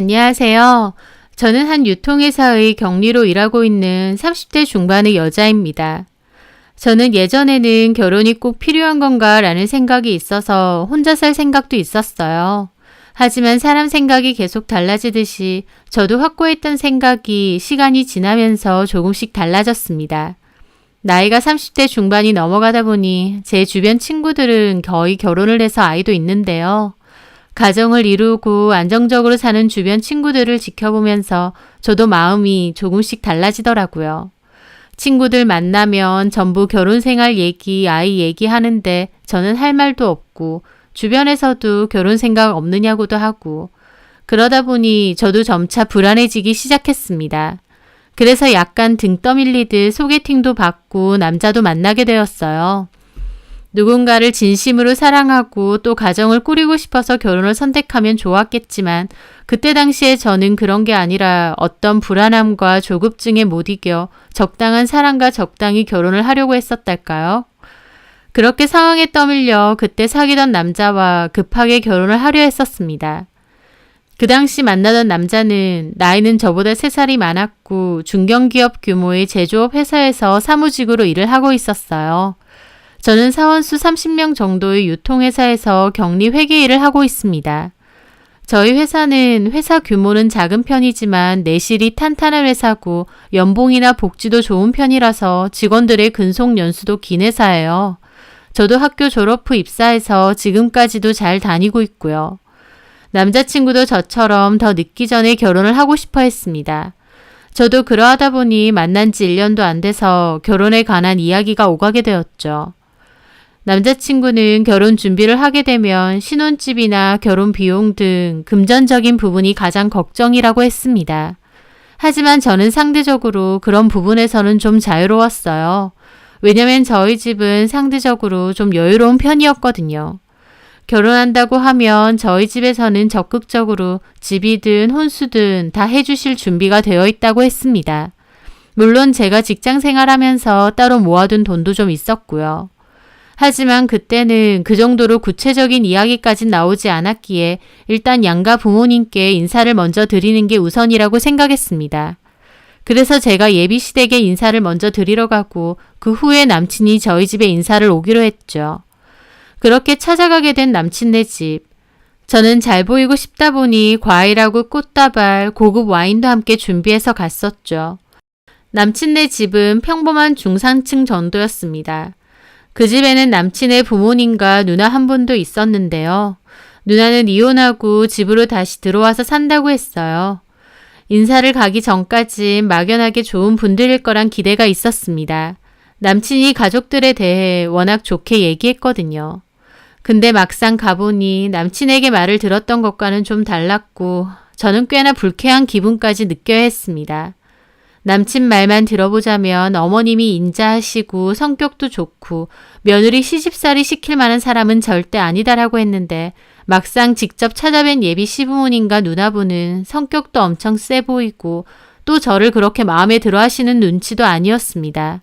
안녕하세요. 저는 한 유통회사의 격리로 일하고 있는 30대 중반의 여자입니다. 저는 예전에는 결혼이 꼭 필요한 건가 라는 생각이 있어서 혼자 살 생각도 있었어요. 하지만 사람 생각이 계속 달라지듯이 저도 확고했던 생각이 시간이 지나면서 조금씩 달라졌습니다. 나이가 30대 중반이 넘어가다 보니 제 주변 친구들은 거의 결혼을 해서 아이도 있는데요. 가정을 이루고 안정적으로 사는 주변 친구들을 지켜보면서 저도 마음이 조금씩 달라지더라고요. 친구들 만나면 전부 결혼 생활 얘기, 아이 얘기하는데 저는 할 말도 없고 주변에서도 결혼 생각 없느냐고도 하고 그러다 보니 저도 점차 불안해지기 시작했습니다. 그래서 약간 등 떠밀리듯 소개팅도 받고 남자도 만나게 되었어요. 누군가를 진심으로 사랑하고 또 가정을 꾸리고 싶어서 결혼을 선택하면 좋았겠지만 그때 당시에 저는 그런 게 아니라 어떤 불안함과 조급증에 못 이겨 적당한 사람과 적당히 결혼을 하려고 했었달까요? 그렇게 상황에 떠밀려 그때 사귀던 남자와 급하게 결혼을 하려 했었습니다. 그 당시 만나던 남자는 나이는 저보다 3살이 많았고 중견기업 규모의 제조업 회사에서 사무직으로 일을 하고 있었어요. 저는 사원수 30명 정도의 유통회사에서 격리 회계 일을 하고 있습니다. 저희 회사는 회사 규모는 작은 편이지만 내실이 탄탄한 회사고 연봉이나 복지도 좋은 편이라서 직원들의 근속 연수도 긴 회사예요. 저도 학교 졸업 후 입사해서 지금까지도 잘 다니고 있고요. 남자친구도 저처럼 더 늦기 전에 결혼을 하고 싶어 했습니다. 저도 그러하다 보니 만난 지 1년도 안 돼서 결혼에 관한 이야기가 오가게 되었죠. 남자친구는 결혼 준비를 하게 되면 신혼집이나 결혼 비용 등 금전적인 부분이 가장 걱정이라고 했습니다. 하지만 저는 상대적으로 그런 부분에서는 좀 자유로웠어요. 왜냐면 저희 집은 상대적으로 좀 여유로운 편이었거든요. 결혼한다고 하면 저희 집에서는 적극적으로 집이든 혼수든 다 해주실 준비가 되어 있다고 했습니다. 물론 제가 직장 생활하면서 따로 모아둔 돈도 좀 있었고요. 하지만 그때는 그 정도로 구체적인 이야기까진 나오지 않았기에 일단 양가 부모님께 인사를 먼저 드리는 게 우선이라고 생각했습니다. 그래서 제가 예비시댁에 인사를 먼저 드리러 가고 그 후에 남친이 저희 집에 인사를 오기로 했죠. 그렇게 찾아가게 된 남친네 집. 저는 잘 보이고 싶다 보니 과일하고 꽃다발, 고급 와인도 함께 준비해서 갔었죠. 남친네 집은 평범한 중산층 정도였습니다. 그 집에는 남친의 부모님과 누나 한 분도 있었는데요. 누나는 이혼하고 집으로 다시 들어와서 산다고 했어요. 인사를 가기 전까지 막연하게 좋은 분들일 거란 기대가 있었습니다. 남친이 가족들에 대해 워낙 좋게 얘기했거든요. 근데 막상 가보니 남친에게 말을 들었던 것과는 좀 달랐고 저는 꽤나 불쾌한 기분까지 느껴야 했습니다. 남친 말만 들어보자면 어머님이 인자하시고 성격도 좋고 며느리 시집살이 시킬 만한 사람은 절대 아니다라고 했는데 막상 직접 찾아뵌 예비 시부모님과 누나분은 성격도 엄청 세 보이고 또 저를 그렇게 마음에 들어 하시는 눈치도 아니었습니다.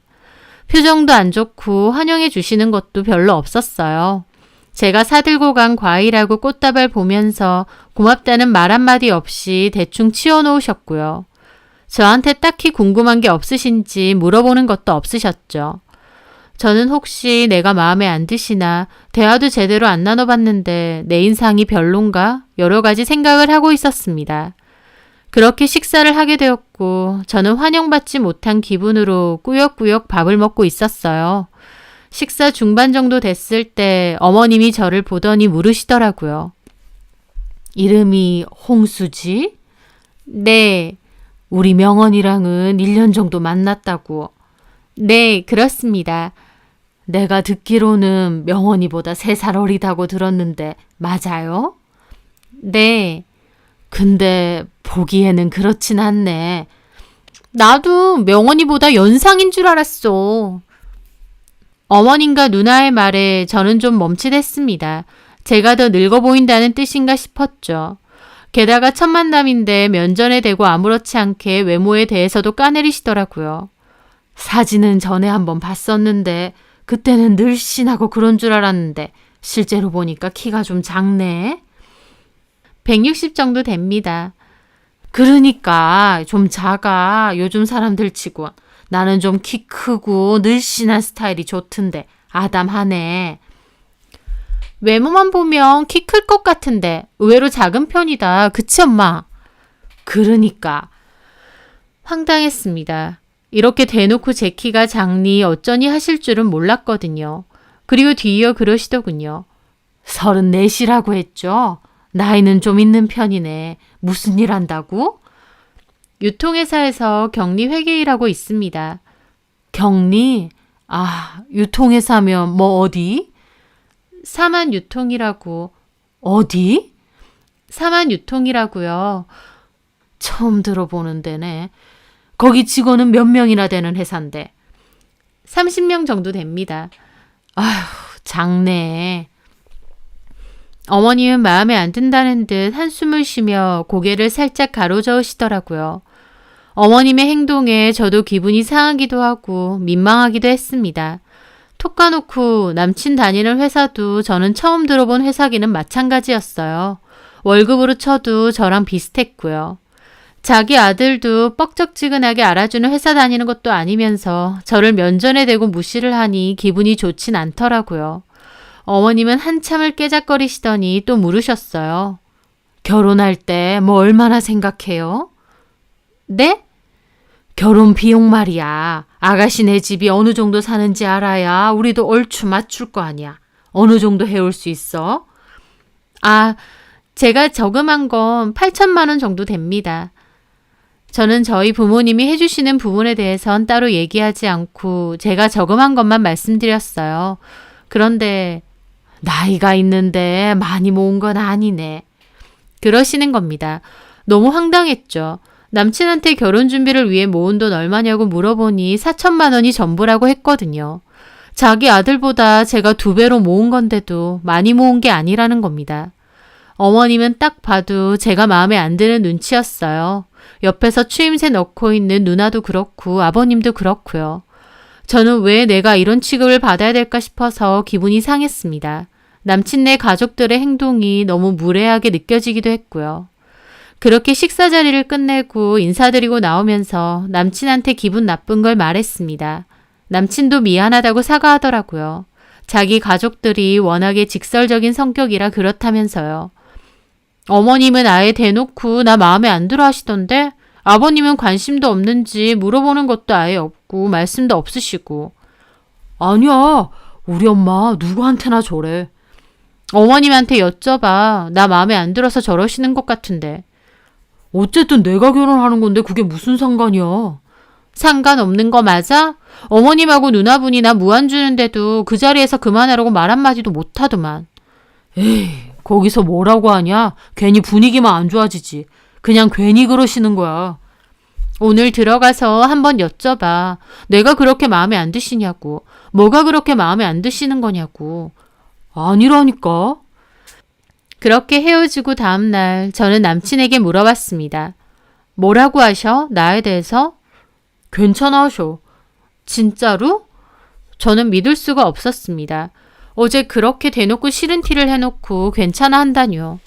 표정도 안 좋고 환영해 주시는 것도 별로 없었어요. 제가 사들고 간 과일하고 꽃다발 보면서 고맙다는 말 한마디 없이 대충 치워놓으셨고요. 저한테 딱히 궁금한 게 없으신지 물어보는 것도 없으셨죠. 저는 혹시 내가 마음에 안 드시나 대화도 제대로 안 나눠봤는데 내 인상이 별론가 여러 가지 생각을 하고 있었습니다. 그렇게 식사를 하게 되었고 저는 환영받지 못한 기분으로 꾸역꾸역 밥을 먹고 있었어요. 식사 중반 정도 됐을 때 어머님이 저를 보더니 물으시더라고요. 이름이 홍수지? 네. 우리 명언이랑은 1년 정도 만났다고. 네, 그렇습니다. 내가 듣기로는 명언이보다 3살 어리다고 들었는데 맞아요? 네. 근데 보기에는 그렇진 않네. 나도 명언이보다 연상인 줄 알았어. 어머님과 누나의 말에 저는 좀 멈칫했습니다. 제가 더 늙어 보인다는 뜻인가 싶었죠. 게다가 첫 만남인데 면전에 대고 아무렇지 않게 외모에 대해서도 까내리시더라고요. 사진은 전에 한번 봤었는데 그때는 늘씬하고 그런 줄 알았는데 실제로 보니까 키가 좀 작네. 160 정도 됩니다. 그러니까 좀 작아. 요즘 사람들 치고. 나는 좀 키 크고 늘씬한 스타일이 좋던데. 아담하네. 외모만 보면 키 클 것 같은데 의외로 작은 편이다. 그치 엄마? 그러니까. 황당했습니다. 이렇게 대놓고 제 키가 작니 어쩌니 하실 줄은 몰랐거든요. 그리고 뒤이어 그러시더군요. 34이라고 했죠? 나이는 좀 있는 편이네. 무슨 일 한다고? 유통회사에서 격리 회계일하고 있습니다. 격리? 아, 유통회사면 뭐 어디? 사만 유통이라고. 어디? 사만 유통이라고요. 처음 들어보는 데네. 거기 직원은 몇 명이나 되는 회사인데. 30명 정도 됩니다. 아휴, 작네. 어머님은 마음에 안 든다는 듯 한숨을 쉬며 고개를 살짝 가로저으시더라고요. 어머님의 행동에 저도 기분이 상하기도 하고 민망하기도 했습니다. 톡 까놓고 남친 다니는 회사도 저는 처음 들어본 회사기는 마찬가지였어요. 월급으로 쳐도 저랑 비슷했고요. 자기 아들도 뻑적지근하게 알아주는 회사 다니는 것도 아니면서 저를 면전에 대고 무시를 하니 기분이 좋진 않더라고요. 어머님은 한참을 깨작거리시더니 또 물으셨어요. 결혼할 때 뭐 얼마나 생각해요? 네? 결혼 비용 말이야. 아가씨네 집이 어느 정도 사는지 알아야 우리도 얼추 맞출 거 아니야. 어느 정도 해올 수 있어? 아, 제가 저금한 건 8천만 원 정도 됩니다. 저는 저희 부모님이 해주시는 부분에 대해선 따로 얘기하지 않고 제가 저금한 것만 말씀드렸어요. 그런데 나이가 있는데 많이 모은 건 아니네. 그러시는 겁니다. 너무 황당했죠. 남친한테 결혼 준비를 위해 모은 돈 얼마냐고 물어보니 4천만 원이 전부라고 했거든요. 자기 아들보다 제가 2배로 모은 건데도 많이 모은 게 아니라는 겁니다. 어머님은 딱 봐도 제가 마음에 안 드는 눈치였어요. 옆에서 추임새 넣고 있는 누나도 그렇고 아버님도 그렇고요. 저는 왜 내가 이런 취급을 받아야 될까 싶어서 기분이 상했습니다. 남친네 가족들의 행동이 너무 무례하게 느껴지기도 했고요. 그렇게 식사 자리를 끝내고 인사드리고 나오면서 남친한테 기분 나쁜 걸 말했습니다. 남친도 미안하다고 사과하더라고요. 자기 가족들이 워낙에 직설적인 성격이라 그렇다면서요. 어머님은 아예 대놓고 나 마음에 안 들어 하시던데 아버님은 관심도 없는지 물어보는 것도 아예 없고 말씀도 없으시고. 아니야, 우리 엄마 누구한테나 저래. 어머님한테 여쭤봐. 나 마음에 안 들어서 저러시는 것 같은데. 어쨌든 내가 결혼하는 건데 그게 무슨 상관이야. 상관없는 거 맞아? 어머님하고 누나분이 나 무안 주는데도 그 자리에서 그만하라고 말 한마디도 못하더만. 에이, 거기서 뭐라고 하냐? 괜히 분위기만 안 좋아지지. 그냥 괜히 그러시는 거야. 오늘 들어가서 한번 여쭤봐. 내가 그렇게 마음에 안 드시냐고. 뭐가 그렇게 마음에 안 드시는 거냐고. 아니라니까. 그렇게 헤어지고 다음날 저는 남친에게 물어봤습니다. 뭐라고 하셔? 나에 대해서? 괜찮아 하셔. 진짜로? 저는 믿을 수가 없었습니다. 어제 그렇게 대놓고 싫은 티를 해놓고 괜찮아 한다뇨.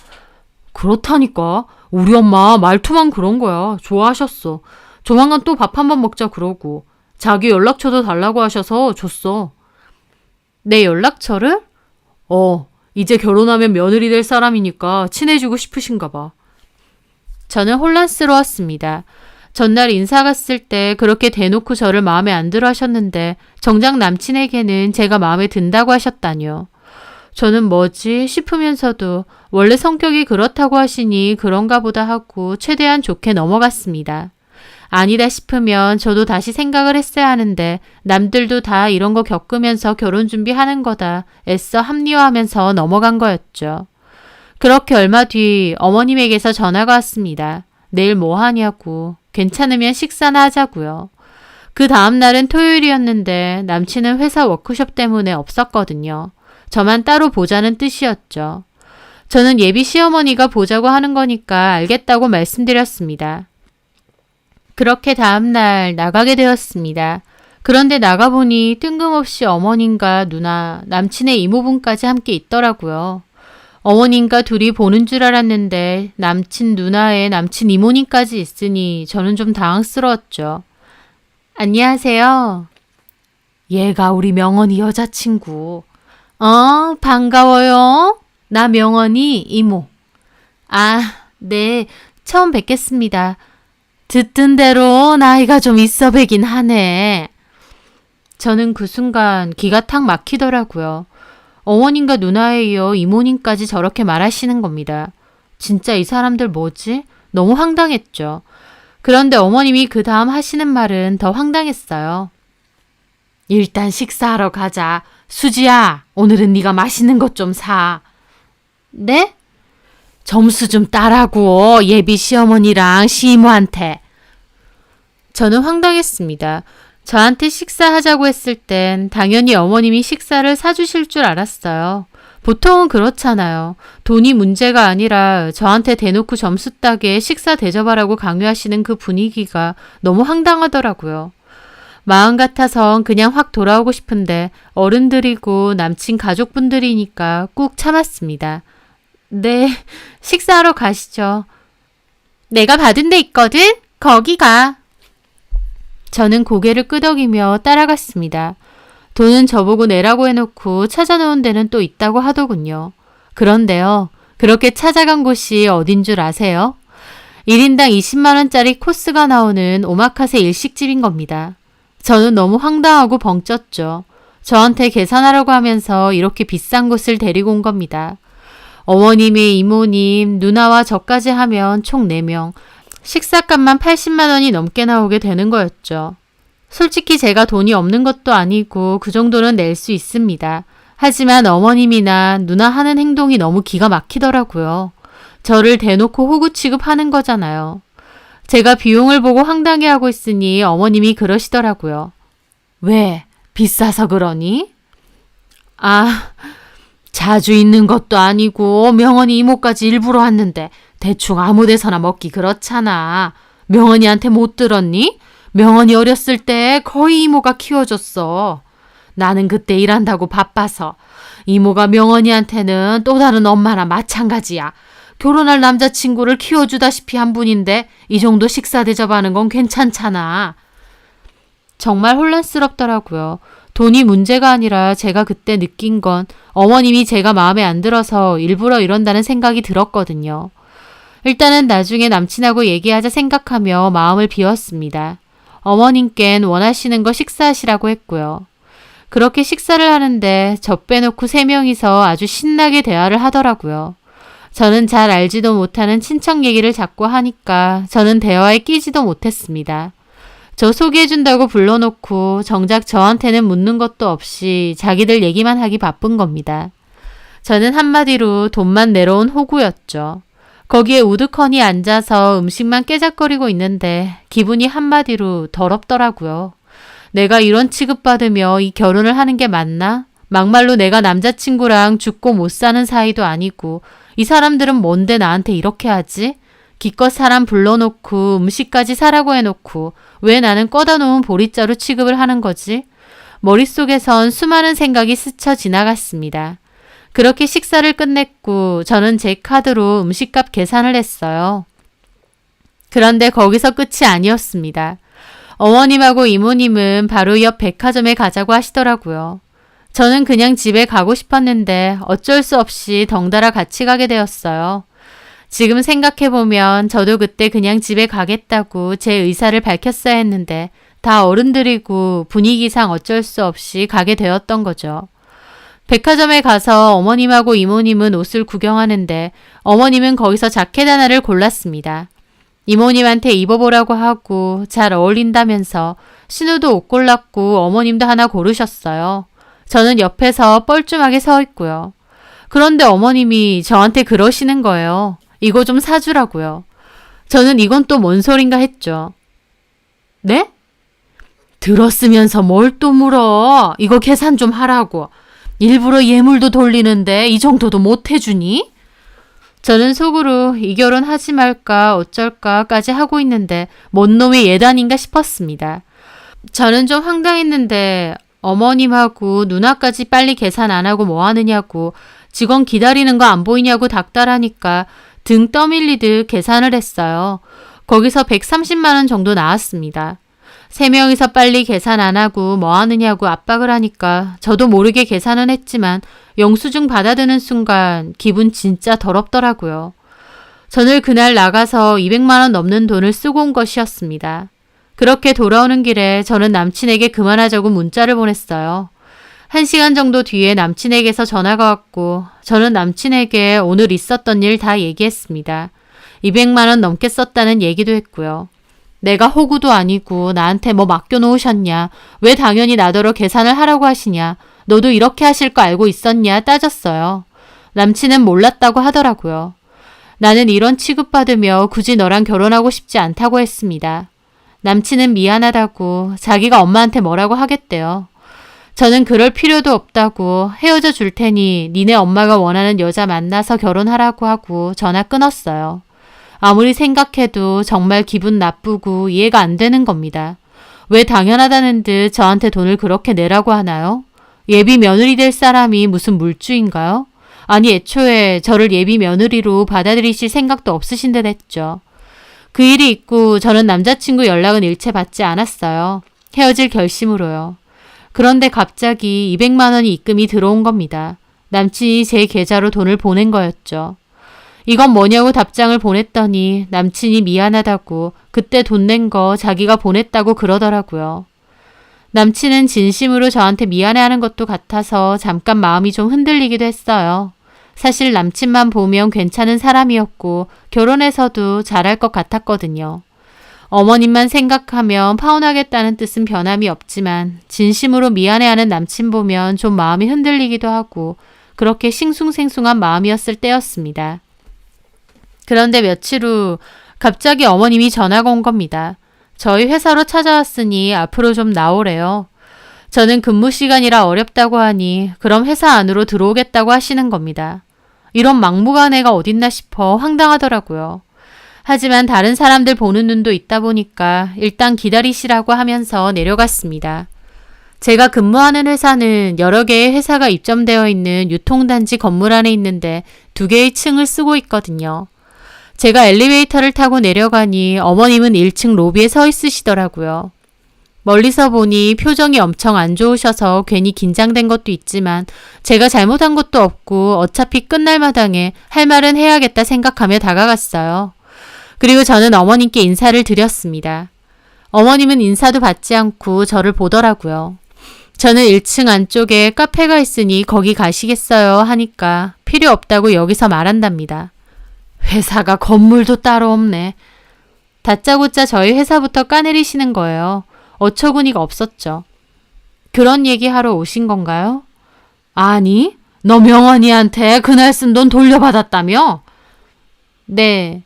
그렇다니까. 우리 엄마 말투만 그런 거야. 좋아하셨어. 조만간 또 밥 한번 먹자 그러고. 자기 연락처도 달라고 하셔서 줬어. 내 연락처를? 이제 결혼하면 며느리 될 사람이니까 친해지고 싶으신가 봐. 저는 혼란스러웠습니다. 전날 인사 갔을 때 그렇게 대놓고 저를 마음에 안 들어 하셨는데 정작 남친에게는 제가 마음에 든다고 하셨다뇨. 저는 뭐지 싶으면서도 원래 성격이 그렇다고 하시니 그런가 보다 하고 최대한 좋게 넘어갔습니다. 아니다 싶으면 저도 다시 생각을 했어야 하는데 남들도 다 이런 거 겪으면서 결혼 준비하는 거다 애써 합리화하면서 넘어간 거였죠. 그렇게 얼마 뒤 어머님에게서 전화가 왔습니다. 내일 뭐 하냐고. 괜찮으면 식사나 하자고요. 그 다음 날은 토요일이었는데 남친은 회사 워크숍 때문에 없었거든요. 저만 따로 보자는 뜻이었죠. 저는 예비 시어머니가 보자고 하는 거니까 알겠다고 말씀드렸습니다. 그렇게 다음날 나가게 되었습니다. 그런데 나가보니 뜬금없이 어머님과 누나, 남친의 이모분까지 함께 있더라고요. 어머님과 둘이 보는 줄 알았는데 남친 누나에 남친 이모님까지 있으니 저는 좀 당황스러웠죠. 안녕하세요. 얘가 우리 명언이 여자친구. 반가워요. 나 명언이 이모. 아, 네. 처음 뵙겠습니다. 듣던 대로 나이가 좀 있어 보이긴 하네. 저는 그 순간 기가 탁 막히더라고요. 어머님과 누나에 이어 이모님까지 저렇게 말하시는 겁니다. 진짜 이 사람들 뭐지? 너무 황당했죠. 그런데 어머님이 그 다음 하시는 말은 더 황당했어요. 일단 식사하러 가자. 수지야, 오늘은 네가 맛있는 것 좀 사. 네? 점수 좀 따라고 예비 시어머니랑 시이모한테. 저는 황당했습니다. 저한테 식사하자고 했을 땐 당연히 어머님이 식사를 사주실 줄 알았어요. 보통은 그렇잖아요. 돈이 문제가 아니라 저한테 대놓고 점수 따게 식사 대접하라고 강요하시는 그 분위기가 너무 황당하더라고요. 마음 같아선 그냥 확 돌아오고 싶은데 어른들이고 남친 가족분들이니까 꾹 참았습니다. 네, 식사하러 가시죠. 내가 받은 데 있거든? 거기 가. 저는 고개를 끄덕이며 따라갔습니다. 돈은 저보고 내라고 해놓고 찾아놓은 데는 또 있다고 하더군요. 그런데요, 그렇게 찾아간 곳이 어딘 줄 아세요? 1인당 20만원짜리 코스가 나오는 오마카세 일식집인 겁니다. 저는 너무 황당하고 벙쪘죠. 저한테 계산하라고 하면서 이렇게 비싼 곳을 데리고 온 겁니다. 어머님이 이모님, 누나와 저까지 하면 총 4명. 식사값만 80만 원이 넘게 나오게 되는 거였죠. 솔직히 제가 돈이 없는 것도 아니고 그 정도는 낼 수 있습니다. 하지만 어머님이나 누나 하는 행동이 너무 기가 막히더라고요. 저를 대놓고 호구 취급하는 거잖아요. 제가 비용을 보고 황당해하고 있으니 어머님이 그러시더라고요. 왜? 비싸서 그러니? 자주 있는 것도 아니고 명언이 이모까지 일부러 왔는데 대충 아무 데서나 먹기 그렇잖아. 명언이한테 못 들었니? 명언이 어렸을 때 거의 이모가 키워줬어. 나는 그때 일한다고 바빠서. 이모가 명언이한테는 또 다른 엄마나 마찬가지야. 결혼할 남자친구를 키워주다시피 한 분인데 이 정도 식사 대접하는 건 괜찮잖아. 정말 혼란스럽더라고요. 돈이 문제가 아니라 제가 그때 느낀 건 어머님이 제가 마음에 안 들어서 일부러 이런다는 생각이 들었거든요. 일단은 나중에 남친하고 얘기하자 생각하며 마음을 비웠습니다. 어머님께는 원하시는 거 식사하시라고 했고요. 그렇게 식사를 하는데 저 빼놓고 3명이서 아주 신나게 대화를 하더라고요. 저는 잘 알지도 못하는 친척 얘기를 자꾸 하니까 저는 대화에 끼지도 못했습니다. 저 소개해준다고 불러놓고 정작 저한테는 묻는 것도 없이 자기들 얘기만 하기 바쁜 겁니다. 저는 한마디로 돈만 내러온 호구였죠. 거기에 우두커니 앉아서 음식만 깨작거리고 있는데 기분이 한마디로 더럽더라고요. 내가 이런 취급받으며 이 결혼을 하는 게 맞나? 막말로 내가 남자친구랑 죽고 못 사는 사이도 아니고 이 사람들은 뭔데 나한테 이렇게 하지? 기껏 사람 불러놓고 음식까지 사라고 해놓고 왜 나는 꺼다 놓은 보리자루 취급을 하는 거지? 머릿속에선 수많은 생각이 스쳐 지나갔습니다. 그렇게 식사를 끝냈고 저는 제 카드로 음식값 계산을 했어요. 그런데 거기서 끝이 아니었습니다. 어머님하고 이모님은 바로 옆 백화점에 가자고 하시더라고요. 저는 그냥 집에 가고 싶었는데 어쩔 수 없이 덩달아 같이 가게 되었어요. 지금 생각해보면 저도 그때 그냥 집에 가겠다고 제 의사를 밝혔어야 했는데 다 어른들이고 분위기상 어쩔 수 없이 가게 되었던 거죠. 백화점에 가서 어머님하고 이모님은 옷을 구경하는데 어머님은 거기서 자켓 하나를 골랐습니다. 이모님한테 입어보라고 하고 잘 어울린다면서 신우도 옷 골랐고 어머님도 하나 고르셨어요. 저는 옆에서 뻘쭘하게 서 있고요. 그런데 어머님이 저한테 그러시는 거예요. 이거 좀 사주라고요. 저는 이건 또 뭔 소린가 했죠. 네? 들었으면서 뭘 또 물어. 이거 계산 좀 하라고. 일부러 예물도 돌리는데 이 정도도 못 해주니? 저는 속으로 이 결혼 하지 말까 어쩔까까지 하고 있는데 뭔 놈의 예단인가 싶었습니다. 저는 좀 황당했는데 어머님하고 누나까지 빨리 계산 안 하고 뭐 하느냐고 직원 기다리는 거 안 보이냐고 닥달하니까 등 떠밀리듯 계산을 했어요. 거기서 130만 원 정도 나왔습니다. 3명이서 빨리 계산 안 하고 뭐 하느냐고 압박을 하니까 저도 모르게 계산은 했지만 영수증 받아드는 순간 기분 진짜 더럽더라고요. 저는 그날 나가서 200만 원 넘는 돈을 쓰고 온 것이었습니다. 그렇게 돌아오는 길에 저는 남친에게 그만하자고 문자를 보냈어요. 1시간 정도 뒤에 남친에게서 전화가 왔고 저는 남친에게 오늘 있었던 일 다 얘기했습니다. 200만 원 넘게 썼다는 얘기도 했고요. 내가 호구도 아니고 나한테 뭐 맡겨놓으셨냐? 왜 당연히 나더러 계산을 하라고 하시냐? 너도 이렇게 하실 거 알고 있었냐? 따졌어요. 남친은 몰랐다고 하더라고요. 나는 이런 취급받으며 굳이 너랑 결혼하고 싶지 않다고 했습니다. 남친은 미안하다고 자기가 엄마한테 뭐라고 하겠대요. 저는 그럴 필요도 없다고 헤어져 줄 테니 니네 엄마가 원하는 여자 만나서 결혼하라고 하고 전화 끊었어요. 아무리 생각해도 정말 기분 나쁘고 이해가 안 되는 겁니다. 왜 당연하다는 듯 저한테 돈을 그렇게 내라고 하나요? 예비 며느리 될 사람이 무슨 물주인가요? 아니 애초에 저를 예비 며느리로 받아들이실 생각도 없으신 듯 했죠. 그 일이 있고 저는 남자친구 연락은 일체 받지 않았어요. 헤어질 결심으로요. 그런데 갑자기 200만 원이 입금이 들어온 겁니다. 남친이 제 계좌로 돈을 보낸 거였죠. 이건 뭐냐고 답장을 보냈더니 남친이 미안하다고 그때 돈 낸 거 자기가 보냈다고 그러더라고요. 남친은 진심으로 저한테 미안해하는 것도 같아서 잠깐 마음이 좀 흔들리기도 했어요. 사실 남친만 보면 괜찮은 사람이었고 결혼해서도 잘할 것 같았거든요. 어머님만 생각하면 파혼하겠다는 뜻은 변함이 없지만 진심으로 미안해하는 남친 보면 좀 마음이 흔들리기도 하고 그렇게 싱숭생숭한 마음이었을 때였습니다. 그런데 며칠 후 갑자기 어머님이 전화가 온 겁니다. 저희 회사로 찾아왔으니 앞으로 좀 나오래요. 저는 근무 시간이라 어렵다고 하니 그럼 회사 안으로 들어오겠다고 하시는 겁니다. 이런 막무가내가 어딨나 싶어 황당하더라고요. 하지만 다른 사람들 보는 눈도 있다 보니까 일단 기다리시라고 하면서 내려갔습니다. 제가 근무하는 회사는 여러 개의 회사가 입점되어 있는 유통단지 건물 안에 있는데 2개의 층을 쓰고 있거든요. 제가 엘리베이터를 타고 내려가니 어머님은 1층 로비에 서 있으시더라고요. 멀리서 보니 표정이 엄청 안 좋으셔서 괜히 긴장된 것도 있지만 제가 잘못한 것도 없고 어차피 끝날 마당에 할 말은 해야겠다 생각하며 다가갔어요. 그리고 저는 어머님께 인사를 드렸습니다. 어머님은 인사도 받지 않고 저를 보더라고요. 저는 1층 안쪽에 카페가 있으니 거기 가시겠어요 하니까 필요 없다고 여기서 말한답니다. 회사가 건물도 따로 없네. 다짜고짜 저희 회사부터 까내리시는 거예요. 어처구니가 없었죠. 그런 얘기하러 오신 건가요? 아니, 너 명언이한테 그날 쓴 돈 돌려받았다며? 네.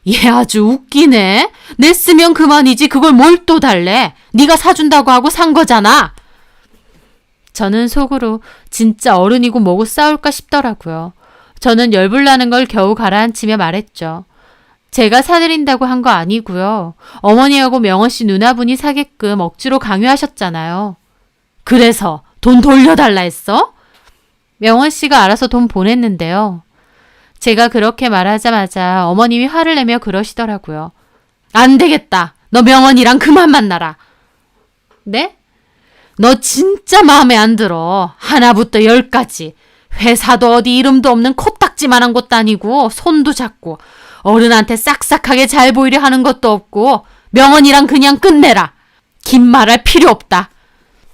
얘 아주 웃기네. 냈으면 그만이지 그걸 뭘 또 달래. 네가 사준다고 하고 산 거잖아. 저는 속으로 진짜 어른이고 뭐고 싸울까 싶더라고요. 저는 열불나는 걸 겨우 가라앉히며 말했죠. 제가 사드린다고 한 거 아니고요. 어머니하고 명원 씨 누나분이 사게끔 억지로 강요하셨잖아요. 그래서 돈 돌려달라 했어? 명원 씨가 알아서 돈 보냈는데요. 제가 그렇게 말하자마자 어머님이 화를 내며 그러시더라고요. 안 되겠다. 너 명원이랑 그만 만나라. 네? 너 진짜 마음에 안 들어. 하나부터 10까지. 회사도 어디 이름도 없는 코딱지만한 곳도 아니고 손도 작고 어른한테 싹싹하게 잘 보이려 하는 것도 없고 명언이랑 그냥 끝내라. 긴 말할 필요 없다.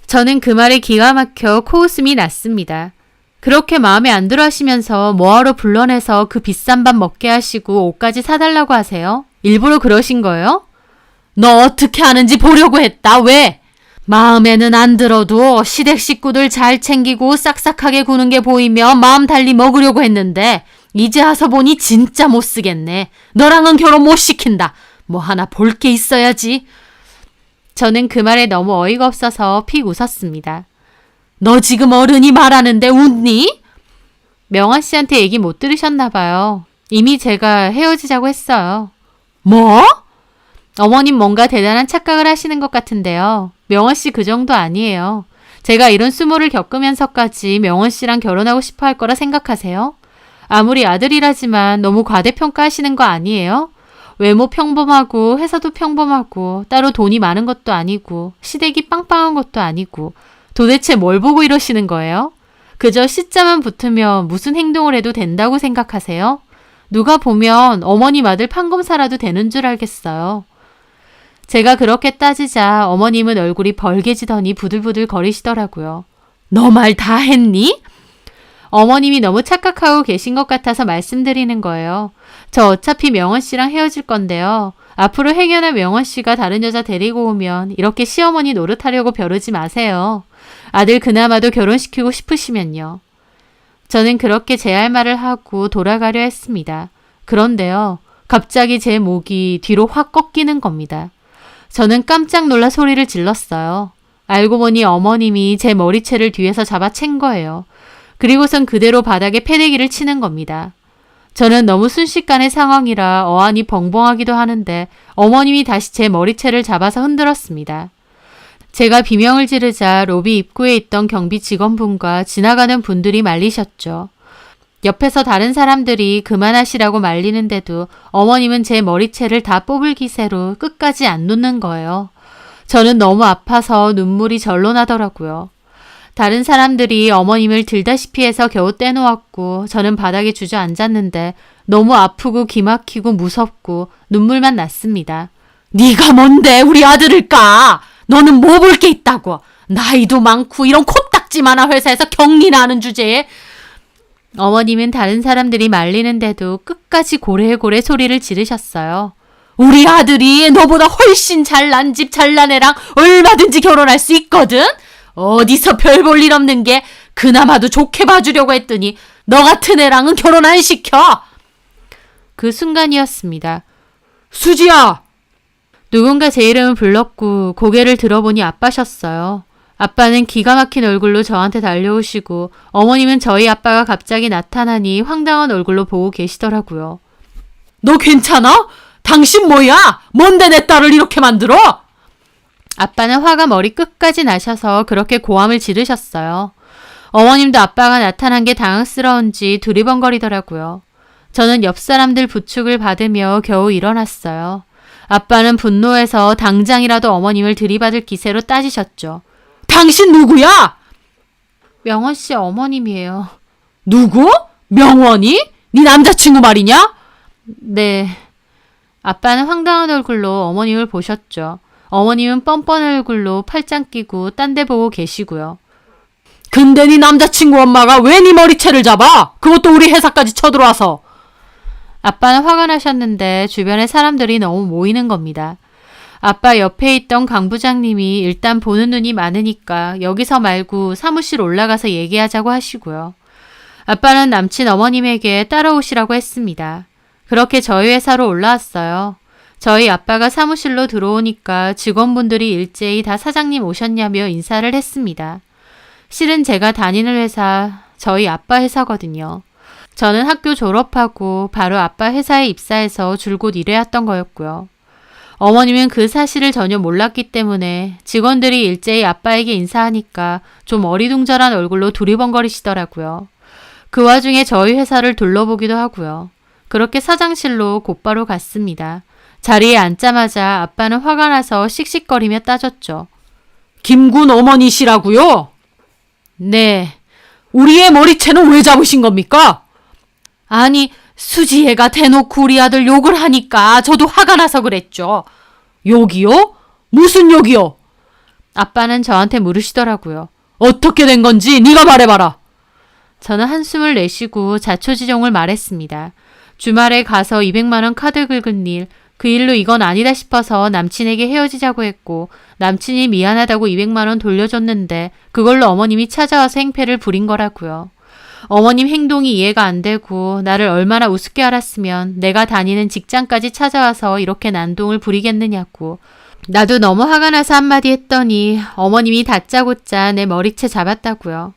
저는 그 말에 기가 막혀 코웃음이 났습니다. 그렇게 마음에 안 들어 하시면서 뭐하러 불러내서 그 비싼 밥 먹게 하시고 옷까지 사달라고 하세요? 일부러 그러신 거예요? 너 어떻게 하는지 보려고 했다. 왜? 마음에는 안 들어도 시댁 식구들 잘 챙기고 싹싹하게 구는 게 보이며 마음 달리 먹으려고 했는데 이제 와서 보니 진짜 못 쓰겠네. 너랑은 결혼 못 시킨다. 뭐 하나 볼 게 있어야지. 저는 그 말에 너무 어이가 없어서 픽 웃었습니다. 너 지금 어른이 말하는데 웃니? 명아 씨한테 얘기 못 들으셨나 봐요. 이미 제가 헤어지자고 했어요. 뭐? 어머님 뭔가 대단한 착각을 하시는 것 같은데요. 명아 씨 그 정도 아니에요. 제가 이런 수모를 겪으면서까지 명원 씨랑 결혼하고 싶어 할 거라 생각하세요? 아무리 아들이라지만 너무 과대평가하시는 거 아니에요? 외모 평범하고 회사도 평범하고 따로 돈이 많은 것도 아니고 시댁이 빵빵한 것도 아니고 도대체 뭘 보고 이러시는 거예요? 그저 C자만 붙으면 무슨 행동을 해도 된다고 생각하세요? 누가 보면 어머님 아들 판검사라도 되는 줄 알겠어요. 제가 그렇게 따지자 어머님은 얼굴이 벌개지더니 부들부들 거리시더라고요. 너 말 다 했니? 어머님이 너무 착각하고 계신 것 같아서 말씀드리는 거예요. 저 어차피 명원 씨랑 헤어질 건데요. 앞으로 행여나 명원 씨가 다른 여자 데리고 오면 이렇게 시어머니 노릇하려고 벼르지 마세요. 아들 그나마도 결혼시키고 싶으시면요. 저는 그렇게 제 할 말을 하고 돌아가려 했습니다. 그런데요. 갑자기 제 목이 뒤로 확 꺾이는 겁니다. 저는 깜짝 놀라 소리를 질렀어요. 알고 보니 어머님이 제 머리채를 뒤에서 잡아챈 거예요. 그리고선 그대로 바닥에 패대기를 치는 겁니다. 저는 너무 순식간의 상황이라 어안이 벙벙하기도 하는데 어머님이 다시 제 머리채를 잡아서 흔들었습니다. 제가 비명을 지르자 로비 입구에 있던 경비 직원분과 지나가는 분들이 말리셨죠. 옆에서 다른 사람들이 그만하시라고 말리는데도 어머님은 제 머리채를 다 뽑을 기세로 끝까지 안 놓는 거예요. 저는 너무 아파서 눈물이 절로 나더라고요. 다른 사람들이 어머님을 들다시피 해서 겨우 떼놓았고 저는 바닥에 주저앉았는데 너무 아프고 기막히고 무섭고 눈물만 났습니다. 네가 뭔데 우리 아들을 까? 너는 뭐 볼 게 있다고. 나이도 많고 이런 코딱지만한 회사에서 격리나 하는 주제에. 어머님은 다른 사람들이 말리는데도 끝까지 고래고래 소리를 지르셨어요. 우리 아들이 너보다 훨씬 잘난 집 잘난 애랑 얼마든지 결혼할 수 있거든. 어디서 별 볼 일 없는 게 그나마도 좋게 봐주려고 했더니 너 같은 애랑은 결혼 안 시켜. 그 순간이었습니다. 수지야! 누군가 제 이름을 불렀고 고개를 들어보니 아빠셨어요. 아빠는 기가 막힌 얼굴로 저한테 달려오시고 어머님은 저희 아빠가 갑자기 나타나니 황당한 얼굴로 보고 계시더라고요. 너 괜찮아? 당신 뭐야? 뭔데 내 딸을 이렇게 만들어? 아빠는 화가 머리 끝까지 나셔서 그렇게 고함을 지르셨어요. 어머님도 아빠가 나타난 게 당황스러운지 두리번거리더라고요. 저는 옆 사람들 부축을 받으며 겨우 일어났어요. 아빠는 분노해서 당장이라도 어머님을 들이받을 기세로 따지셨죠. 당신 누구야? 명원 씨 어머님이에요. 누구? 명원이? 네 남자친구 말이냐? 네. 아빠는 황당한 얼굴로 어머님을 보셨죠. 어머님은 뻔뻔한 얼굴로 팔짱 끼고 딴 데 보고 계시고요. 근데 네 남자친구 엄마가 왜 네 머리채를 잡아? 그것도 우리 회사까지 쳐들어와서. 아빠는 화가 나셨는데 주변에 사람들이 너무 모이는 겁니다. 아빠 옆에 있던 강 부장님이 일단 보는 눈이 많으니까 여기서 말고 사무실 올라가서 얘기하자고 하시고요. 아빠는 남친 어머님에게 따라오시라고 했습니다. 그렇게 저희 회사로 올라왔어요. 저희 아빠가 사무실로 들어오니까 직원분들이 일제히 다 사장님 오셨냐며 인사를 했습니다. 실은 제가 다니는 회사 저희 아빠 회사거든요. 저는 학교 졸업하고 바로 아빠 회사에 입사해서 줄곧 일해왔던 거였고요. 어머님은 그 사실을 전혀 몰랐기 때문에 직원들이 일제히 아빠에게 인사하니까 좀 어리둥절한 얼굴로 두리번거리시더라고요. 그 와중에 저희 회사를 둘러보기도 하고요. 그렇게 사장실로 곧바로 갔습니다. 자리에 앉자마자 아빠는 화가 나서 씩씩거리며 따졌죠. 김군 어머니시라고요? 네. 우리의 머리채는 왜 잡으신 겁니까? 아니, 수지애가 대놓고 우리 아들 욕을 하니까 저도 화가 나서 그랬죠. 욕이요? 무슨 욕이요? 아빠는 저한테 물으시더라고요. 어떻게 된 건지 네가 말해봐라. 저는 한숨을 내쉬고 자초지종을 말했습니다. 주말에 가서 200만 원 카드 긁은 일, 그 일로 이건 아니다 싶어서 남친에게 헤어지자고 했고 남친이 미안하다고 200만 원 돌려줬는데 그걸로 어머님이 찾아와서 행패를 부린 거라고요. 어머님 행동이 이해가 안 되고 나를 얼마나 우습게 알았으면 내가 다니는 직장까지 찾아와서 이렇게 난동을 부리겠느냐고. 나도 너무 화가 나서 한마디 했더니 어머님이 다짜고짜 내 머리채 잡았다고요.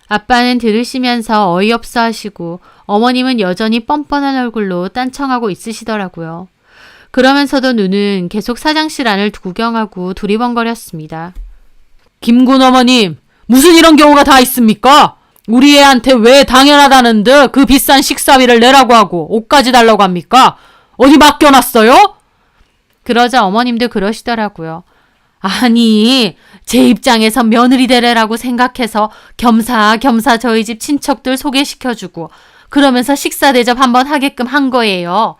아빠는 들으시면서 어이없어 하시고 어머님은 여전히 뻔뻔한 얼굴로 딴청하고 있으시더라고요. 그러면서도 눈은 계속 사장실 안을 구경하고 두리번거렸습니다. 김군 어머님, 무슨 이런 경우가 다 있습니까? 우리 애한테 왜 당연하다는 듯 그 비싼 식사비를 내라고 하고 옷까지 달라고 합니까? 어디 맡겨놨어요? 그러자 어머님도 그러시더라고요. 아니, 제 입장에서 며느리 되래라고 생각해서 겸사겸사 저희 집 친척들 소개시켜주고 그러면서 식사 대접 한번 하게끔 한 거예요.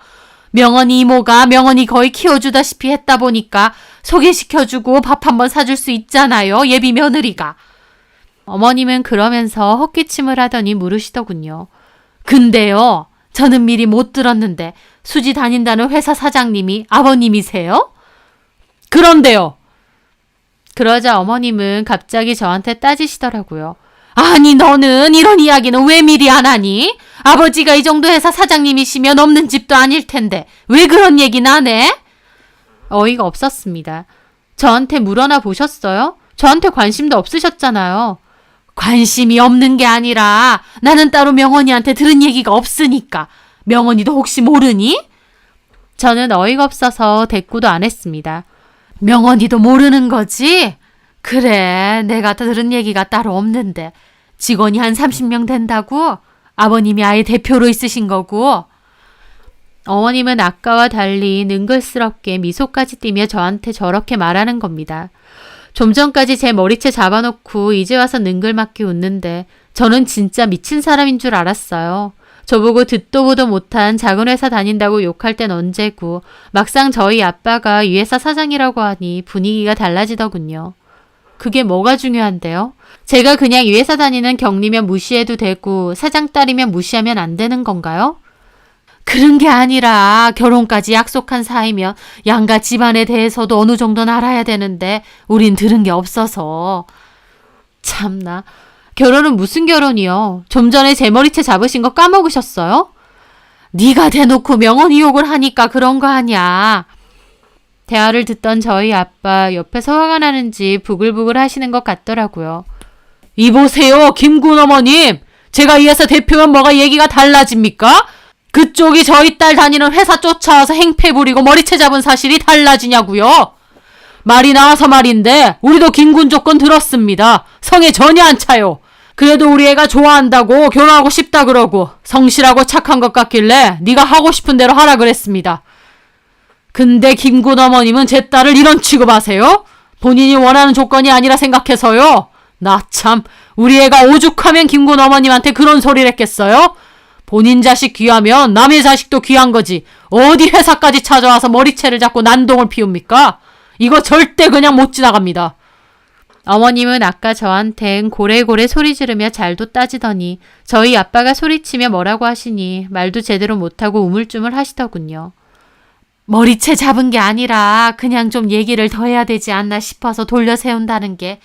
명언이 이모가 명언이 거의 키워주다시피 했다 보니까 소개시켜주고 밥 한번 사줄 수 있잖아요. 예비 며느리가. 어머님은 그러면서 헛기침을 하더니 물으시더군요. 근데요, 저는 미리 못 들었는데 수지 다닌다는 회사 사장님이 아버님이세요? 그런데요. 그러자 어머님은 갑자기 저한테 따지시더라고요. 아니, 너는 이런 이야기는 왜 미리 안 하니? 아버지가 이 정도 회사 사장님이시면 없는 집도 아닐 텐데 왜 그런 얘기는 안 해? 어이가 없었습니다. 저한테 물어나 보셨어요? 저한테 관심도 없으셨잖아요. 관심이 없는 게 아니라 나는 따로 명언이한테 들은 얘기가 없으니까. 명언이도 혹시 모르니? 저는 어이가 없어서 대꾸도 안 했습니다. 명언이도 모르는 거지? 그래, 내가 들은 얘기가 따로 없는데 직원이 한 30명 된다고? 아버님이 아예 대표로 있으신 거고. 어머님은 아까와 달리 능글스럽게 미소까지 띠며 저한테 저렇게 말하는 겁니다. 좀 전까지 제 머리채 잡아놓고 이제 와서 능글맞게 웃는데 저는 진짜 미친 사람인 줄 알았어요. 저보고 듣도 보도 못한 작은 회사 다닌다고 욕할 땐 언제고 막상 저희 아빠가 이 회사 사장이라고 하니 분위기가 달라지더군요. 그게 뭐가 중요한데요? 제가 그냥 이 회사 다니는 경리면 무시해도 되고 사장 딸이면 무시하면 안 되는 건가요? 그런 게 아니라 결혼까지 약속한 사이면 양가 집안에 대해서도 어느 정도는 알아야 되는데 우린 들은 게 없어서. 참나. 결혼은 무슨 결혼이요? 좀 전에 제 머리채 잡으신 거 까먹으셨어요? 네가 대놓고 명언이 욕을 하니까 그런 거 아니야. 대화를 듣던 저희 아빠 옆에서 화가 나는지 부글부글 하시는 것 같더라고요. 이보세요, 김군 어머님. 제가 이 회사 대표면 뭐가 얘기가 달라집니까? 그쪽이 저희 딸 다니는 회사 쫓아와서 행패 부리고 머리채 잡은 사실이 달라지냐고요? 말이 나와서 말인데 우리도 김군 조건 들었습니다. 성에 전혀 안 차요. 그래도 우리 애가 좋아한다고 결혼하고 싶다 그러고 성실하고 착한 것 같길래 네가 하고 싶은 대로 하라 그랬습니다. 근데 김군 어머님은 제 딸을 이런 취급하세요? 본인이 원하는 조건이 아니라 생각해서요. 나 참, 우리 애가 오죽하면 김군 어머님한테 그런 소리를 했겠어요? 본인 자식 귀하면 남의 자식도 귀한 거지. 어디 회사까지 찾아와서 머리채를 잡고 난동을 피웁니까? 이거 절대 그냥 못 지나갑니다. 어머님은 아까 저한텐 고래고래 소리 지르며 잘도 따지더니 저희 아빠가 소리치며 뭐라고 하시니 말도 제대로 못하고 우물쭈물 하시더군요. 머리채 잡은 게 아니라 그냥 좀 얘기를 더 해야 되지 않나 싶어서 돌려 세운다는 게.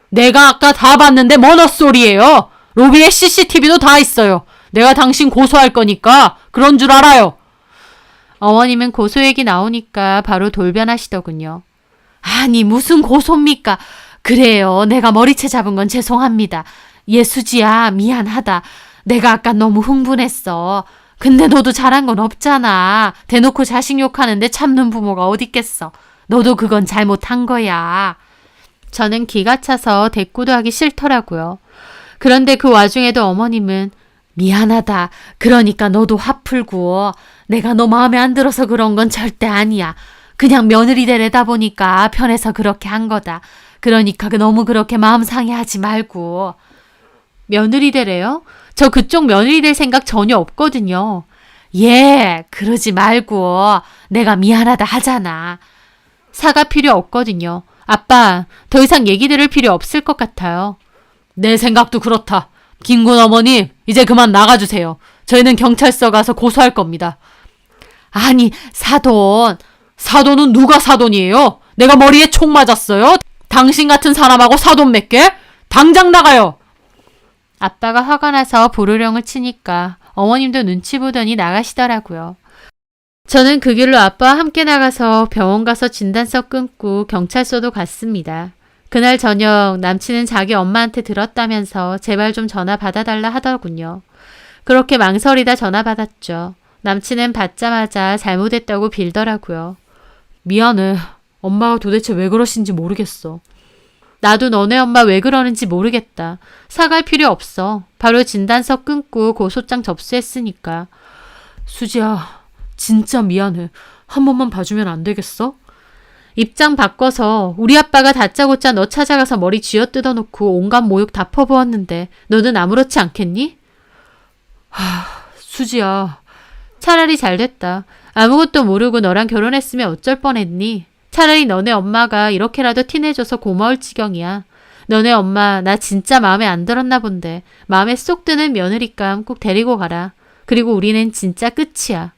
내가 아까 다 봤는데 뭔 헛소리예요. 로비에 CCTV도 다 있어요. 내가 당신 고소할 거니까 그런 줄 알아요. 어머님은 고소 얘기 나오니까 바로 돌변하시더군요. 아니, 무슨 고소입니까? 그래요, 내가 머리채 잡은 건 죄송합니다. 예수지야, 미안하다. 내가 아까 너무 흥분했어. 근데 너도 잘한 건 없잖아. 대놓고 자식 욕하는데 참는 부모가 어딨겠어. 너도 그건 잘못한 거야. 저는 기가 차서 대꾸도 하기 싫더라고요. 그런데 그 와중에도 어머님은 미안하다. 그러니까 너도 화 풀고. 내가 너 마음에 안 들어서 그런 건 절대 아니야. 그냥 며느리 되려다 보니까 편해서 그렇게 한 거다. 그러니까 너무 그렇게 마음 상해하지 말고. 며느리 되래요? 저 그쪽 며느리 될 생각 전혀 없거든요. 예, 그러지 말고. 내가 미안하다 하잖아. 사과 필요 없거든요. 아빠, 더 이상 얘기 들을 필요 없을 것 같아요. 내 생각도 그렇다. 김군 어머님, 이제 그만 나가주세요. 저희는 경찰서 가서 고소할 겁니다. 아니, 사돈. 사돈은 누가 사돈이에요? 내가 머리에 총 맞았어요? 당신 같은 사람하고 사돈 맺게? 당장 나가요. 아빠가 화가 나서 부르령을 치니까 어머님도 눈치 보더니 나가시더라고요. 저는 그 길로 아빠와 함께 나가서 병원 가서 진단서 끊고 경찰서도 갔습니다. 그날 저녁 남친은 자기 엄마한테 들었다면서 제발 좀 전화 받아달라 하더군요. 그렇게 망설이다 전화 받았죠. 남친은 받자마자 잘못했다고 빌더라고요. 미안해. 엄마가 도대체 왜 그러신지 모르겠어. 나도 너네 엄마 왜 그러는지 모르겠다. 사과할 필요 없어. 바로 진단서 끊고 고소장 접수했으니까. 수지야, 진짜 미안해. 한 번만 봐주면 안 되겠어? 입장 바꿔서 우리 아빠가 다짜고짜 너 찾아가서 머리 쥐어뜯어놓고 온갖 모욕 다 퍼부었는데 너는 아무렇지 않겠니? 수지야, 차라리 잘 됐다. 아무것도 모르고 너랑 결혼했으면 어쩔 뻔했니? 차라리 너네 엄마가 이렇게라도 티내줘서 고마울 지경이야. 너네 엄마 나 진짜 마음에 안 들었나 본데 마음에 쏙 드는 며느리감 꼭 데리고 가라. 그리고 우리는 진짜 끝이야.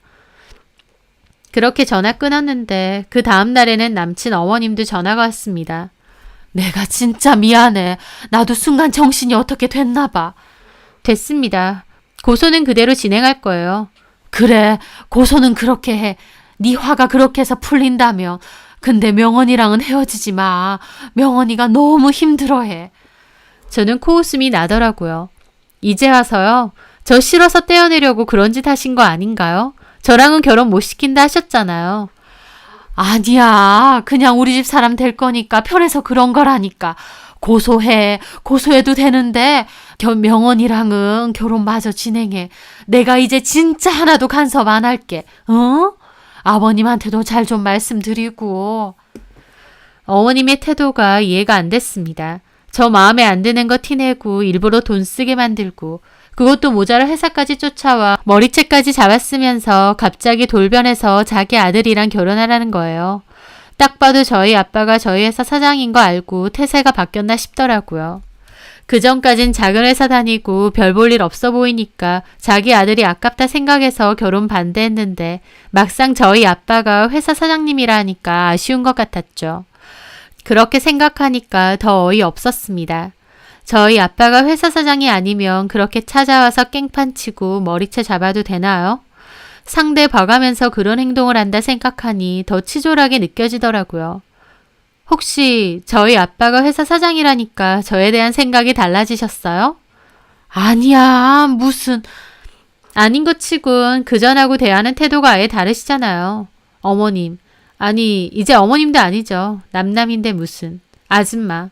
그렇게 전화 끊었는데 그 다음 날에는 남친 어머님도 전화가 왔습니다. 내가 진짜 미안해. 나도 순간 정신이 어떻게 됐나 봐. 됐습니다. 고소는 그대로 진행할 거예요. 그래, 고소는 그렇게 해. 네 화가 그렇게 해서 풀린다며. 근데 명언이랑은 헤어지지 마. 명언이가 너무 힘들어해. 저는 코웃음이 나더라고요. 이제 와서요. 저 싫어서 떼어내려고 그런 짓 하신 거 아닌가요? 저랑은 결혼 못 시킨다 하셨잖아요. 아니야. 그냥 우리 집 사람 될 거니까 편해서 그런 거라니까. 고소해. 고소해도 되는데 명언이랑은 결혼 마저 진행해. 내가 이제 진짜 하나도 간섭 안 할게. 어? 아버님한테도 잘 좀 말씀드리고. 어머님의 태도가 이해가 안 됐습니다. 저 마음에 안 드는 거 티내고 일부러 돈 쓰게 만들고 그것도 모자라 회사까지 쫓아와 머리채까지 잡았으면서 갑자기 돌변해서 자기 아들이랑 결혼하라는 거예요. 딱 봐도 저희 아빠가 저희 회사 사장인 거 알고 태세가 바뀌었나 싶더라고요. 그전까진 작은 회사 다니고 별 볼 일 없어 보이니까 자기 아들이 아깝다 생각해서 결혼 반대했는데 막상 저희 아빠가 회사 사장님이라 하니까 아쉬운 것 같았죠. 그렇게 생각하니까 더 어이없었습니다. 저희 아빠가 회사 사장이 아니면 그렇게 찾아와서 깽판 치고 머리채 잡아도 되나요? 상대 봐가면서 그런 행동을 한다 생각하니 더 치졸하게 느껴지더라고요. 혹시 저희 아빠가 회사 사장이라니까 저에 대한 생각이 달라지셨어요? 아니야, 무슨. 아닌 것 치곤 그전하고 대하는 태도가 아예 다르시잖아요. 어머님. 아니, 이제 어머님도 아니죠. 남남인데 무슨. 아줌마.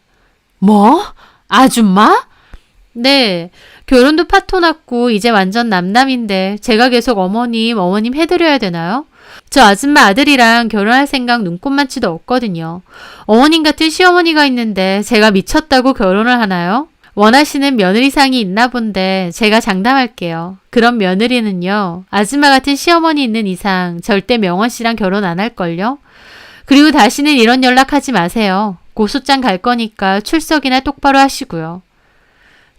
뭐? 아줌마? 네. 결혼도 파토 났고 이제 완전 남남인데 제가 계속 어머님 해드려야 되나요? 저 아줌마 아들이랑 결혼할 생각 눈꼽만치도 없거든요. 어머님 같은 시어머니가 있는데 제가 미쳤다고 결혼을 하나요? 원하시는 며느리상이 있나 본데 제가 장담할게요. 그런 며느리는요. 아줌마 같은 시어머니 있는 이상 절대 명원 씨랑 결혼 안 할걸요? 그리고 다시는 이런 연락하지 마세요. 고소장 갈 거니까 출석이나 똑바로 하시고요.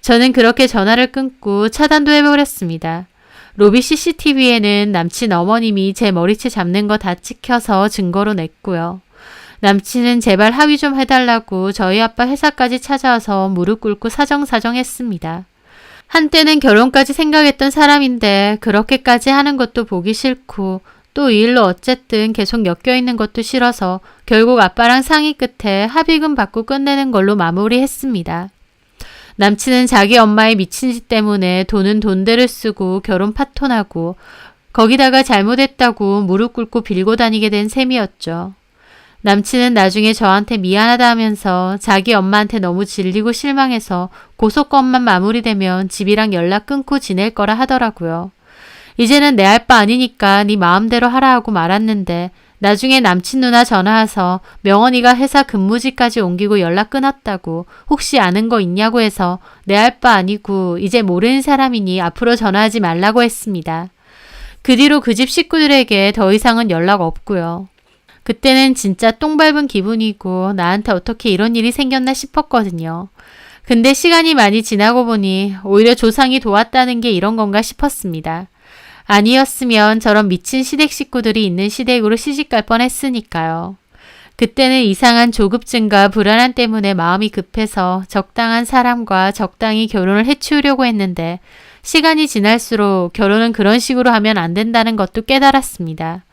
저는 그렇게 전화를 끊고 차단도 해버렸습니다. 로비 CCTV에는 남친 어머님이 제 머리채 잡는 거 다 찍혀서 증거로 냈고요. 남친은 제발 합의 좀 해달라고 저희 아빠 회사까지 찾아와서 무릎 꿇고 사정사정했습니다. 한때는 결혼까지 생각했던 사람인데 그렇게까지 하는 것도 보기 싫고 또 이 일로 어쨌든 계속 엮여있는 것도 싫어서 결국 아빠랑 상의 끝에 합의금 받고 끝내는 걸로 마무리했습니다. 남친은 자기 엄마의 미친 짓 때문에 돈은 돈대로 쓰고 결혼 파토나고 거기다가 잘못했다고 무릎 꿇고 빌고 다니게 된 셈이었죠. 남친은 나중에 저한테 미안하다 하면서 자기 엄마한테 너무 질리고 실망해서 고소건만 마무리되면 집이랑 연락 끊고 지낼 거라 하더라고요. 이제는 내 할 바 아니니까 네 마음대로 하라 하고 말았는데 나중에 남친 누나 전화와서 명언이가 회사 근무지까지 옮기고 연락 끊었다고 혹시 아는 거 있냐고 해서 내 할 바 아니고 이제 모르는 사람이니 앞으로 전화하지 말라고 했습니다. 그 뒤로 그 집 식구들에게 더 이상은 연락 없고요. 그때는 진짜 똥 밟은 기분이고 나한테 어떻게 이런 일이 생겼나 싶었거든요. 근데 시간이 많이 지나고 보니 오히려 조상이 도왔다는 게 이런 건가 싶었습니다. 아니었으면 저런 미친 시댁 식구들이 있는 시댁으로 시집갈 뻔했으니까요. 그때는 이상한 조급증과 불안함 때문에 마음이 급해서 적당한 사람과 적당히 결혼을 해치우려고 했는데 시간이 지날수록 결혼은 그런 식으로 하면 안 된다는 것도 깨달았습니다.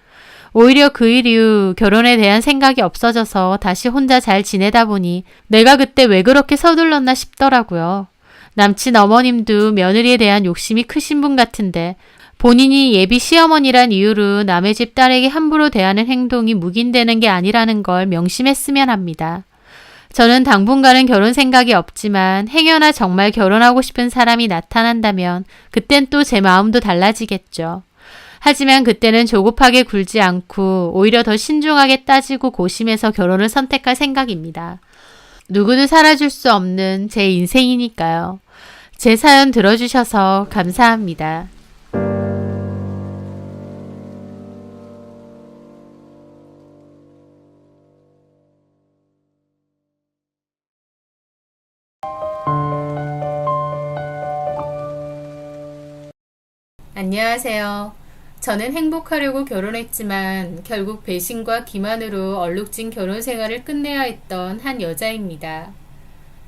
오히려 그 이후 결혼에 대한 생각이 없어져서 다시 혼자 잘 지내다 보니 내가 그때 왜 그렇게 서둘렀나 싶더라고요. 남친 어머님도 며느리에 대한 욕심이 크신 분 같은데 본인이 예비 시어머니란 이유로 남의 집 딸에게 함부로 대하는 행동이 묵인되는 게 아니라는 걸 명심했으면 합니다. 저는 당분간은 결혼 생각이 없지만 행여나 정말 결혼하고 싶은 사람이 나타난다면 그땐 또 제 마음도 달라지겠죠. 하지만 그때는 조급하게 굴지 않고 오히려 더 신중하게 따지고 고심해서 결혼을 선택할 생각입니다. 누구도 살아줄 수 없는 제 인생이니까요. 제 사연 들어주셔서 감사합니다. 안녕하세요. 저는 행복하려고 결혼했지만 결국 배신과 기만으로 얼룩진 결혼 생활을 끝내야 했던 한 여자입니다.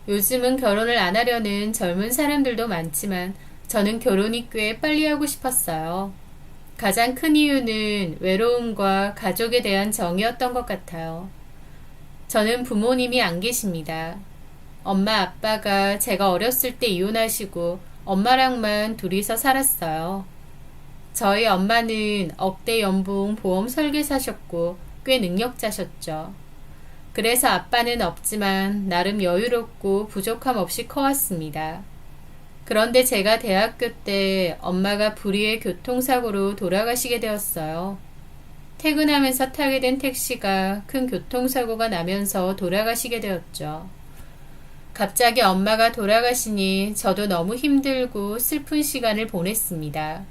요즘은 결혼을 안 하려는 젊은 사람들도 많지만 저는 결혼이 꽤 빨리 하고 싶었어요. 가장 큰 이유는 외로움과 가족에 대한 정이었던 것 같아요. 저는 부모님이 안 계십니다. 엄마 아빠가 제가 어렸을 때 이혼하시고 엄마랑만 둘이서 살았어요. 저희 엄마는 억대 연봉 보험 설계사셨고 꽤 능력자셨죠. 그래서 아빠는 없지만 나름 여유롭고 부족함 없이 커왔습니다. 그런데 제가 대학교 때 엄마가 불의의 교통사고로 돌아가시게 되었어요. 퇴근하면서 타게 된 택시가 큰 교통사고가 나면서 돌아가시게 되었죠. 갑자기 엄마가 돌아가시니 저도 너무 힘들고 슬픈 시간을 보냈습니다.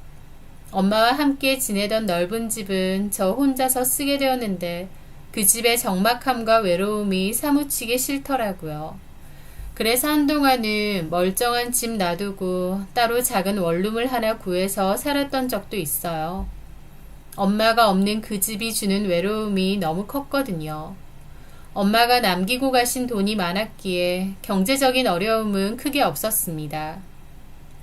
엄마와 함께 지내던 넓은 집은 저 혼자서 쓰게 되었는데 그 집의 적막함과 외로움이 사무치게 싫더라고요. 그래서 한동안은 멀쩡한 집 놔두고 따로 작은 원룸을 하나 구해서 살았던 적도 있어요. 엄마가 없는 그 집이 주는 외로움이 너무 컸거든요. 엄마가 남기고 가신 돈이 많았기에 경제적인 어려움은 크게 없었습니다.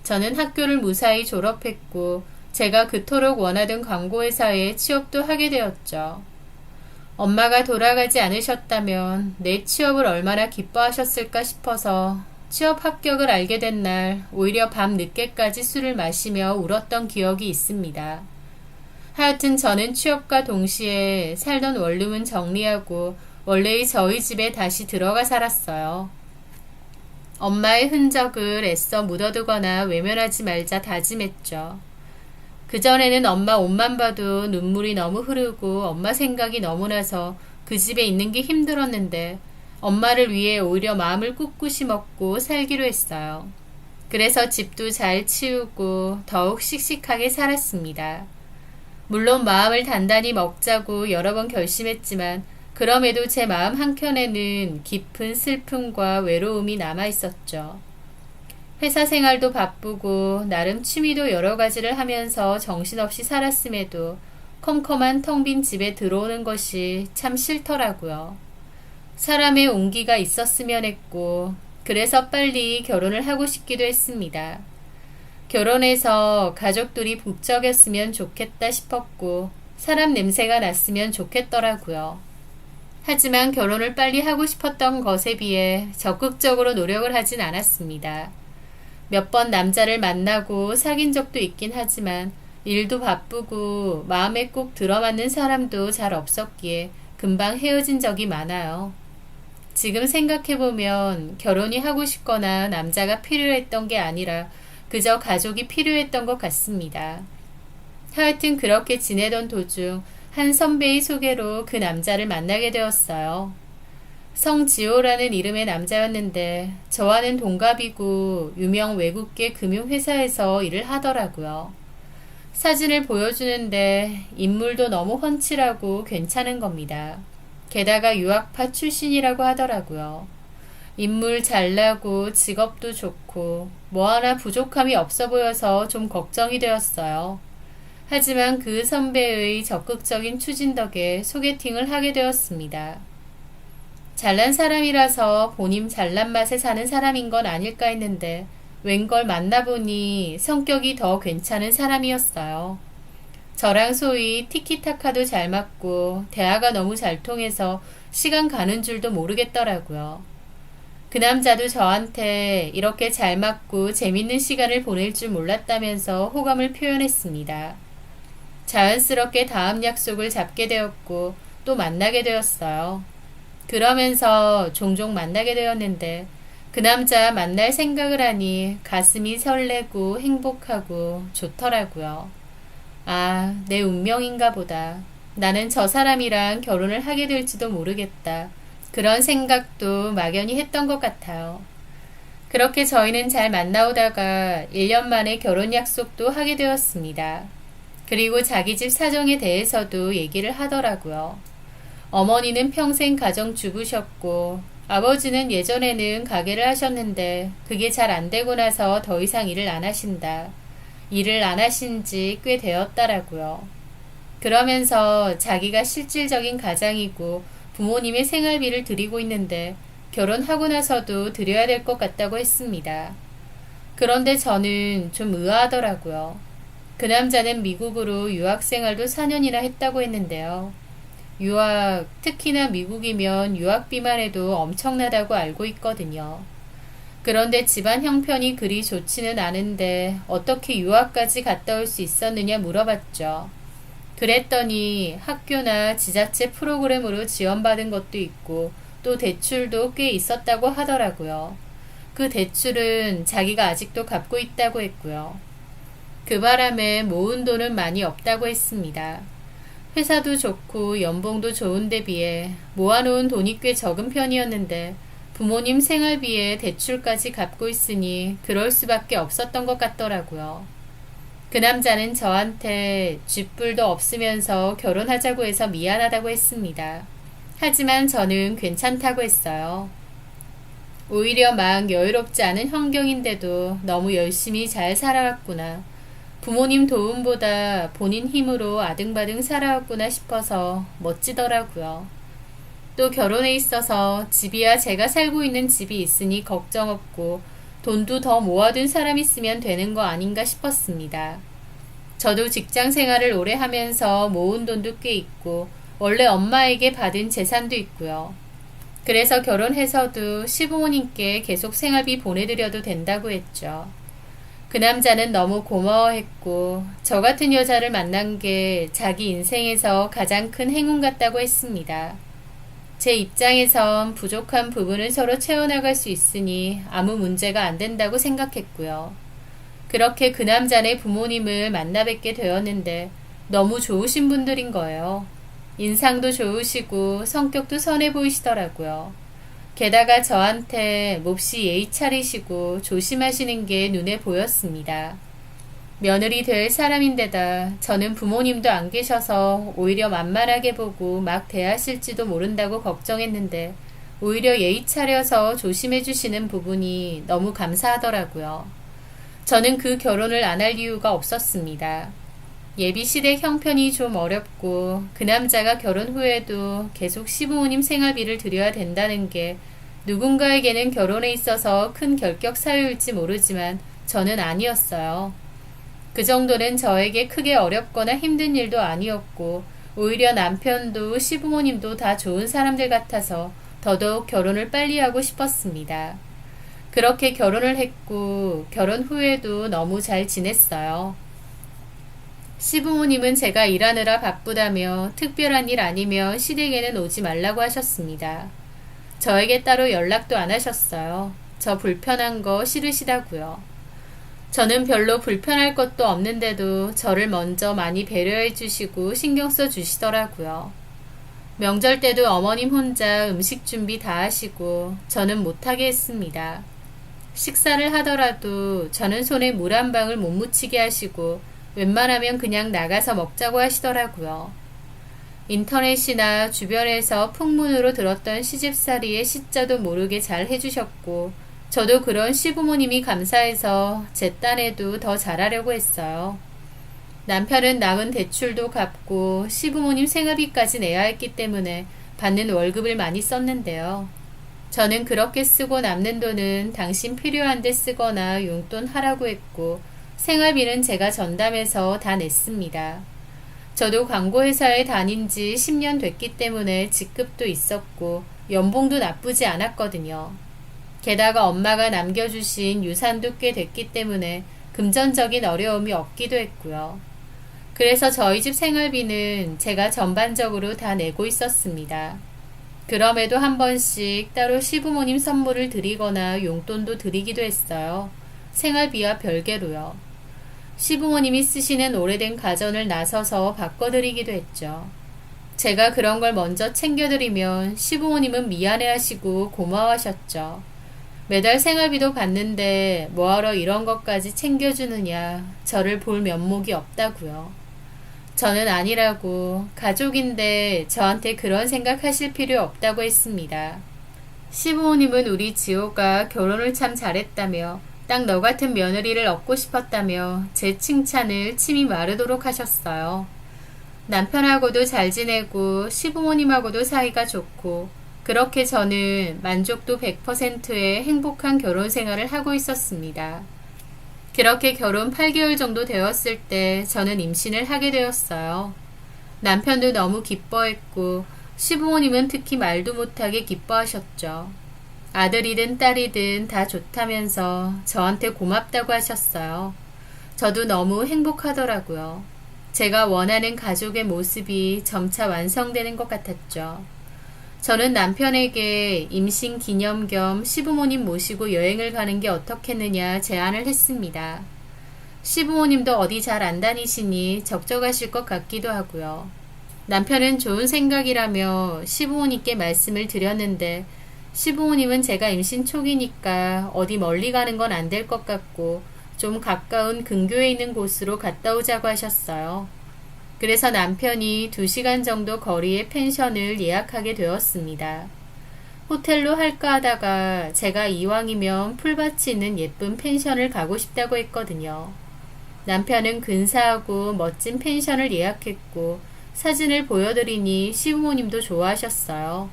저는 학교를 무사히 졸업했고 제가 그토록 원하던 광고회사에 취업도 하게 되었죠. 엄마가 돌아가지 않으셨다면 내 취업을 얼마나 기뻐하셨을까 싶어서 취업 합격을 알게 된 날 오히려 밤 늦게까지 술을 마시며 울었던 기억이 있습니다. 하여튼 저는 취업과 동시에 살던 원룸은 정리하고 원래의 저희 집에 다시 들어가 살았어요. 엄마의 흔적을 애써 묻어두거나 외면하지 말자 다짐했죠. 그전에는 엄마 옷만 봐도 눈물이 너무 흐르고 엄마 생각이 너무 나서 그 집에 있는 게 힘들었는데 엄마를 위해 오히려 마음을 꿋꿋이 먹고 살기로 했어요. 그래서 집도 잘 치우고 더욱 씩씩하게 살았습니다. 물론 마음을 단단히 먹자고 여러 번 결심했지만 그럼에도 제 마음 한켠에는 깊은 슬픔과 외로움이 남아 있었죠. 회사 생활도 바쁘고 나름 취미도 여러 가지를 하면서 정신없이 살았음에도 컴컴한 텅 빈 집에 들어오는 것이 참 싫더라고요. 사람의 온기가 있었으면 했고 그래서 빨리 결혼을 하고 싶기도 했습니다. 결혼해서 가족들이 북적였으면 좋겠다 싶었고 사람 냄새가 났으면 좋겠더라고요. 하지만 결혼을 빨리 하고 싶었던 것에 비해 적극적으로 노력을 하진 않았습니다. 몇 번 남자를 만나고 사귄 적도 있긴 하지만 일도 바쁘고 마음에 꼭 들어맞는 사람도 잘 없었기에 금방 헤어진 적이 많아요. 지금 생각해보면 결혼이 하고 싶거나 남자가 필요했던 게 아니라 그저 가족이 필요했던 것 같습니다. 하여튼 그렇게 지내던 도중 한 선배의 소개로 그 남자를 만나게 되었어요. 성지호라는 이름의 남자였는데 저와는 동갑이고 유명 외국계 금융회사에서 일을 하더라고요. 사진을 보여주는데 인물도 너무 훤칠하고 괜찮은 겁니다. 게다가 유학파 출신이라고 하더라고요. 인물 잘나고 직업도 좋고 뭐 하나 부족함이 없어 보여서 좀 걱정이 되었어요. 하지만 그 선배의 적극적인 추진 덕에 소개팅을 하게 되었습니다. 잘난 사람이라서 본인 잘난 맛에 사는 사람인 건 아닐까 했는데 웬걸 만나보니 성격이 더 괜찮은 사람이었어요. 저랑 소위 티키타카도 잘 맞고 대화가 너무 잘 통해서 시간 가는 줄도 모르겠더라고요. 그 남자도 저한테 이렇게 잘 맞고 재밌는 시간을 보낼 줄 몰랐다면서 호감을 표현했습니다. 자연스럽게 다음 약속을 잡게 되었고 또 만나게 되었어요. 그러면서 종종 만나게 되었는데 그 남자 만날 생각을 하니 가슴이 설레고 행복하고 좋더라고요. 아, 내 운명인가 보다. 나는 저 사람이랑 결혼을 하게 될지도 모르겠다. 그런 생각도 막연히 했던 것 같아요. 그렇게 저희는 잘 만나오다가 1년 만에 결혼 약속도 하게 되었습니다. 그리고 자기 집 사정에 대해서도 얘기를 하더라고요. 어머니는 평생 가정주부셨고 아버지는 예전에는 가게를 하셨는데 그게 잘 안 되고 나서 더 이상 일을 안 하신다. 일을 안 하신 지 꽤 되었다라고요. 그러면서 자기가 실질적인 가장이고 부모님의 생활비를 드리고 있는데 결혼하고 나서도 드려야 될 것 같다고 했습니다. 그런데 저는 좀 의아하더라고요. 그 남자는 미국으로 유학생활도 4년이나 했다고 했는데요. 유학, 특히나 미국이면 유학비만 해도 엄청나다고 알고 있거든요. 그런데 집안 형편이 그리 좋지는 않은데 어떻게 유학까지 갔다 올 수 있었느냐 물어봤죠. 그랬더니 학교나 지자체 프로그램으로 지원받은 것도 있고 또 대출도 꽤 있었다고 하더라고요. 그 대출은 자기가 아직도 갚고 있다고 했고요. 그 바람에 모은 돈은 많이 없다고 했습니다. 회사도 좋고 연봉도 좋은데 비해 모아놓은 돈이 꽤 적은 편이었는데 부모님 생활비에 대출까지 갚고 있으니 그럴 수밖에 없었던 것 같더라고요. 그 남자는 저한테 쥐뿔도 없으면서 결혼하자고 해서 미안하다고 했습니다. 하지만 저는 괜찮다고 했어요. 오히려 막 여유롭지 않은 환경인데도 너무 열심히 잘 살아왔구나. 부모님 도움보다 본인 힘으로 아등바등 살아왔구나 싶어서 멋지더라고요. 또 결혼에 있어서 집이야 제가 살고 있는 집이 있으니 걱정 없고 돈도 더 모아둔 사람 있으면 되는 거 아닌가 싶었습니다. 저도 직장 생활을 오래 하면서 모은 돈도 꽤 있고 원래 엄마에게 받은 재산도 있고요. 그래서 결혼해서도 시부모님께 계속 생활비 보내드려도 된다고 했죠. 그 남자는 너무 고마워했고 저 같은 여자를 만난 게 자기 인생에서 가장 큰 행운 같다고 했습니다. 제 입장에선 부족한 부분을 서로 채워나갈 수 있으니 아무 문제가 안 된다고 생각했고요. 그렇게 그 남자네 부모님을 만나 뵙게 되었는데 너무 좋으신 분들인 거예요. 인상도 좋으시고 성격도 선해 보이시더라고요. 게다가 저한테 몹시 예의 차리시고 조심하시는 게 눈에 보였습니다. 며느리 될 사람인데다 저는 부모님도 안 계셔서 오히려 만만하게 보고 막 대하실지도 모른다고 걱정했는데 오히려 예의 차려서 조심해 주시는 부분이 너무 감사하더라고요. 저는 그 결혼을 안 할 이유가 없었습니다. 예비시댁 형편이 좀 어렵고 그 남자가 결혼 후에도 계속 시부모님 생활비를 드려야 된다는 게 누군가에게는 결혼에 있어서 큰 결격 사유일지 모르지만 저는 아니었어요. 그 정도는 저에게 크게 어렵거나 힘든 일도 아니었고 오히려 남편도 시부모님도 다 좋은 사람들 같아서 더더욱 결혼을 빨리 하고 싶었습니다. 그렇게 결혼을 했고 결혼 후에도 너무 잘 지냈어요. 시부모님은 제가 일하느라 바쁘다며 특별한 일 아니면 시댁에는 오지 말라고 하셨습니다. 저에게 따로 연락도 안 하셨어요. 저 불편한 거 싫으시다고요. 저는 별로 불편할 것도 없는데도 저를 먼저 많이 배려해 주시고 신경 써 주시더라고요. 명절 때도 어머님 혼자 음식 준비 다 하시고 저는 못하게 했습니다. 식사를 하더라도 저는 손에 물 한 방울 못 묻히게 하시고 웬만하면 그냥 나가서 먹자고 하시더라고요. 인터넷이나 주변에서 풍문으로 들었던 시집살이의 시자도 모르게 잘 해주셨고 저도 그런 시부모님이 감사해서 제 딴에도 더 잘하려고 했어요. 남편은 남은 대출도 갚고 시부모님 생활비까지 내야 했기 때문에 받는 월급을 많이 썼는데요. 저는 그렇게 쓰고 남는 돈은 당신 필요한 데 쓰거나 용돈 하라고 했고 생활비는 제가 전담해서 다 냈습니다. 저도 광고회사에 다닌 지 10년 됐기 때문에 직급도 있었고 연봉도 나쁘지 않았거든요. 게다가 엄마가 남겨주신 유산도 꽤 됐기 때문에 금전적인 어려움이 없기도 했고요. 그래서 저희 집 생활비는 제가 전반적으로 다 내고 있었습니다. 그럼에도 한 번씩 따로 시부모님 선물을 드리거나 용돈도 드리기도 했어요. 생활비와 별개로요. 시부모님이 쓰시는 오래된 가전을 나서서 바꿔드리기도 했죠. 제가 그런 걸 먼저 챙겨드리면 시부모님은 미안해하시고 고마워하셨죠. 매달 생활비도 받는데 뭐하러 이런 것까지 챙겨주느냐, 저를 볼 면목이 없다고요. 저는 아니라고, 가족인데 저한테 그런 생각하실 필요 없다고 했습니다. 시부모님은 우리 지호가 결혼을 참 잘했다며 딱 너 같은 며느리를 얻고 싶었다며 제 칭찬을 침이 마르도록 하셨어요. 남편하고도 잘 지내고 시부모님하고도 사이가 좋고 그렇게 저는 만족도 100%의 행복한 결혼 생활을 하고 있었습니다. 그렇게 결혼 8개월 정도 되었을 때 저는 임신을 하게 되었어요. 남편도 너무 기뻐했고 시부모님은 특히 말도 못하게 기뻐하셨죠. 아들이든 딸이든 다 좋다면서 저한테 고맙다고 하셨어요. 저도 너무 행복하더라고요. 제가 원하는 가족의 모습이 점차 완성되는 것 같았죠. 저는 남편에게 임신 기념 겸 시부모님 모시고 여행을 가는 게 어떻겠느냐 제안을 했습니다. 시부모님도 어디 잘 안 다니시니 적적하실 것 같기도 하고요. 남편은 좋은 생각이라며 시부모님께 말씀을 드렸는데 시부모님은 제가 임신 초기니까 어디 멀리 가는 건 안 될 것 같고 좀 가까운 근교에 있는 곳으로 갔다 오자고 하셨어요. 그래서 남편이 2시간 정도 거리의 펜션을 예약하게 되었습니다. 호텔로 할까 하다가 제가 이왕이면 풀밭이 있는 예쁜 펜션을 가고 싶다고 했거든요. 남편은 근사하고 멋진 펜션을 예약했고 사진을 보여드리니 시부모님도 좋아하셨어요.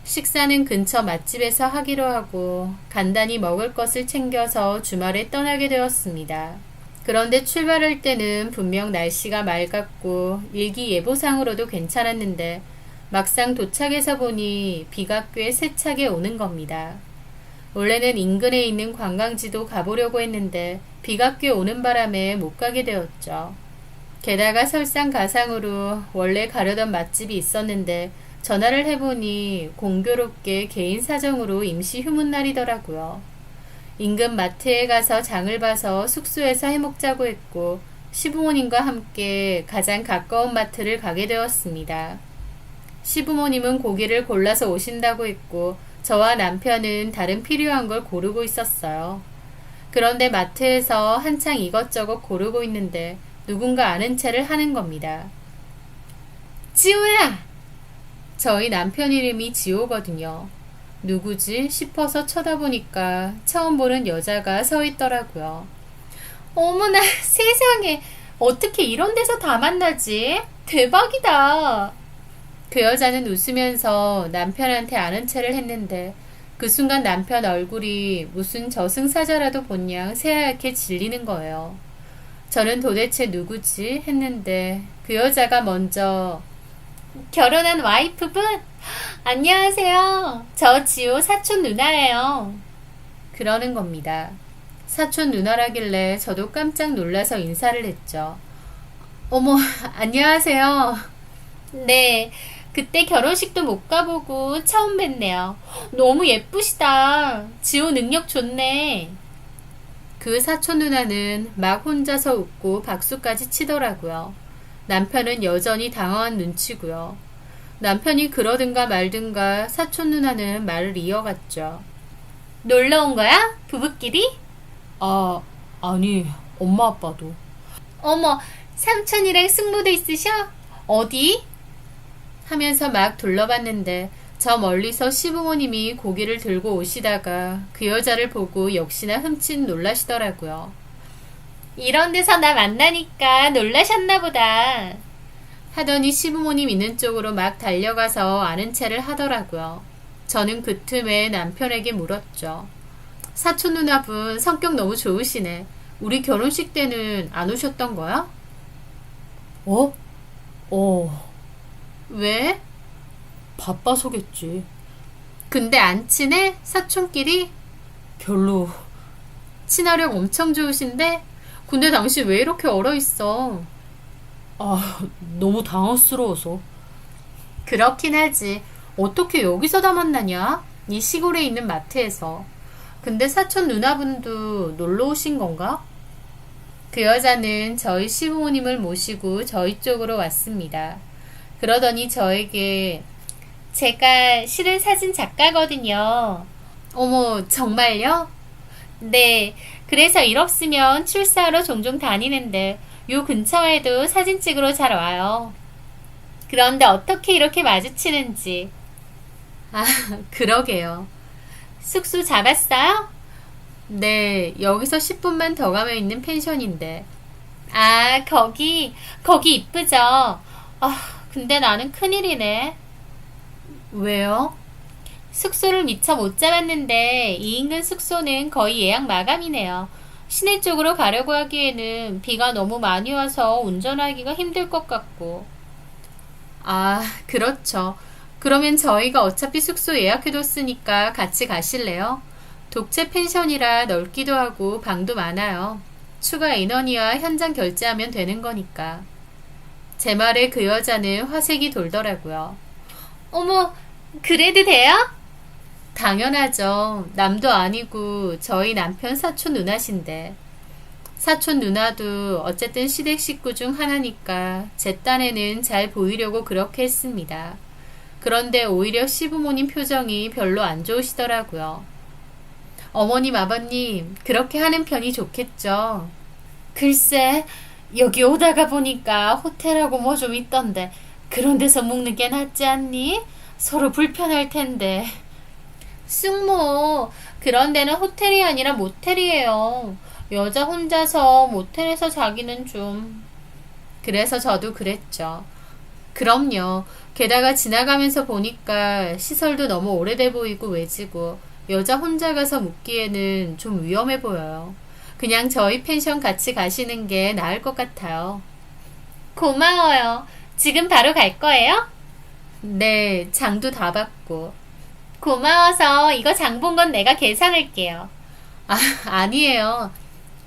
식사는 근처 맛집에서 하기로 하고 간단히 먹을 것을 챙겨서 주말에 떠나게 되었습니다. 그런데 출발할 때는 분명 날씨가 맑았고 일기예보상으로도 괜찮았는데 막상 도착해서 보니 비가 꽤 세차게 오는 겁니다. 원래는 인근에 있는 관광지도 가보려고 했는데 비가 꽤 오는 바람에 못 가게 되었죠. 게다가 설상가상으로 원래 가려던 맛집이 있었는데 전화를 해보니 공교롭게 개인 사정으로 임시 휴문날이더라고요. 인근 마트에 가서 장을 봐서 숙소에서 해먹자고 했고 시부모님과 함께 가장 가까운 마트를 가게 되었습니다. 시부모님은 고기를 골라서 오신다고 했고 저와 남편은 다른 필요한 걸 고르고 있었어요. 그런데 마트에서 한창 이것저것 고르고 있는데 누군가 아는 체를 하는 겁니다. 지호야! 저희 남편 이름이 지호거든요. 누구지 싶어서 쳐다보니까 처음 보는 여자가 서 있더라고요. 어머나 세상에 어떻게 이런 데서 다 만나지? 대박이다. 그 여자는 웃으면서 남편한테 아는 체를 했는데 그 순간 남편 얼굴이 무슨 저승사자라도 본 양 새하얗게 질리는 거예요. 저는 도대체 누구지 했는데 그 여자가 먼저 결혼한 와이프분? 안녕하세요. 저 지호 사촌 누나예요. 그러는 겁니다. 사촌 누나라길래 저도 깜짝 놀라서 인사를 했죠. 어머, 안녕하세요. 네, 그때 결혼식도 못 가보고 처음 뵀네요. 너무 예쁘시다. 지호 능력 좋네. 그 사촌 누나는 막 혼자서 웃고 박수까지 치더라고요. 남편은 여전히 당황한 눈치고요. 남편이 그러든가 말든가 사촌 누나는 말을 이어갔죠. 놀러 온 거야? 부부끼리? 아니, 엄마 아빠도. 어머, 삼촌이랑 숙모도 있으셔? 어디? 하면서 막 둘러봤는데 저 멀리서 시부모님이 고기를 들고 오시다가 그 여자를 보고 역시나 흠칫 놀라시더라고요. 이런 데서 나 만나니까 놀라셨나 보다. 하더니 시부모님 있는 쪽으로 막 달려가서 아는 체를 하더라고요. 저는 그 틈에 남편에게 물었죠. 사촌 누나분 성격 너무 좋으시네. 우리 결혼식 때는 안 오셨던 거야? 왜? 바빠서겠지. 근데 안 친해? 사촌끼리? 별로. 친화력 엄청 좋으신데? 근데 당신 왜 이렇게 얼어있어? 너무 당황스러워서. 그렇긴 하지. 어떻게 여기서 다 만나냐? 이 시골에 있는 마트에서. 근데 사촌 누나분도 놀러 오신 건가? 그 여자는 저희 시부모님을 모시고 저희 쪽으로 왔습니다. 그러더니 저에게 제가 실은 사진 작가거든요. 어머, 정말요? 네, 그래서 일 없으면 출사하러 종종 다니는데 요 근처에도 사진 찍으러 잘 와요. 그런데 어떻게 이렇게 마주치는지. 아, 그러게요. 숙소 잡았어요? 네, 여기서 10분만 더 가면 있는 펜션인데. 아, 거기 이쁘죠? 근데 나는 큰일이네. 왜요? 숙소를 미처 못 잡았는데 이 인근 숙소는 거의 예약 마감이네요. 시내 쪽으로 가려고 하기에는 비가 너무 많이 와서 운전하기가 힘들 것 같고. 아, 그렇죠. 그러면 저희가 어차피 숙소 예약해뒀으니까 같이 가실래요? 독채 펜션이라 넓기도 하고 방도 많아요. 추가 인원이야 현장 결제하면 되는 거니까. 제 말에 그 여자는 화색이 돌더라고요. 어머, 그래도 돼요? 당연하죠. 남도 아니고 저희 남편 사촌 누나신데. 사촌 누나도 어쨌든 시댁 식구 중 하나니까 제 딴에는 잘 보이려고 그렇게 했습니다. 그런데 오히려 시부모님 표정이 별로 안 좋으시더라고요. 어머님, 아버님, 그렇게 하는 편이 좋겠죠. 글쎄, 여기 오다가 보니까 호텔하고 뭐 좀 있던데 그런 데서 묵는 게 낫지 않니? 서로 불편할 텐데. 숙모, 그런 데는 호텔이 아니라 모텔이에요. 여자 혼자서 모텔에서 자기는 좀. 그래서 저도 그랬죠. 그럼요. 게다가 지나가면서 보니까 시설도 너무 오래돼 보이고 외지고 여자 혼자 가서 묵기에는 좀 위험해 보여요. 그냥 저희 펜션 같이 가시는 게 나을 것 같아요. 고마워요. 지금 바로 갈 거예요? 네, 장도 다 봤고. 고마워서 이거 장 본 건 내가 계산할게요. 아, 아니에요.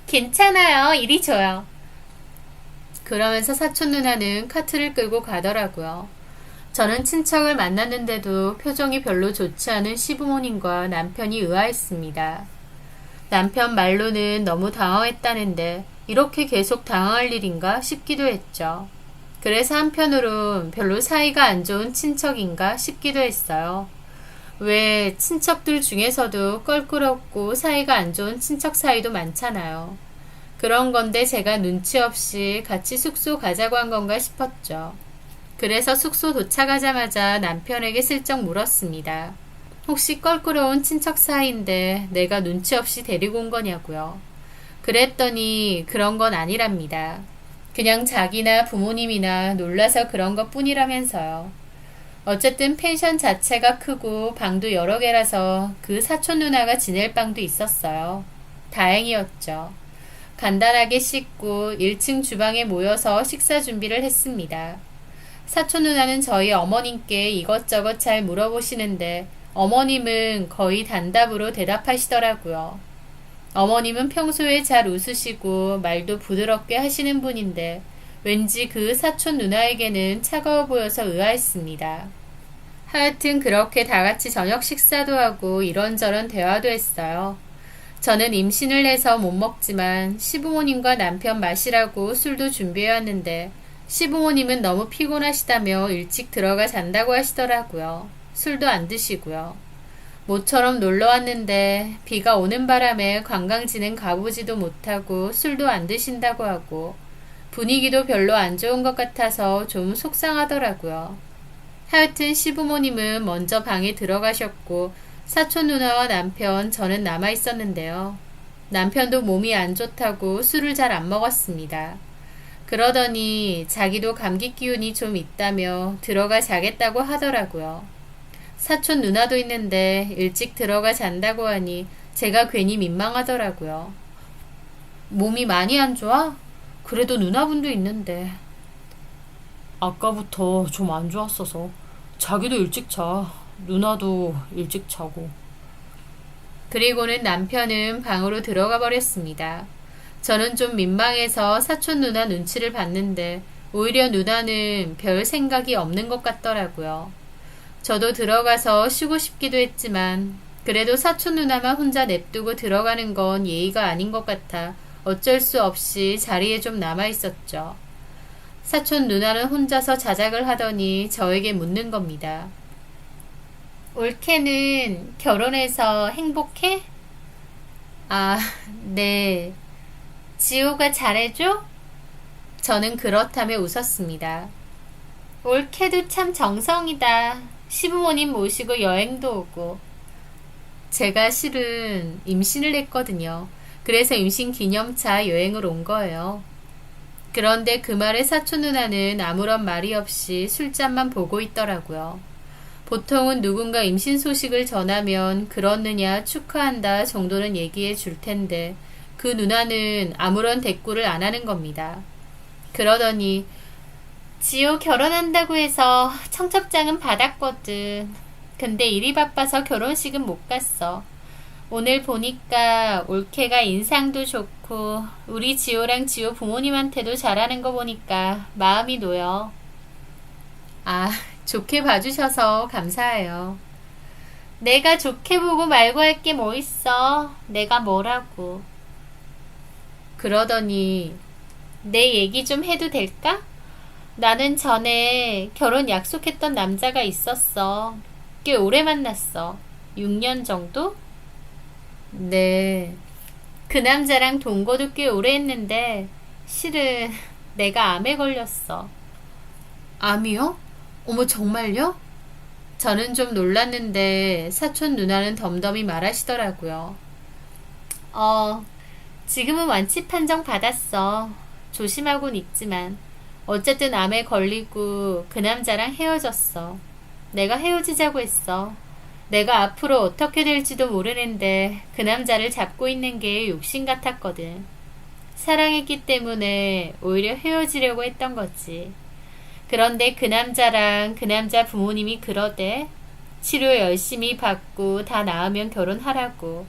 괜찮아요. 이리 줘요. 그러면서 사촌 누나는 카트를 끌고 가더라고요. 저는 친척을 만났는데도 표정이 별로 좋지 않은 시부모님과 남편이 의아했습니다. 남편 말로는 너무 당황했다는데 이렇게 계속 당황할 일인가 싶기도 했죠. 그래서 한편으론 별로 사이가 안 좋은 친척인가 싶기도 했어요. 왜 친척들 중에서도 껄끄럽고 사이가 안 좋은 친척 사이도 많잖아요. 그런 건데 제가 눈치 없이 같이 숙소 가자고 한 건가 싶었죠. 그래서 숙소 도착하자마자 남편에게 슬쩍 물었습니다. 혹시 껄끄러운 친척 사이인데 내가 눈치 없이 데리고 온 거냐고요. 그랬더니 그런 건 아니랍니다. 그냥 자기나 부모님이나 놀라서 그런 것 뿐이라면서요. 어쨌든 펜션 자체가 크고 방도 여러 개라서 그 사촌 누나가 지낼 방도 있었어요. 다행이었죠. 간단하게 씻고 1층 주방에 모여서 식사 준비를 했습니다. 사촌 누나는 저희 어머님께 이것저것 잘 물어보시는데 어머님은 거의 단답으로 대답하시더라고요. 어머님은 평소에 잘 웃으시고 말도 부드럽게 하시는 분인데 왠지 그 사촌 누나에게는 차가워 보여서 의아했습니다. 하여튼 그렇게 다 같이 저녁 식사도 하고 이런저런 대화도 했어요. 저는 임신을 해서 못 먹지만 시부모님과 남편 마시라고 술도 준비해왔는데 시부모님은 너무 피곤하시다며 일찍 들어가 잔다고 하시더라고요. 술도 안 드시고요. 모처럼 놀러 왔는데 비가 오는 바람에 관광지는 가보지도 못하고 술도 안 드신다고 하고 분위기도 별로 안 좋은 것 같아서 좀 속상하더라고요. 하여튼 시부모님은 먼저 방에 들어가셨고 사촌 누나와 남편, 저는 남아 있었는데요. 남편도 몸이 안 좋다고 술을 잘 안 먹었습니다. 그러더니 자기도 감기 기운이 좀 있다며 들어가 자겠다고 하더라고요. 사촌 누나도 있는데 일찍 들어가 잔다고 하니 제가 괜히 민망하더라고요. 몸이 많이 안 좋아? 그래도 누나분도 있는데. 아까부터 좀 안 좋았어서 자기도 일찍 자. 누나도 일찍 자고. 그리고는 남편은 방으로 들어가 버렸습니다. 저는 좀 민망해서 사촌 누나 눈치를 봤는데 오히려 누나는 별 생각이 없는 것 같더라고요. 저도 들어가서 쉬고 싶기도 했지만 그래도 사촌 누나만 혼자 냅두고 들어가는 건 예의가 아닌 것 같아 어쩔 수 없이 자리에 좀 남아 있었죠. 사촌 누나는 혼자서 자작을 하더니 저에게 묻는 겁니다. 올케는 결혼해서 행복해? 아, 네. 지호가 잘해줘? 저는 그렇다며 웃었습니다. 올케도 참 정성이다. 시부모님 모시고 여행도 오고. 제가 실은 임신을 했거든요. 그래서 임신 기념차 여행을 온 거예요. 그런데 그 말에 사촌 누나는 아무런 말이 없이 술잔만 보고 있더라고요. 보통은 누군가 임신 소식을 전하면 그렇느냐 축하한다 정도는 얘기해 줄 텐데 그 누나는 아무런 대꾸를 안 하는 겁니다. 그러더니 지호 결혼한다고 해서 청첩장은 받았거든. 근데 일이 바빠서 결혼식은 못 갔어. 오늘 보니까 올케가 인상도 좋고 우리 지호랑 지호 부모님한테도 잘하는 거 보니까 마음이 놓여. 아, 좋게 봐주셔서 감사해요. 내가 좋게 보고 말고 할 게 뭐 있어. 내가 뭐라고. 그러더니 내 얘기 좀 해도 될까? 나는 전에 결혼 약속했던 남자가 있었어. 꽤 오래 만났어. 6년 정도? 네. 그 남자랑 동거도 꽤 오래 했는데 실은 내가 암에 걸렸어. 암이요? 어머 정말요? 저는 좀 놀랐는데 사촌 누나는 덤덤히 말하시더라고요. 지금은 완치 판정 받았어. 조심하곤 있지만 어쨌든 암에 걸리고 그 남자랑 헤어졌어. 내가 헤어지자고 했어. 내가 앞으로 어떻게 될지도 모르는데 그 남자를 잡고 있는 게 욕심 같았거든. 사랑했기 때문에 오히려 헤어지려고 했던 거지. 그런데 그 남자랑 그 남자 부모님이 그러대. 치료 열심히 받고 다 나으면 결혼하라고.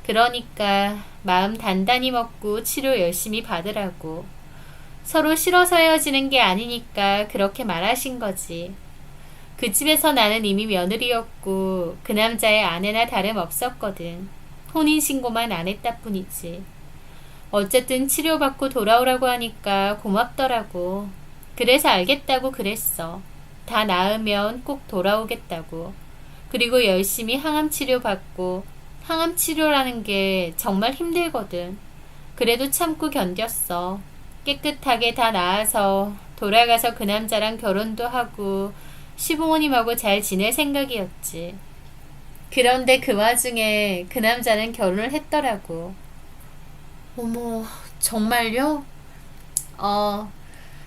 그러니까 마음 단단히 먹고 치료 열심히 받으라고. 서로 싫어서 헤어지는 게 아니니까 그렇게 말하신 거지. 그 집에서 나는 이미 며느리였고 그 남자의 아내나 다름없었거든. 혼인신고만 안 했다 뿐이지. 어쨌든 치료받고 돌아오라고 하니까 고맙더라고. 그래서 알겠다고 그랬어. 다 나으면 꼭 돌아오겠다고. 그리고 열심히 항암 치료받고 항암 치료라는 게 정말 힘들거든. 그래도 참고 견뎠어. 깨끗하게 다 나아서 돌아가서 그 남자랑 결혼도 하고 시부모님하고 잘 지낼 생각이었지. 그런데 그 와중에 그 남자는 결혼을 했더라고. 어머, 정말요?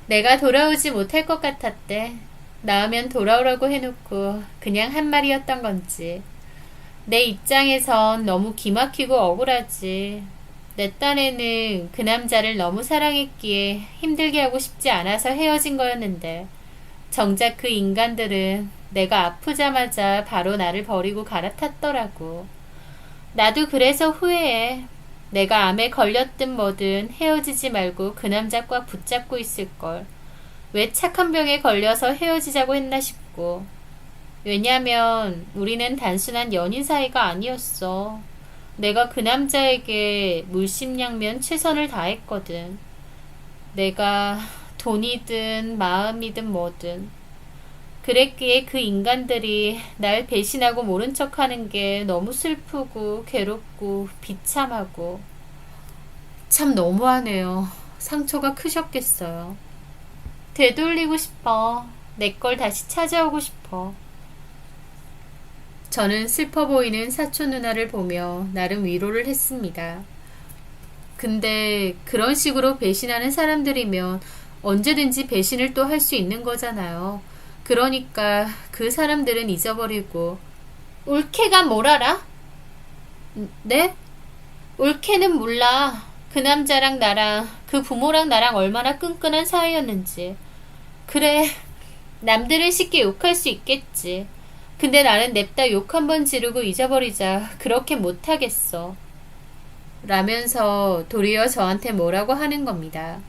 내가 돌아오지 못할 것 같았대. 나으면 돌아오라고 해놓고 그냥 한 말이었던 건지. 내 입장에선 너무 기막히고 억울하지. 내 딴에는 그 남자를 너무 사랑했기에 힘들게 하고 싶지 않아서 헤어진 거였는데 정작 그 인간들은 내가 아프자마자 바로 나를 버리고 갈아탔더라고. 나도 그래서 후회해. 내가 암에 걸렸든 뭐든 헤어지지 말고 그 남자 꽉 붙잡고 있을걸. 왜 착한 병에 걸려서 헤어지자고 했나 싶고. 왜냐면 우리는 단순한 연인 사이가 아니었어. 내가 그 남자에게 물심양면 최선을 다했거든. 내가 돈이든 마음이든 뭐든. 그랬기에 그 인간들이 날 배신하고 모른 척하는 게 너무 슬프고 괴롭고 비참하고. 참 너무하네요. 상처가 크셨겠어요. 되돌리고 싶어. 내 걸 다시 찾아오고 싶어. 저는 슬퍼 보이는 사촌 누나를 보며 나름 위로를 했습니다. 근데 그런 식으로 배신하는 사람들이면 언제든지 배신을 또 할 수 있는 거잖아요. 그러니까 그 사람들은 잊어버리고. 올케가 뭘 알아? 네? 올케는 몰라. 그 남자랑 나랑 그 부모랑 나랑 얼마나 끈끈한 사이였는지. 그래, 남들은 쉽게 욕할 수 있겠지. 근데 나는 냅다 욕 한 번 지르고 잊어버리자 그렇게 못하겠어. 라면서 도리어 저한테 뭐라고 하는 겁니다.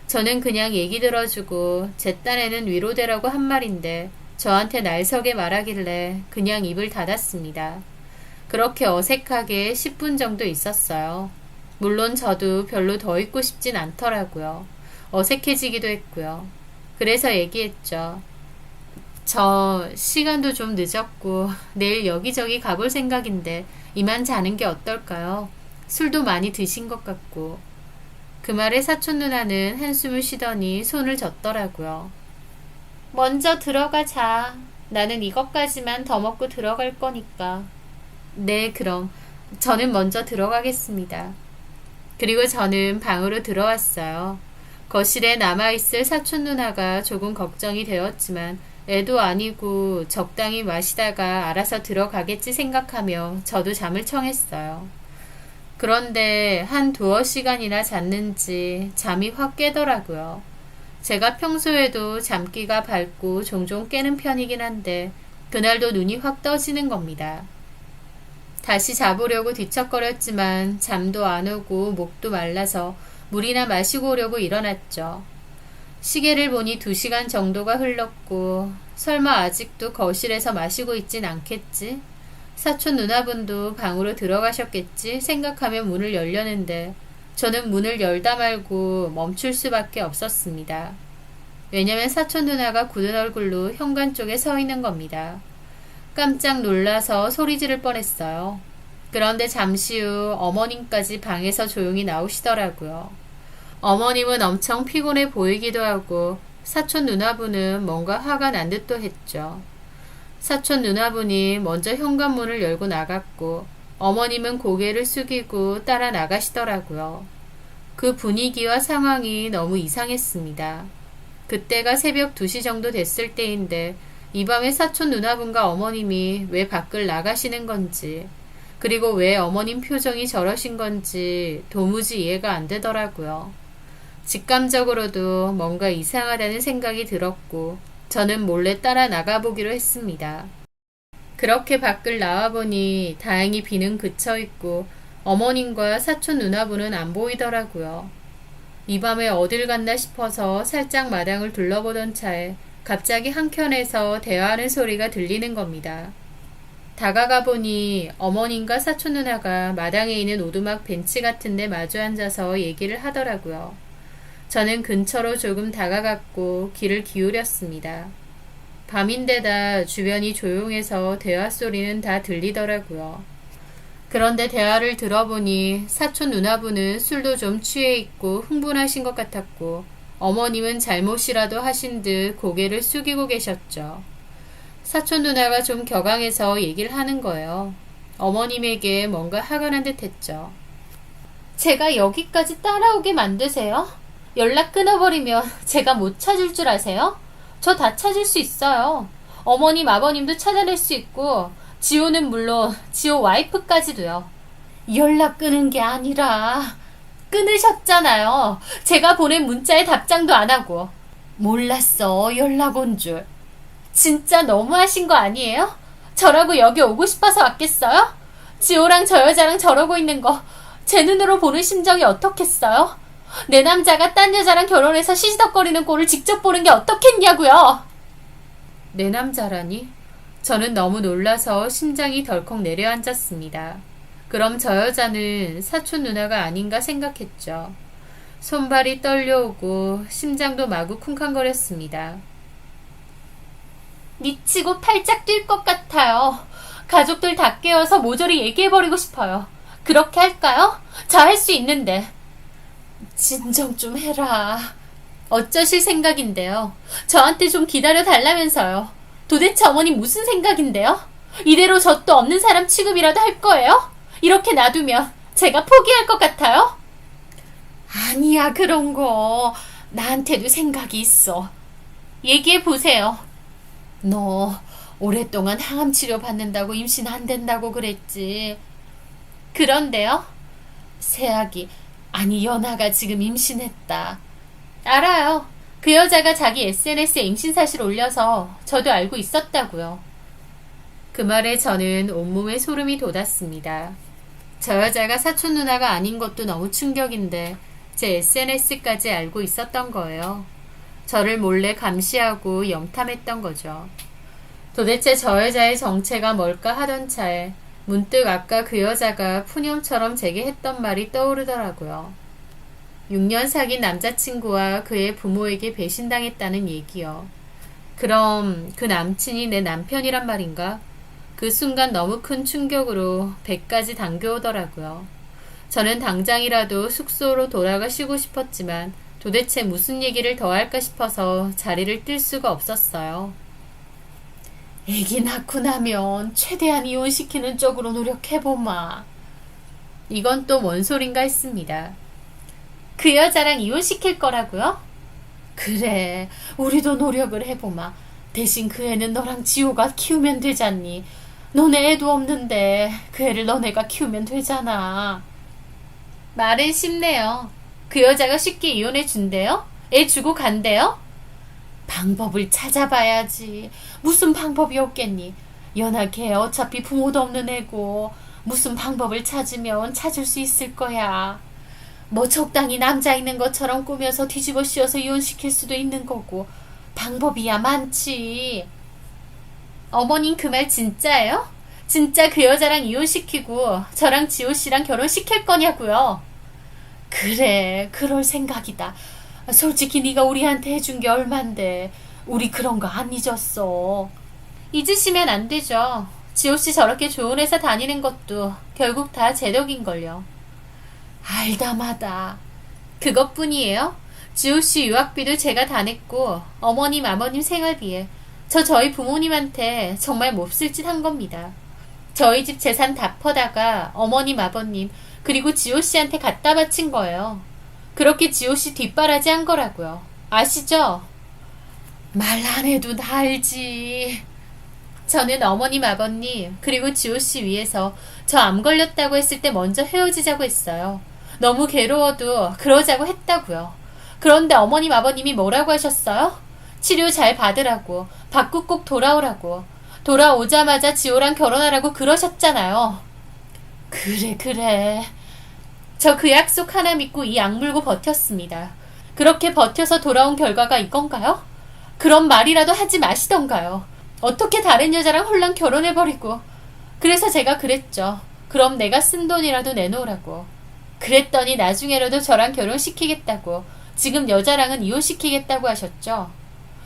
저는 그냥 얘기 들어주고 제 딴에는 위로되라고 한 말인데 저한테 날석에 말하길래 그냥 입을 닫았습니다. 그렇게 어색하게 10분 정도 있었어요. 물론 저도 별로 더 있고 싶진 않더라고요. 어색해지기도 했고요. 그래서 얘기했죠. 저 시간도 좀 늦었고 내일 여기저기 가볼 생각인데 이만 자는 게 어떨까요? 술도 많이 드신 것 같고. 그 말에 사촌 누나는 한숨을 쉬더니 손을 젓더라고요. 먼저 들어가 자. 나는 이것까지만 더 먹고 들어갈 거니까. 네, 그럼 저는 먼저 들어가겠습니다. 그리고 저는 방으로 들어왔어요. 거실에 남아있을 사촌 누나가 조금 걱정이 되었지만 애도 아니고 적당히 마시다가 알아서 들어가겠지 생각하며 저도 잠을 청했어요. 그런데 한 두어 시간이나 잤는지 잠이 확 깨더라고요. 제가 평소에도 잠기가 밝고 종종 깨는 편이긴 한데 그날도 눈이 확 떠지는 겁니다. 다시 자보려고 뒤척거렸지만 잠도 안 오고 목도 말라서 물이나 마시고 오려고 일어났죠. 시계를 보니 2시간 정도가 흘렀고 설마 아직도 거실에서 마시고 있진 않겠지? 사촌 누나분도 방으로 들어가셨겠지 생각하며 문을 열려는데 저는 문을 열다 말고 멈출 수밖에 없었습니다. 왜냐면 사촌 누나가 굳은 얼굴로 현관 쪽에 서 있는 겁니다. 깜짝 놀라서 소리 지를 뻔했어요. 그런데 잠시 후 어머님까지 방에서 조용히 나오시더라고요. 어머님은 엄청 피곤해 보이기도 하고 사촌 누나분은 뭔가 화가 난 듯도 했죠. 사촌 누나분이 먼저 현관문을 열고 나갔고 어머님은 고개를 숙이고 따라 나가시더라고요. 그 분위기와 상황이 너무 이상했습니다. 그때가 새벽 2시 정도 됐을 때인데 이 밤에 사촌 누나분과 어머님이 왜 밖을 나가시는 건지 그리고 왜 어머님 표정이 저러신 건지 도무지 이해가 안 되더라고요. 직감적으로도 뭔가 이상하다는 생각이 들었고 저는 몰래 따라 나가보기로 했습니다. 그렇게 밖을 나와보니 다행히 비는 그쳐있고 어머님과 사촌 누나분은 안 보이더라고요. 이 밤에 어딜 갔나 싶어서 살짝 마당을 둘러보던 차에 갑자기 한켠에서 대화하는 소리가 들리는 겁니다. 다가가 보니 어머님과 사촌 누나가 마당에 있는 오두막 벤치 같은 데 마주 앉아서 얘기를 하더라고요. 저는 근처로 조금 다가갔고 귀를 기울였습니다. 밤인데다 주변이 조용해서 대화 소리는 다 들리더라고요. 그런데 대화를 들어보니 사촌 누나분은 술도 좀 취해 있고 흥분하신 것 같았고 어머님은 잘못이라도 하신 듯 고개를 숙이고 계셨죠. 사촌 누나가 좀 격앙해서 얘기를 하는 거예요. 어머님에게 뭔가 화가 난 듯 했죠. 제가 여기까지 따라오게 만드세요? 연락 끊어버리면 제가 못 찾을 줄 아세요? 저 다 찾을 수 있어요. 어머님, 아버님도 찾아낼 수 있고 지호는 물론 지호 와이프까지도요. 연락 끊은 게 아니라 끊으셨잖아요. 제가 보낸 문자에 답장도 안 하고. 몰랐어. 연락 온 줄. 진짜 너무하신 거 아니에요? 저라고 여기 오고 싶어서 왔겠어요? 지호랑 저 여자랑 저러고 있는 거 제 눈으로 보는 심정이 어떻겠어요? 내 남자가 딴 여자랑 결혼해서 시시덕거리는 꼴을 직접 보는 게 어떻겠냐고요. 내 남자라니? 저는 너무 놀라서 심장이 덜컥 내려앉았습니다. 그럼 저 여자는 사촌 누나가 아닌가 생각했죠. 손발이 떨려오고 심장도 마구 쿵쾅거렸습니다. 미치고 팔짝 뛸 것 같아요. 가족들 다 깨워서 모조리 얘기해버리고 싶어요. 그렇게 할까요? 저 할 수 있는데. 진정 좀 해라. 어쩌실 생각인데요? 저한테 좀 기다려 달라면서요. 도대체 어머니 무슨 생각인데요? 이대로 젖도 없는 사람 취급이라도 할 거예요? 이렇게 놔두면 제가 포기할 것 같아요? 아니야, 그런 거. 나한테도 생각이 있어. 얘기해 보세요. 너 오랫동안 항암 치료 받는다고 임신 안 된다고 그랬지. 그런데요? 새아기, 아니 연하가 지금 임신했다. 알아요. 그 여자가 자기 SNS에 임신 사실 올려서 저도 알고 있었다고요. 그 말에 저는 온몸에 소름이 돋았습니다. 저 여자가 사촌 누나가 아닌 것도 너무 충격인데 제 SNS까지 알고 있었던 거예요. 저를 몰래 감시하고 염탐했던 거죠. 도대체 저 여자의 정체가 뭘까 하던 차에 문득 아까 그 여자가 푸념처럼 제게 했던 말이 떠오르더라고요. 6년 사귄 남자친구와 그의 부모에게 배신당했다는 얘기요. 그럼 그 남친이 내 남편이란 말인가? 그 순간 너무 큰 충격으로 배까지 당겨오더라고요. 저는 당장이라도 숙소로 돌아가 쉬고 싶었지만 도대체 무슨 얘기를 더 할까 싶어서 자리를 뜰 수가 없었어요. 애기 낳고 나면 최대한 이혼시키는 쪽으로 노력해보마. 이건 또 뭔 소린가 했습니다. 그 여자랑 이혼시킬 거라고요? 그래, 우리도 노력을 해보마. 대신 그 애는 너랑 지호가 키우면 되잖니. 너네 애도 없는데 그 애를 너네가 키우면 되잖아. 말은 쉽네요. 그 여자가 쉽게 이혼해 준대요? 애 주고 간대요? 방법을 찾아봐야지. 무슨 방법이 없겠니? 연하게 어차피 부모도 없는 애고 무슨 방법을 찾으면 찾을 수 있을 거야. 뭐 적당히 남자 있는 것처럼 꾸며서 뒤집어 씌워서 이혼시킬 수도 있는 거고 방법이야 많지. 어머님 그 말 진짜예요? 진짜 그 여자랑 이혼시키고 저랑 지호씨랑 결혼시킬 거냐고요? 그래, 그럴 생각이다. 솔직히 네가 우리한테 해준 게 얼만데 우리 그런 거 안 잊었어. 잊으시면 안 되죠. 지호씨 저렇게 좋은 회사 다니는 것도 결국 다 제 덕인걸요. 알다마다. 그것뿐이에요? 지호씨 유학비도 제가 다 냈고 어머님 아버님 생활비에 저희 부모님한테 정말 몹쓸 짓 한 겁니다. 저희 집 재산 다 퍼다가 어머님 아버님 그리고 지호씨한테 갖다 바친 거예요. 그렇게 지호씨 뒷바라지 한 거라고요. 아시죠? 말 안 해도 다 알지. 저는 어머님 아버님 그리고 지호씨 위해서 저 암 걸렸다고 했을 때 먼저 헤어지자고 했어요. 너무 괴로워도 그러자고 했다고요. 그런데 어머님 아버님이 뭐라고 하셨어요? 치료 잘 받으라고, 받고 꼭 돌아오라고, 돌아오자마자 지호랑 결혼하라고 그러셨잖아요. 그래. 저 그 약속 하나 믿고 이 약 물고 버텼습니다. 그렇게 버텨서 돌아온 결과가 이건가요? 그런 말이라도 하지 마시던가요. 어떻게 다른 여자랑 홀랑 결혼해버리고. 그래서 제가 그랬죠. 그럼 내가 쓴 돈이라도 내놓으라고. 그랬더니 나중에라도 저랑 결혼시키겠다고, 지금 여자랑은 이혼시키겠다고 하셨죠.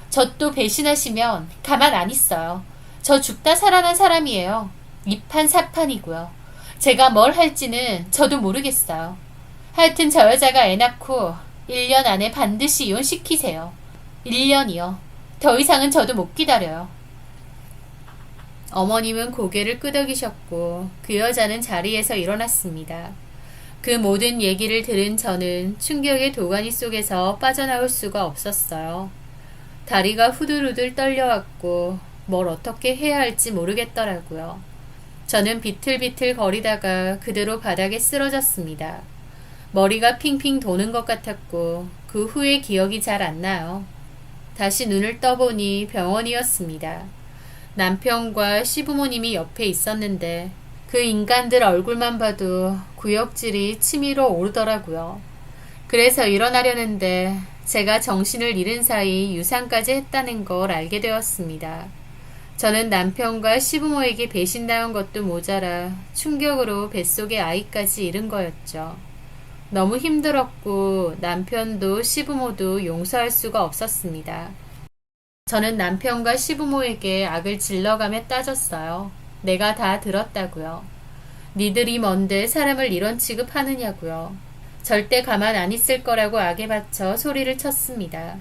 저 또 배신하시면 가만 안 있어요. 저 죽다 살아난 사람이에요. 이판사판이고요. 제가 뭘 할지는 저도 모르겠어요. 하여튼 저 여자가 애 낳고 1년 안에 반드시 이혼시키세요. 1년이요. 더 이상은 저도 못 기다려요. 어머님은 고개를 끄덕이셨고 그 여자는 자리에서 일어났습니다. 그 모든 얘기를 들은 저는 충격의 도가니 속에서 빠져나올 수가 없었어요. 다리가 후들후들 떨려왔고 뭘 어떻게 해야 할지 모르겠더라고요. 저는 비틀비틀 거리다가 그대로 바닥에 쓰러졌습니다. 머리가 핑핑 도는 것 같았고 그 후의 기억이 잘 안 나요. 다시 눈을 떠보니 병원이었습니다. 남편과 시부모님이 옆에 있었는데 그 인간들 얼굴만 봐도 구역질이 치밀어 오르더라고요. 그래서 일어나려는데 제가 정신을 잃은 사이 유산까지 했다는 걸 알게 되었습니다. 저는 남편과 시부모에게 배신당한 것도 모자라 충격으로 뱃속에 아이까지 잃은 거였죠. 너무 힘들었고 남편도 시부모도 용서할 수가 없었습니다. 저는 남편과 시부모에게 악을 질러가며 따졌어요. 내가 다 들었다고요. 니들이 뭔데 사람을 이런 취급하느냐고요. 절대 가만 안 있을 거라고 악에 받쳐 소리를 쳤습니다.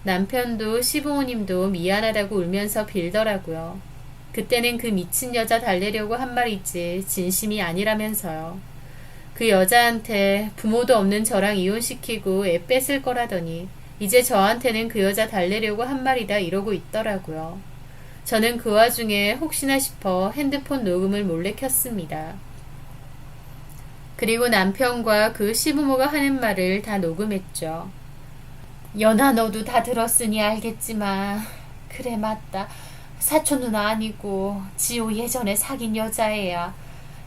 남편도 시부모님도 미안하다고 울면서 빌더라고요. 그때는 그 미친 여자 달래려고 한 말이지 진심이 아니라면서요. 그 여자한테 부모도 없는 저랑 이혼시키고 애 뺏을 거라더니 이제 저한테는 그 여자 달래려고 한 말이다 이러고 있더라고요. 저는 그 와중에 혹시나 싶어 핸드폰 녹음을 몰래 켰습니다. 그리고 남편과 그 시부모가 하는 말을 다 녹음했죠. 연아 너도 다 들었으니 알겠지만 그래 맞다. 사촌 누나 아니고 지호 예전에 사귄 여자애야.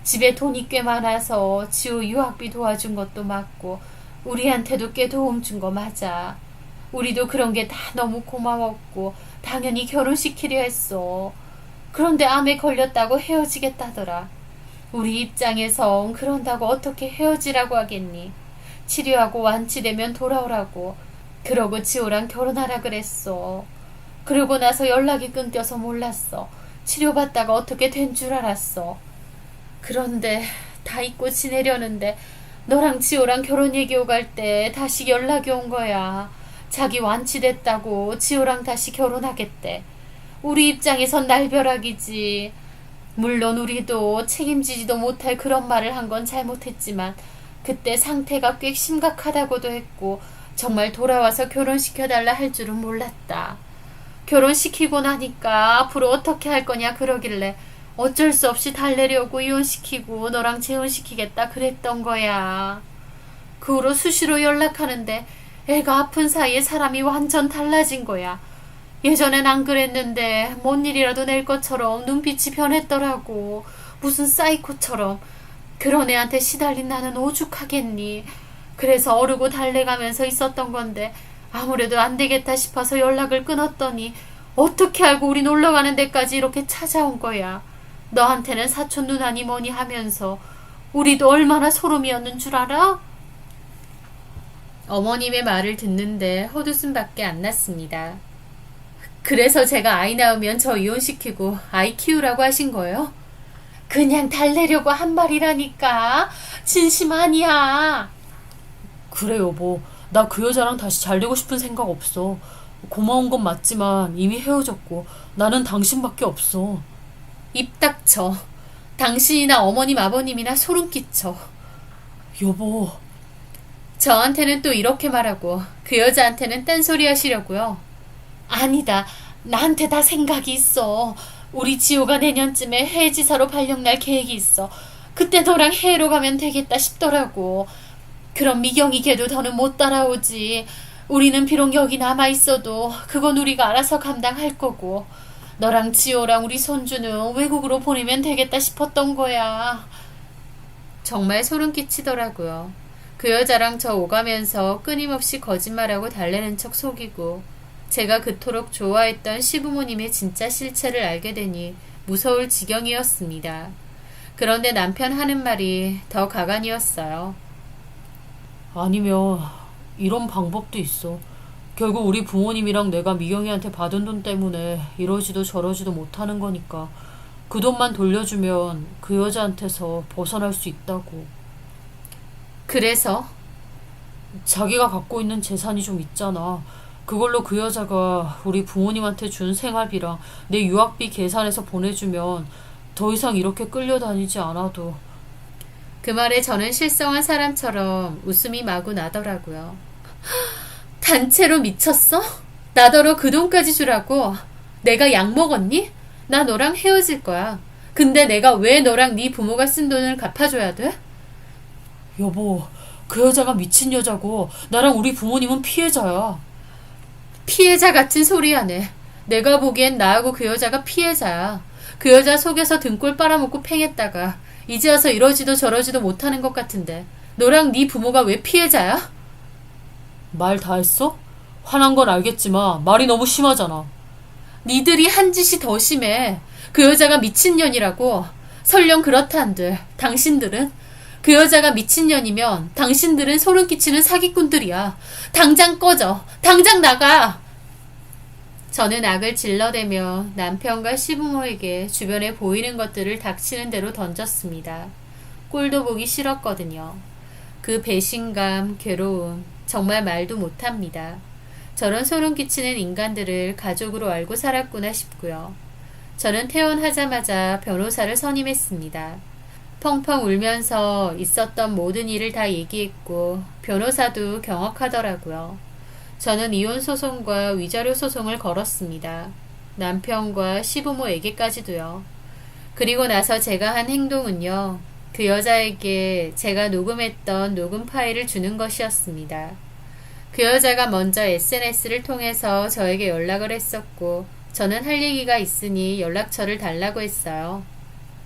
집에 돈이 꽤 많아서 지호 유학비 도와준 것도 맞고 우리한테도 꽤 도움 준 거 맞아. 우리도 그런 게 다 너무 고마웠고 당연히 결혼시키려 했어. 그런데 암에 걸렸다고 헤어지겠다더라. 우리 입장에선 그런다고 어떻게 헤어지라고 하겠니? 치료하고 완치되면 돌아오라고. 그러고 지호랑 결혼하라 그랬어. 그러고 나서 연락이 끊겨서 몰랐어. 치료받다가 어떻게 된 줄 알았어. 그런데 다 잊고 지내려는데 너랑 지호랑 결혼 얘기 오갈 때 다시 연락이 온 거야. 자기 완치됐다고 지호랑 다시 결혼하겠대. 우리 입장에선 날벼락이지. 물론 우리도 책임지지도 못할 그런 말을 한 건 잘못했지만 그때 상태가 꽤 심각하다고도 했고 정말 돌아와서 결혼시켜달라 할 줄은 몰랐다. 결혼시키고 나니까 앞으로 어떻게 할 거냐 그러길래 어쩔 수 없이 달래려고 이혼시키고 너랑 재혼시키겠다 그랬던 거야. 그 후로 수시로 연락하는데 애가 아픈 사이에 사람이 완전 달라진 거야. 예전엔 안 그랬는데 뭔 일이라도 낼 것처럼 눈빛이 변했더라고. 무슨 사이코처럼. 그런 애한테 시달린 나는 오죽하겠니. 그래서 어르고 달래가면서 있었던 건데 아무래도 안 되겠다 싶어서 연락을 끊었더니 어떻게 알고 우리 놀러가는 데까지 이렇게 찾아온 거야. 너한테는 사촌 누나니 뭐니 하면서 우리도 얼마나 소름이었는 줄 알아? 어머님의 말을 듣는데 헛웃음밖에 안 났습니다. 그래서 제가 아이 낳으면 저 이혼시키고 아이 키우라고 하신 거예요? 그냥 달래려고 한 말이라니까. 진심 아니야. 그래 여보, 나 그 여자랑 다시 잘 되고 싶은 생각 없어. 고마운 건 맞지만 이미 헤어졌고 나는 당신밖에 없어. 입 닥쳐. 당신이나 어머님 아버님이나 소름 끼쳐. 여보, 저한테는 또 이렇게 말하고 그 여자한테는 딴소리 하시려고요. 아니다. 나한테 다 생각이 있어. 우리 지호가 내년쯤에 해외지사로 발령 날 계획이 있어. 그때 너랑 해외로 가면 되겠다 싶더라고. 그럼 미경이 걔도 더는 못 따라오지. 우리는 비록 여기 남아있어도 그건 우리가 알아서 감당할 거고 너랑 지호랑 우리 손주는 외국으로 보내면 되겠다 싶었던 거야. 정말 소름 끼치더라고요. 그 여자랑 저 오가면서 끊임없이 거짓말하고 달래는 척 속이고 제가 그토록 좋아했던 시부모님의 진짜 실체를 알게 되니 무서울 지경이었습니다. 그런데 남편 하는 말이 더 가관이었어요. 아니면 이런 방법도 있어. 결국 우리 부모님이랑 내가 미경이한테 받은 돈 때문에 이러지도 저러지도 못하는 거니까 그 돈만 돌려주면 그 여자한테서 벗어날 수 있다고. 그래서? 자기가 갖고 있는 재산이 좀 있잖아. 그걸로 그 여자가 우리 부모님한테 준 생활비랑 내 유학비 계산해서 보내주면 더 이상 이렇게 끌려다니지 않아도. 그 말에 저는 실성한 사람처럼 웃음이 마구 나더라고요. 단체로 미쳤어? 나더러 그 돈까지 주라고? 내가 약 먹었니? 나 너랑 헤어질 거야. 근데 내가 왜 너랑 네 부모가 쓴 돈을 갚아줘야 돼? 여보, 그 여자가 미친 여자고 나랑 우리 부모님은 피해자야. 피해자 같은 소리 하네. 내가 보기엔 나하고 그 여자가 피해자야. 그 여자 속에서 등골 빨아먹고 팽했다가 이제 와서 이러지도 저러지도 못하는 것 같은데 너랑 네 부모가 왜 피해자야? 말 다 했어? 화난 건 알겠지만 말이 너무 심하잖아. 니들이 한 짓이 더 심해. 그 여자가 미친년이라고. 설령 그렇다 한들 당신들은? 그 여자가 미친년이면 당신들은 소름 끼치는 사기꾼들이야. 당장 꺼져. 당장 나가. 저는 악을 질러대며 남편과 시부모에게 주변에 보이는 것들을 닥치는 대로 던졌습니다. 꼴도 보기 싫었거든요. 그 배신감, 괴로움, 정말 말도 못합니다. 저런 소름 끼치는 인간들을 가족으로 알고 살았구나 싶고요. 저는 퇴원하자마자 변호사를 선임했습니다. 펑펑 울면서 있었던 모든 일을 다 얘기했고 변호사도 경악하더라고요. 저는 이혼 소송과 위자료 소송을 걸었습니다. 남편과 시부모에게까지도요. 그리고 나서 제가 한 행동은요. 그 여자에게 제가 녹음했던 녹음 파일을 주는 것이었습니다. 그 여자가 먼저 SNS를 통해서 저에게 연락을 했었고 저는 할 얘기가 있으니 연락처를 달라고 했어요.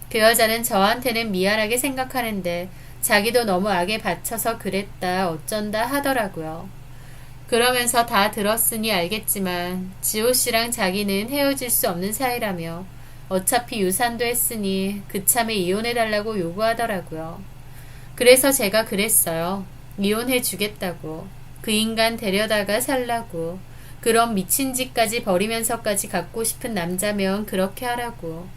그 여자는 저한테는 미안하게 생각하는데 자기도 너무 악에 받쳐서 그랬다 어쩐다 하더라고요. 그러면서 다 들었으니 알겠지만 지호 씨랑 자기는 헤어질 수 없는 사이라며 어차피 유산도 했으니 그참에 이혼해달라고 요구하더라고요. 그래서 제가 그랬어요. 이혼해주겠다고. 그 인간 데려다가 살라고. 그런 미친 짓까지 버리면서까지 갖고 싶은 남자면 그렇게 하라고.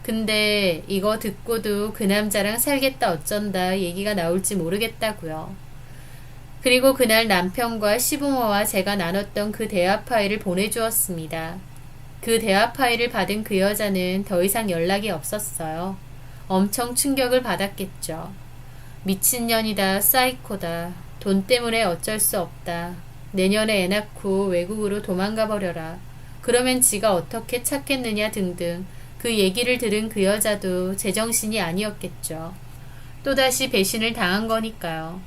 근데 이거 듣고도 그 남자랑 살겠다 어쩐다 얘기가 나올지 모르겠다고요. 그리고 그날 남편과 시부모와 제가 나눴던 그 대화 파일을 보내주었습니다. 그 대화 파일을 받은 그 여자는 더 이상 연락이 없었어요. 엄청 충격을 받았겠죠. 미친년이다, 사이코다, 돈 때문에 어쩔 수 없다, 내년에 애 낳고 외국으로 도망가 버려라, 그러면 지가 어떻게 찾겠느냐 등등 그 얘기를 들은 그 여자도 제정신이 아니었겠죠. 또다시 배신을 당한 거니까요.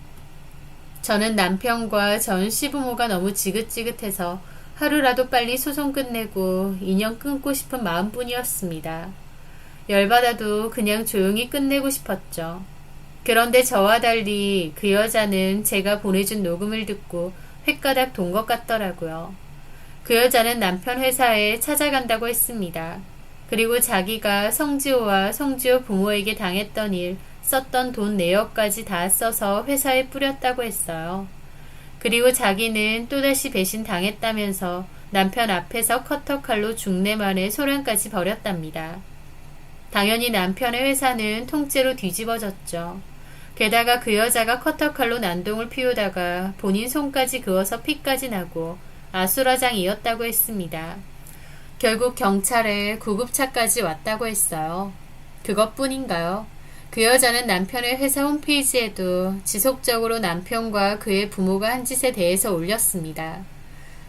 저는 남편과 전 시부모가 너무 지긋지긋해서 하루라도 빨리 소송 끝내고 인연 끊고 싶은 마음뿐이었습니다. 열받아도 그냥 조용히 끝내고 싶었죠. 그런데 저와 달리 그 여자는 제가 보내준 녹음을 듣고 횟가닥 돈 것 같더라고요. 그 여자는 남편 회사에 찾아간다고 했습니다. 그리고 자기가 성지호와 성지호 부모에게 당했던 일, 썼던 돈 내역까지 다 써서 회사에 뿌렸다고 했어요. 그리고 자기는 또다시 배신 당했다면서 남편 앞에서 커터칼로 중내만에 소란까지 벌였답니다. 당연히 남편의 회사는 통째로 뒤집어졌죠. 게다가 그 여자가 커터칼로 난동을 피우다가 본인 손까지 그어서 피까지 나고 아수라장이었다고 했습니다. 결국 경찰에 구급차까지 왔다고 했어요. 그것뿐인가요? 그 여자는 남편의 회사 홈페이지에도 지속적으로 남편과 그의 부모가 한 짓에 대해서 올렸습니다.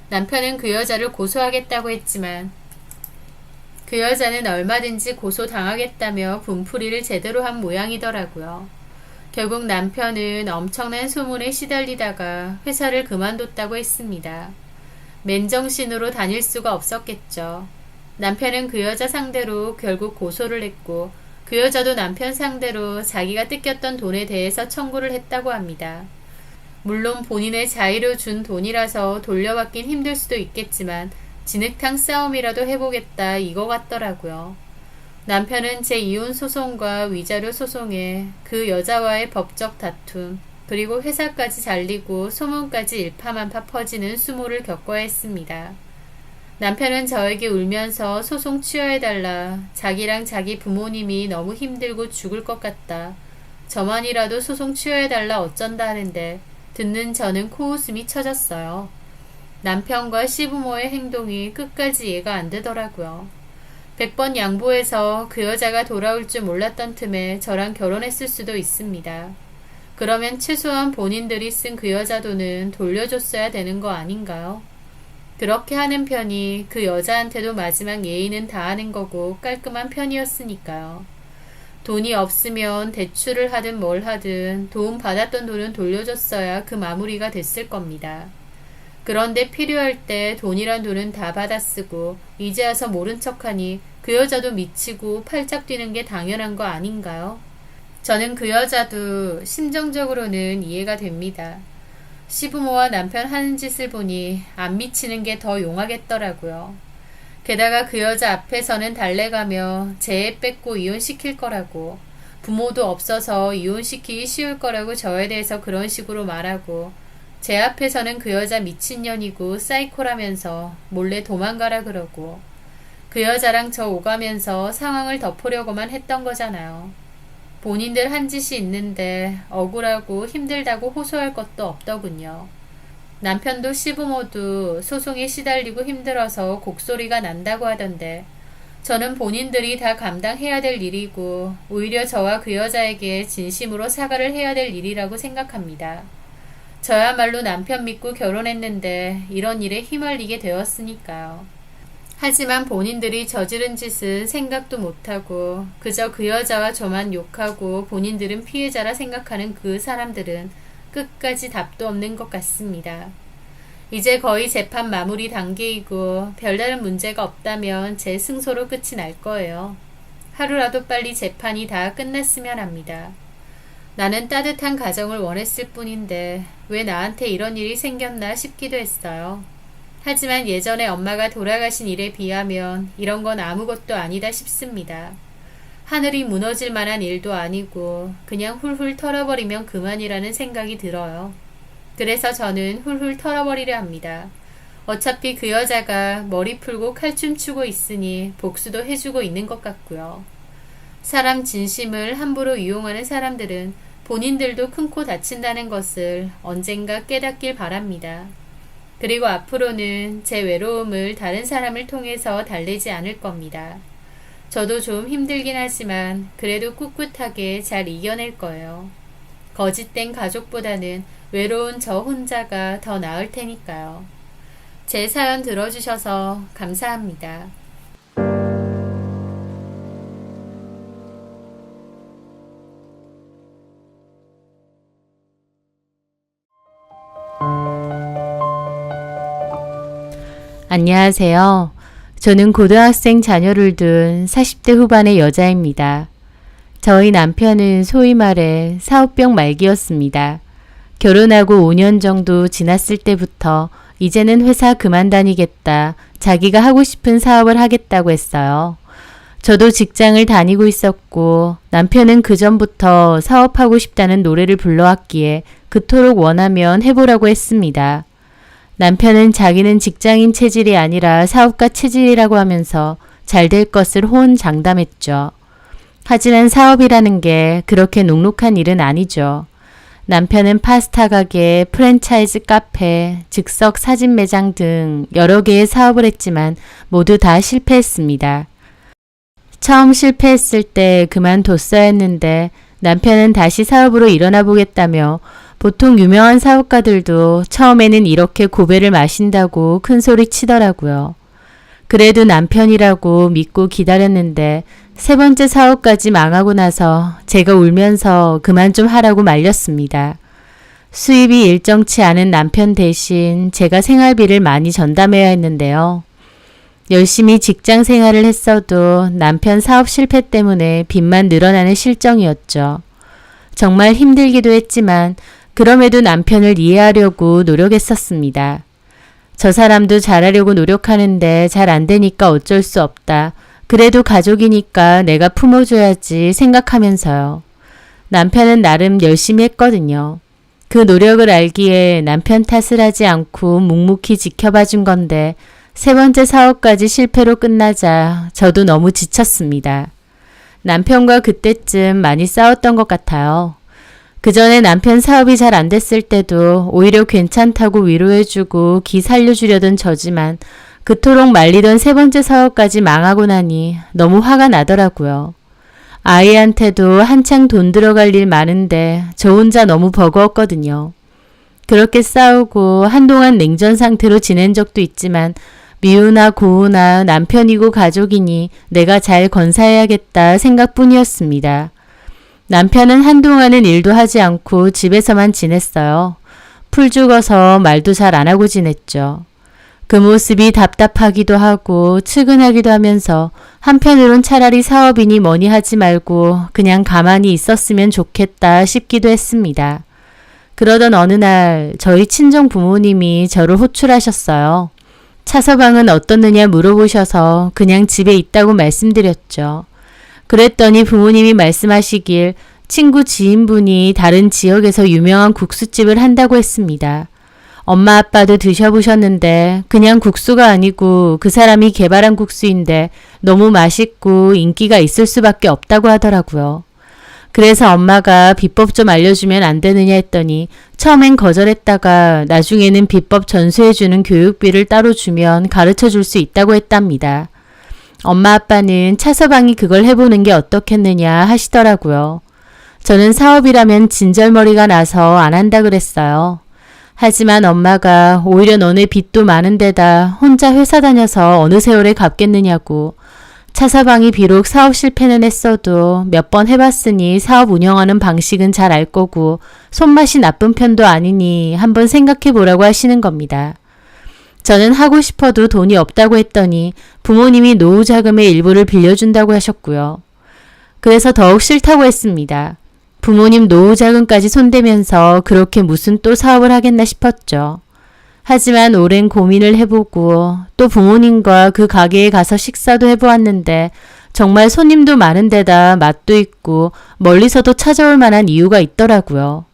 남편은 그 여자를 고소하겠다고 했지만 그 여자는 얼마든지 고소당하겠다며 분풀이를 제대로 한 모양이더라고요. 결국 남편은 엄청난 소문에 시달리다가 회사를 그만뒀다고 했습니다. 맨정신으로 다닐 수가 없었겠죠. 남편은 그 여자 상대로 결국 고소를 했고 그 여자도 남편 상대로 자기가 뜯겼던 돈에 대해서 청구를 했다고 합니다. 물론 본인의 자의로 준 돈이라서 돌려받긴 힘들 수도 있겠지만 진흙탕 싸움이라도 해보겠다 이거 같더라고요. 남편은 제2혼 소송과 위자료 소송에 그 여자와의 법적 다툼 그리고 회사까지 잘리고 소문까지 일파만파 퍼지는 수모를 겪어야 했습니다. 남편은 저에게 울면서 소송 취하해달라, 자기랑 자기 부모님이 너무 힘들고 죽을 것 같다, 저만이라도 소송 취하해달라 어쩐다 하는데 듣는 저는 코웃음이 쳐졌어요. 남편과 시부모의 행동이 끝까지 이해가 안 되더라고요. 100번 양보해서 그 여자가 돌아올 줄 몰랐던 틈에 저랑 결혼했을 수도 있습니다. 그러면 최소한 본인들이 쓴 그 여자 돈은 돌려줬어야 되는 거 아닌가요? 그렇게 하는 편이 그 여자한테도 마지막 예의는 다하는 거고 깔끔한 편이었으니까요. 돈이 없으면 대출을 하든 뭘 하든 도움 받았던 돈은 돌려줬어야 그 마무리가 됐을 겁니다. 그런데 필요할 때 돈이란 돈은 다 받아 쓰고 이제 와서 모른 척하니 그 여자도 미치고 팔짝 뛰는 게 당연한 거 아닌가요? 저는 그 여자도 심정적으로는 이해가 됩니다. 시부모와 남편 하는 짓을 보니 안 미치는 게 더 용하겠더라고요. 게다가 그 여자 앞에서는 달래가며 제 애 뺏고 이혼시킬 거라고, 부모도 없어서 이혼시키기 쉬울 거라고 저에 대해서 그런 식으로 말하고, 제 앞에서는 그 여자 미친년이고 사이코라면서 몰래 도망가라 그러고, 그 여자랑 저 오가면서 상황을 덮으려고만 했던 거잖아요. 본인들 한 짓이 있는데 억울하고 힘들다고 호소할 것도 없더군요. 남편도 시부모도 소송에 시달리고 힘들어서 곡소리가 난다고 하던데 저는 본인들이 다 감당해야 될 일이고 오히려 저와 그 여자에게 진심으로 사과를 해야 될 일이라고 생각합니다. 저야말로 남편 믿고 결혼했는데 이런 일에 휘말리게 되었으니까요. 하지만 본인들이 저지른 짓은 생각도 못하고 그저 그 여자와 저만 욕하고 본인들은 피해자라 생각하는 그 사람들은 끝까지 답도 없는 것 같습니다. 이제 거의 재판 마무리 단계이고 별다른 문제가 없다면 제 승소로 끝이 날 거예요. 하루라도 빨리 재판이 다 끝났으면 합니다. 나는 따뜻한 가정을 원했을 뿐인데 왜 나한테 이런 일이 생겼나 싶기도 했어요. 하지만 예전에 엄마가 돌아가신 일에 비하면 이런 건 아무것도 아니다 싶습니다. 하늘이 무너질 만한 일도 아니고 그냥 훌훌 털어버리면 그만이라는 생각이 들어요. 그래서 저는 훌훌 털어버리려 합니다. 어차피 그 여자가 머리 풀고 칼춤 추고 있으니 복수도 해주고 있는 것 같고요. 사람 진심을 함부로 이용하는 사람들은 본인들도 큰 코 다친다는 것을 언젠가 깨닫길 바랍니다. 그리고 앞으로는 제 외로움을 다른 사람을 통해서 달래지 않을 겁니다. 저도 좀 힘들긴 하지만 그래도 꿋꿋하게 잘 이겨낼 거예요. 거짓된 가족보다는 외로운 저 혼자가 더 나을 테니까요. 제 사연 들어주셔서 감사합니다. 안녕하세요. 저는 고등학생 자녀를 둔 40대 후반의 여자입니다. 저희 남편은 소위 말해 사업병 말기였습니다. 결혼하고 5년 정도 지났을 때부터 이제는 회사 그만 다니겠다, 자기가 하고 싶은 사업을 하겠다고 했어요. 저도 직장을 다니고 있었고 남편은 그전부터 사업하고 싶다는 노래를 불러왔기에 그토록 원하면 해보라고 했습니다. 남편은 자기는 직장인 체질이 아니라 사업가 체질이라고 하면서 잘 될 것을 호언장담했죠. 하지만 사업이라는 게 그렇게 녹록한 일은 아니죠. 남편은 파스타 가게, 프랜차이즈 카페, 즉석 사진 매장 등 여러 개의 사업을 했지만 모두 다 실패했습니다. 처음 실패했을 때 그만뒀어야 했는데 남편은 다시 사업으로 일어나 보겠다며 보통 유명한 사업가들도 처음에는 이렇게 고배를 마신다고 큰 소리 치더라고요. 그래도 남편이라고 믿고 기다렸는데 세 번째 사업까지 망하고 나서 제가 울면서 그만 좀 하라고 말렸습니다. 수입이 일정치 않은 남편 대신 제가 생활비를 많이 전담해야 했는데요. 열심히 직장 생활을 했어도 남편 사업 실패 때문에 빚만 늘어나는 실정이었죠. 정말 힘들기도 했지만 그럼에도 남편을 이해하려고 노력했었습니다. 저 사람도 잘하려고 노력하는데 잘 안 되니까 어쩔 수 없다. 그래도 가족이니까 내가 품어줘야지 생각하면서요. 남편은 나름 열심히 했거든요. 그 노력을 알기에 남편 탓을 하지 않고 묵묵히 지켜봐 준 건데 세 번째 사업까지 실패로 끝나자 저도 너무 지쳤습니다. 남편과 그때쯤 많이 싸웠던 것 같아요. 그 전에 남편 사업이 잘 안 됐을 때도 오히려 괜찮다고 위로해주고 기 살려주려던 저지만 그토록 말리던 세 번째 사업까지 망하고 나니 너무 화가 나더라고요. 아이한테도 한창 돈 들어갈 일 많은데 저 혼자 너무 버거웠거든요. 그렇게 싸우고 한동안 냉전 상태로 지낸 적도 있지만 미우나 고우나 남편이고 가족이니 내가 잘 건사해야겠다 생각뿐이었습니다. 남편은 한동안은 일도 하지 않고 집에서만 지냈어요. 풀 죽어서 말도 잘 안 하고 지냈죠. 그 모습이 답답하기도 하고 측은하기도 하면서 한편으론 차라리 사업이니 뭐니 하지 말고 그냥 가만히 있었으면 좋겠다 싶기도 했습니다. 그러던 어느 날 저희 친정 부모님이 저를 호출하셨어요. 차서방은 어떻느냐 물어보셔서 그냥 집에 있다고 말씀드렸죠. 그랬더니 부모님이 말씀하시길 친구 지인분이 다른 지역에서 유명한 국수집을 한다고 했습니다. 엄마 아빠도 드셔보셨는데 그냥 국수가 아니고 그 사람이 개발한 국수인데 너무 맛있고 인기가 있을 수밖에 없다고 하더라고요. 그래서 엄마가 비법 좀 알려주면 안 되느냐 했더니 처음엔 거절했다가 나중에는 비법 전수해주는 교육비를 따로 주면 가르쳐줄 수 있다고 했답니다. 엄마 아빠는 차서방이 그걸 해보는 게 어떻겠느냐 하시더라고요. 저는 사업이라면 진절머리가 나서 안 한다 그랬어요. 하지만 엄마가 오히려 너네 빚도 많은 데다 혼자 회사 다녀서 어느 세월에 갚겠느냐고 차서방이 비록 사업 실패는 했어도 몇 번 해봤으니 사업 운영하는 방식은 잘 알 거고 손맛이 나쁜 편도 아니니 한번 생각해 보라고 하시는 겁니다. 저는 하고 싶어도 돈이 없다고 했더니 부모님이 노후 자금의 일부를 빌려준다고 하셨고요. 그래서 더욱 싫다고 했습니다. 부모님 노후 자금까지 손대면서 그렇게 무슨 또 사업을 하겠나 싶었죠. 하지만 오랜 고민을 해보고 또 부모님과 그 가게에 가서 식사도 해보았는데 정말 손님도 많은 데다 맛도 있고 멀리서도 찾아올 만한 이유가 있더라고요.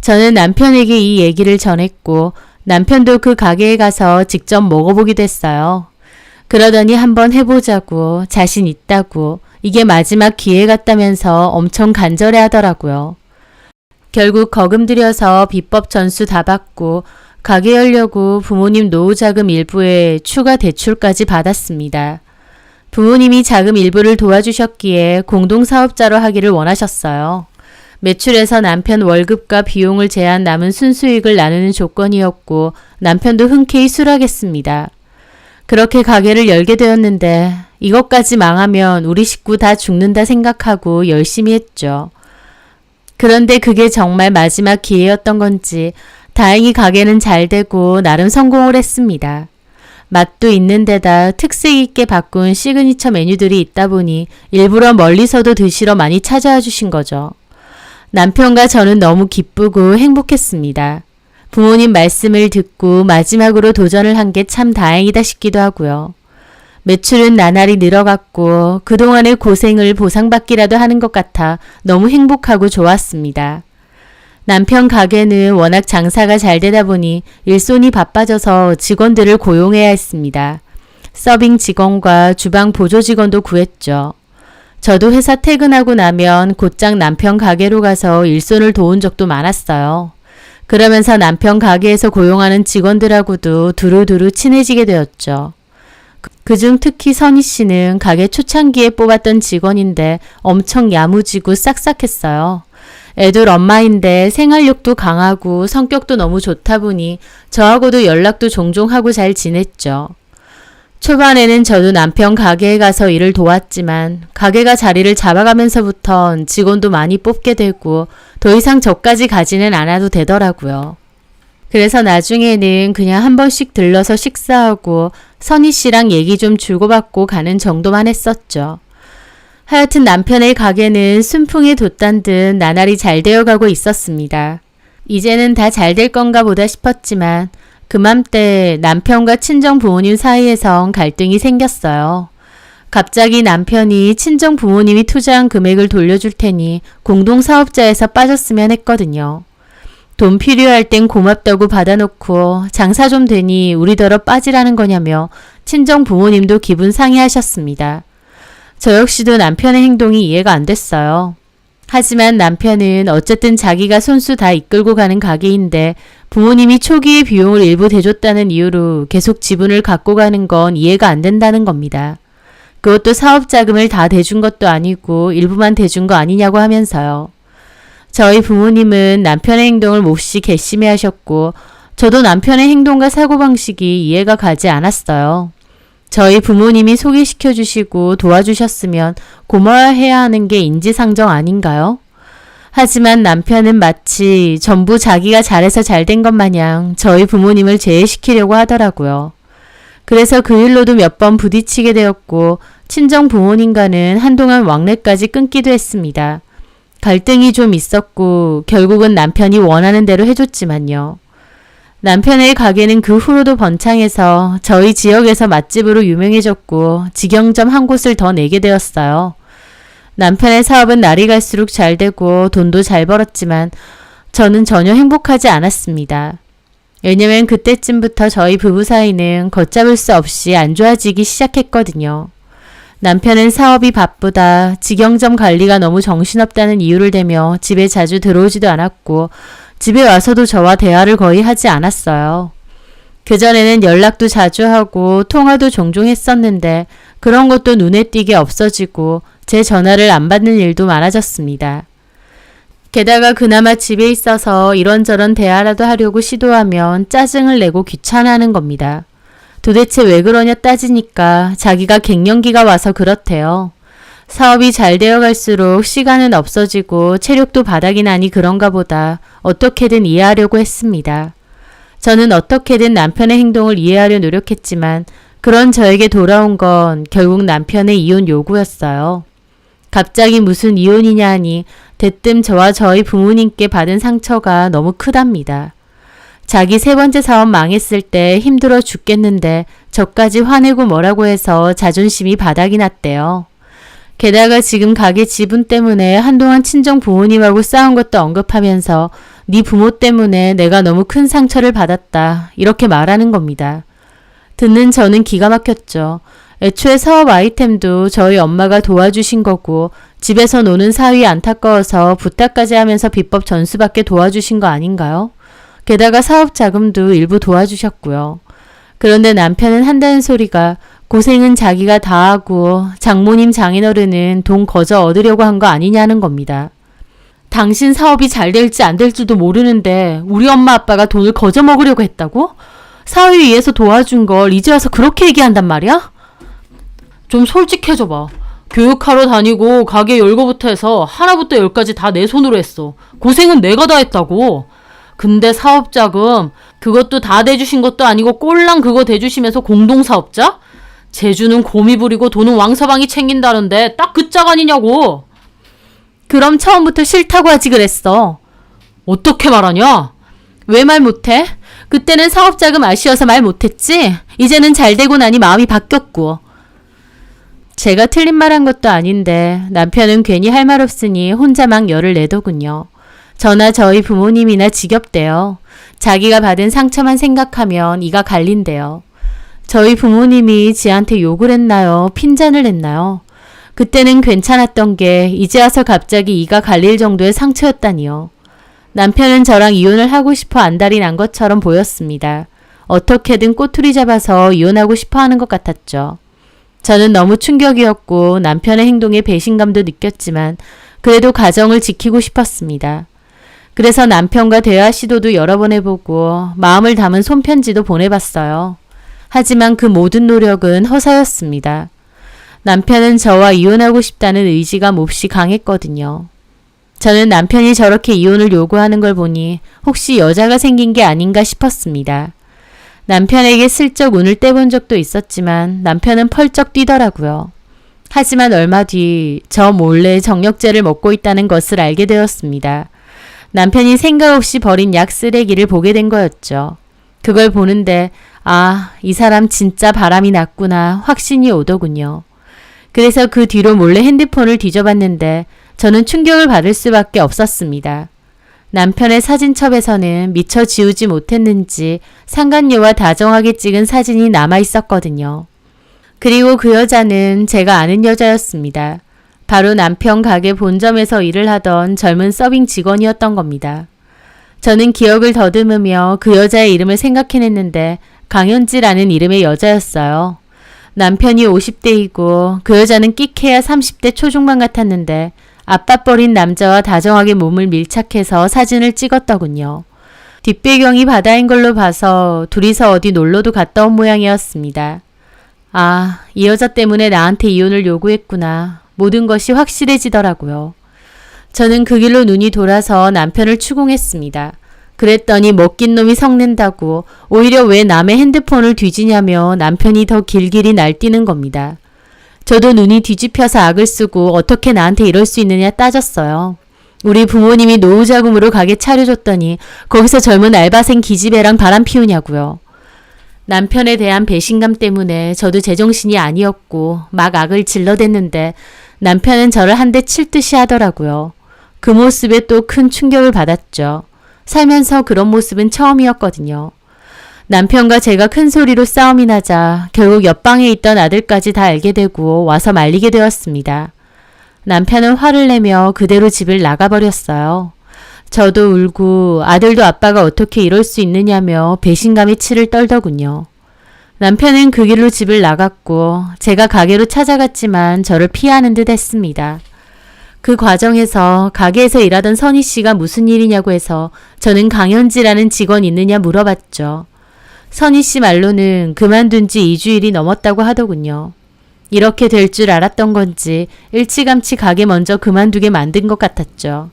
저는 남편에게 이 얘기를 전했고 남편도 그 가게에 가서 직접 먹어보기도 했어요. 그러더니 한번 해보자고 자신 있다고 이게 마지막 기회 같다면서 엄청 간절해 하더라고요. 결국 거금 들여서 비법 전수 다 받고 가게 열려고 부모님 노후자금 일부에 추가 대출까지 받았습니다. 부모님이 자금 일부를 도와주셨기에 공동사업자로 하기를 원하셨어요. 매출에서 남편 월급과 비용을 제한 남은 순수익을 나누는 조건이었고 남편도 흔쾌히 수락했습니다. 그렇게 가게를 열게 되었는데 이것까지 망하면 우리 식구 다 죽는다 생각하고 열심히 했죠. 그런데 그게 정말 마지막 기회였던 건지 다행히 가게는 잘 되고 나름 성공을 했습니다. 맛도 있는 데다 특색 있게 바꾼 시그니처 메뉴들이 있다 보니 일부러 멀리서도 드시러 많이 찾아와 주신 거죠. 남편과 저는 너무 기쁘고 행복했습니다. 부모님 말씀을 듣고 마지막으로 도전을 한 게 참 다행이다 싶기도 하고요. 매출은 나날이 늘어갔고 그동안의 고생을 보상받기라도 하는 것 같아 너무 행복하고 좋았습니다. 남편 가게는 워낙 장사가 잘 되다 보니 일손이 바빠져서 직원들을 고용해야 했습니다. 서빙 직원과 주방 보조 직원도 구했죠. 저도 회사 퇴근하고 나면 곧장 남편 가게로 가서 일손을 도운 적도 많았어요. 그러면서 남편 가게에서 고용하는 직원들하고도 두루두루 친해지게 되었죠. 그중 특히 선희 씨는 가게 초창기에 뽑았던 직원인데 엄청 야무지고 싹싹했어요. 애들 엄마인데 생활력도 강하고 성격도 너무 좋다 보니 저하고도 연락도 종종 하고 잘 지냈죠. 초반에는 저도 남편 가게에 가서 일을 도왔지만 가게가 자리를 잡아가면서부턴 직원도 많이 뽑게 되고 더 이상 저까지 가지는 않아도 되더라고요. 그래서 나중에는 그냥 한 번씩 들러서 식사하고 선희 씨랑 얘기 좀 주고받고 가는 정도만 했었죠. 하여튼 남편의 가게는 순풍에 돛단 듯 나날이 잘 되어가고 있었습니다. 이제는 다 잘 될 건가 보다 싶었지만 그맘때 남편과 친정 부모님 사이에선 갈등이 생겼어요. 갑자기 남편이 친정 부모님이 투자한 금액을 돌려줄 테니 공동사업자에서 빠졌으면 했거든요. 돈 필요할 땐 고맙다고 받아놓고 장사 좀 되니 우리더러 빠지라는 거냐며 친정 부모님도 기분 상해하셨습니다. 저 역시도 남편의 행동이 이해가 안 됐어요. 하지만 남편은 어쨌든 자기가 손수 다 이끌고 가는 가게인데 부모님이 초기의 비용을 일부 대줬다는 이유로 계속 지분을 갖고 가는 건 이해가 안 된다는 겁니다. 그것도 사업 자금을 다 대준 것도 아니고 일부만 대준 거 아니냐고 하면서요. 저희 부모님은 남편의 행동을 몹시 괘씸해 하셨고 저도 남편의 행동과 사고방식이 이해가 가지 않았어요. 저희 부모님이 소개시켜 주시고 도와주셨으면 고마워해야 하는 게 인지상정 아닌가요? 하지만 남편은 마치 전부 자기가 잘해서 잘된 것 마냥 저희 부모님을 제외시키려고 하더라고요. 그래서 그 일로도 몇 번 부딪히게 되었고 친정 부모님과는 한동안 왕래까지 끊기도 했습니다. 갈등이 좀 있었고 결국은 남편이 원하는 대로 해줬지만요. 남편의 가게는 그 후로도 번창해서 저희 지역에서 맛집으로 유명해졌고 직영점 한 곳을 더 내게 되었어요. 남편의 사업은 날이 갈수록 잘 되고 돈도 잘 벌었지만 저는 전혀 행복하지 않았습니다. 왜냐면 그때쯤부터 저희 부부 사이는 걷잡을 수 없이 안 좋아지기 시작했거든요. 남편은 사업이 바쁘다, 직영점 관리가 너무 정신없다는 이유를 대며 집에 자주 들어오지도 않았고 집에 와서도 저와 대화를 거의 하지 않았어요. 그전에는 연락도 자주 하고 통화도 종종 했었는데 그런 것도 눈에 띄게 없어지고 제 전화를 안 받는 일도 많아졌습니다. 게다가 그나마 집에 있어서 이런저런 대화라도 하려고 시도하면 짜증을 내고 귀찮아하는 겁니다. 도대체 왜 그러냐 따지니까 자기가 갱년기가 와서 그렇대요. 사업이 잘 되어갈수록 시간은 없어지고 체력도 바닥이 나니 그런가 보다 어떻게든 이해하려고 했습니다. 저는 어떻게든 남편의 행동을 이해하려 노력했지만 그런 저에게 돌아온 건 결국 남편의 이혼 요구였어요. 갑자기 무슨 이혼이냐 하니 대뜸 저와 저희 부모님께 받은 상처가 너무 크답니다. 자기 세 번째 사업 망했을 때 힘들어 죽겠는데 저까지 화내고 뭐라고 해서 자존심이 바닥이 났대요. 게다가 지금 가게 지분 때문에 한동안 친정 부모님하고 싸운 것도 언급하면서 네 부모 때문에 내가 너무 큰 상처를 받았다 이렇게 말하는 겁니다. 듣는 저는 기가 막혔죠. 애초에 사업 아이템도 저희 엄마가 도와주신 거고 집에서 노는 사위 안타까워서 부탁까지 하면서 비법 전수받게 도와주신 거 아닌가요? 게다가 사업 자금도 일부 도와주셨고요. 그런데 남편은 한다는 소리가 고생은 자기가 다 하고 장모님 장인어른은 돈 거저 얻으려고 한 거 아니냐는 겁니다. 당신 사업이 잘 될지 안 될지도 모르는데 우리 엄마 아빠가 돈을 거저 먹으려고 했다고? 사위 위해서 도와준 걸 이제 와서 그렇게 얘기한단 말이야? 좀 솔직해져 봐. 교육하러 다니고 가게 열거부터 해서 하나부터 열까지 다 내 손으로 했어. 고생은 내가 다 했다고. 근데 사업자금 그것도 다 대주신 것도 아니고 꼴랑 그거 대주시면서 공동사업자? 재주는 곰이 부리고 돈은 왕서방이 챙긴다는데 딱 그 짝 아니냐고. 그럼 처음부터 싫다고 하지 그랬어. 어떻게 말하냐? 왜 말 못해? 그때는 사업자금 아쉬워서 말 못했지? 이제는 잘 되고 나니 마음이 바뀌었고. 제가 틀린 말 한 것도 아닌데 남편은 괜히 할 말 없으니 혼자 막 열을 내더군요. 저나 저희 부모님이나 지겹대요. 자기가 받은 상처만 생각하면 이가 갈린대요. 저희 부모님이 지한테 욕을 했나요? 핀잔을 했나요? 그때는 괜찮았던 게 이제 와서 갑자기 이가 갈릴 정도의 상처였다니요. 남편은 저랑 이혼을 하고 싶어 안달이 난 것처럼 보였습니다. 어떻게든 꼬투리 잡아서 이혼하고 싶어 하는 것 같았죠. 저는 너무 충격이었고 남편의 행동에 배신감도 느꼈지만 그래도 가정을 지키고 싶었습니다. 그래서 남편과 대화 시도도 여러 번 해보고 마음을 담은 손편지도 보내봤어요. 하지만 그 모든 노력은 허사였습니다. 남편은 저와 이혼하고 싶다는 의지가 몹시 강했거든요. 저는 남편이 저렇게 이혼을 요구하는 걸 보니 혹시 여자가 생긴 게 아닌가 싶었습니다. 남편에게 슬쩍 운을 떼본 적도 있었지만 남편은 펄쩍 뛰더라고요. 하지만 얼마 뒤 저 몰래 정력제를 먹고 있다는 것을 알게 되었습니다. 남편이 생각 없이 버린 약 쓰레기를 보게 된 거였죠. 그걸 보는데 이 사람 진짜 바람이 났구나 확신이 오더군요. 그래서 그 뒤로 몰래 핸드폰을 뒤져봤는데 저는 충격을 받을 수밖에 없었습니다. 남편의 사진첩에서는 미처 지우지 못했는지 상간녀와 다정하게 찍은 사진이 남아 있었거든요. 그리고 그 여자는 제가 아는 여자였습니다. 바로 남편 가게 본점에서 일을 하던 젊은 서빙 직원이었던 겁니다. 저는 기억을 더듬으며 그 여자의 이름을 생각해냈는데 강현지라는 이름의 여자였어요. 남편이 50대이고 그 여자는 끽해야 30대 초중반 같았는데 아빠뻘인 남자와 다정하게 몸을 밀착해서 사진을 찍었더군요. 뒷배경이 바다인 걸로 봐서 둘이서 어디 놀러도 갔다 온 모양이었습니다. 이 여자 때문에 나한테 이혼을 요구했구나. 모든 것이 확실해지더라고요. 저는 그 길로 눈이 돌아서 남편을 추궁했습니다. 그랬더니 먹긴 놈이 성낸다고 오히려 왜 남의 핸드폰을 뒤지냐며 남편이 더 길길이 날뛰는 겁니다. 저도 눈이 뒤집혀서 악을 쓰고 어떻게 나한테 이럴 수 있느냐 따졌어요. 우리 부모님이 노후자금으로 가게 차려줬더니 거기서 젊은 알바생 기집애랑 바람 피우냐고요. 남편에 대한 배신감 때문에 저도 제정신이 아니었고 막 악을 질러댔는데 남편은 저를 한 대 칠 듯이 하더라고요. 그 모습에 또 큰 충격을 받았죠. 살면서 그런 모습은 처음이었거든요. 남편과 제가 큰 소리로 싸움이 나자 결국 옆방에 있던 아들까지 다 알게 되고 와서 말리게 되었습니다. 남편은 화를 내며 그대로 집을 나가버렸어요. 저도 울고 아들도 아빠가 어떻게 이럴 수 있느냐며 배신감에 치를 떨더군요. 남편은 그 길로 집을 나갔고 제가 가게로 찾아갔지만 저를 피하는 듯 했습니다. 그 과정에서 가게에서 일하던 선희 씨가 무슨 일이냐고 해서 저는 강현지라는 직원 있느냐 물어봤죠. 선희 씨 말로는 그만둔 지 2주일이 넘었다고 하더군요. 이렇게 될 줄 알았던 건지 일찌감치 가게 먼저 그만두게 만든 것 같았죠.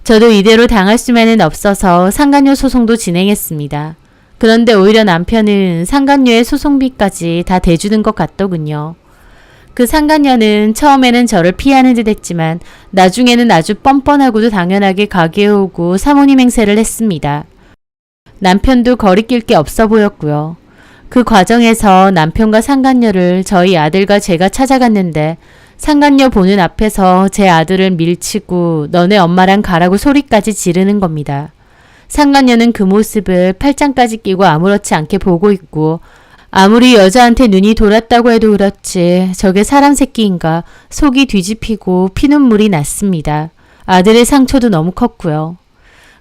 저도 이대로 당할 수만은 없어서 상간녀 소송도 진행했습니다. 그런데 오히려 남편은 상간녀의 소송비까지 다 대주는 것 같더군요. 그 상간녀는 처음에는 저를 피하는 듯 했지만 나중에는 아주 뻔뻔하고도 당연하게 가게에 오고 사모님 행세를 했습니다. 남편도 거리낄 게 없어 보였고요. 그 과정에서 남편과 상간녀를 저희 아들과 제가 찾아갔는데 상간녀 보는 앞에서 제 아들을 밀치고 너네 엄마랑 가라고 소리까지 지르는 겁니다. 상간녀는 그 모습을 팔짱까지 끼고 아무렇지 않게 보고 있고 아무리 여자한테 눈이 돌았다고 해도 그렇지 저게 사람 새끼인가 속이 뒤집히고 피눈물이 났습니다. 아들의 상처도 너무 컸고요.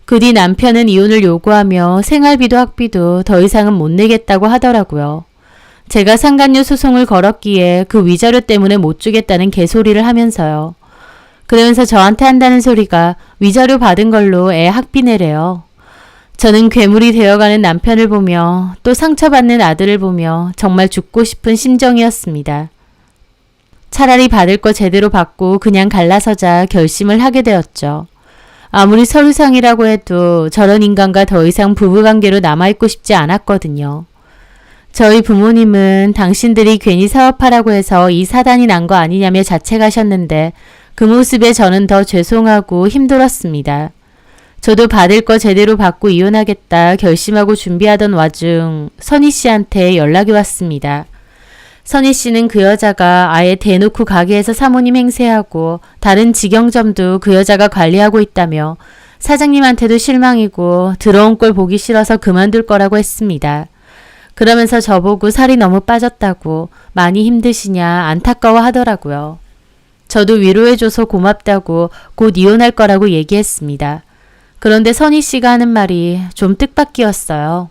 그 뒤 남편은 이혼을 요구하며 생활비도 학비도 더 이상은 못 내겠다고 하더라고요. 제가 상간녀 소송을 걸었기에 그 위자료 때문에 못 주겠다는 개소리를 하면서요. 그러면서 저한테 한다는 소리가 위자료 받은 걸로 애 학비 내래요. 저는 괴물이 되어가는 남편을 보며 또 상처받는 아들을 보며 정말 죽고 싶은 심정이었습니다. 차라리 받을 거 제대로 받고 그냥 갈라서자 결심을 하게 되었죠. 아무리 서류상이라고 해도 저런 인간과 더 이상 부부관계로 남아있고 싶지 않았거든요. 저희 부모님은 당신들이 괜히 사업하라고 해서 이 사단이 난 거 아니냐며 자책하셨는데 그 모습에 저는 더 죄송하고 힘들었습니다. 저도 받을 거 제대로 받고 이혼하겠다 결심하고 준비하던 와중 선희 씨한테 연락이 왔습니다. 선희 씨는 그 여자가 아예 대놓고 가게에서 사모님 행세하고 다른 직영점도 그 여자가 관리하고 있다며 사장님한테도 실망이고 들어온 꼴 보기 싫어서 그만둘 거라고 했습니다. 그러면서 저보고 살이 너무 빠졌다고 많이 힘드시냐 안타까워 하더라고요. 저도 위로해줘서 고맙다고 곧 이혼할 거라고 얘기했습니다. 그런데 선희 씨가 하는 말이 좀 뜻밖이었어요.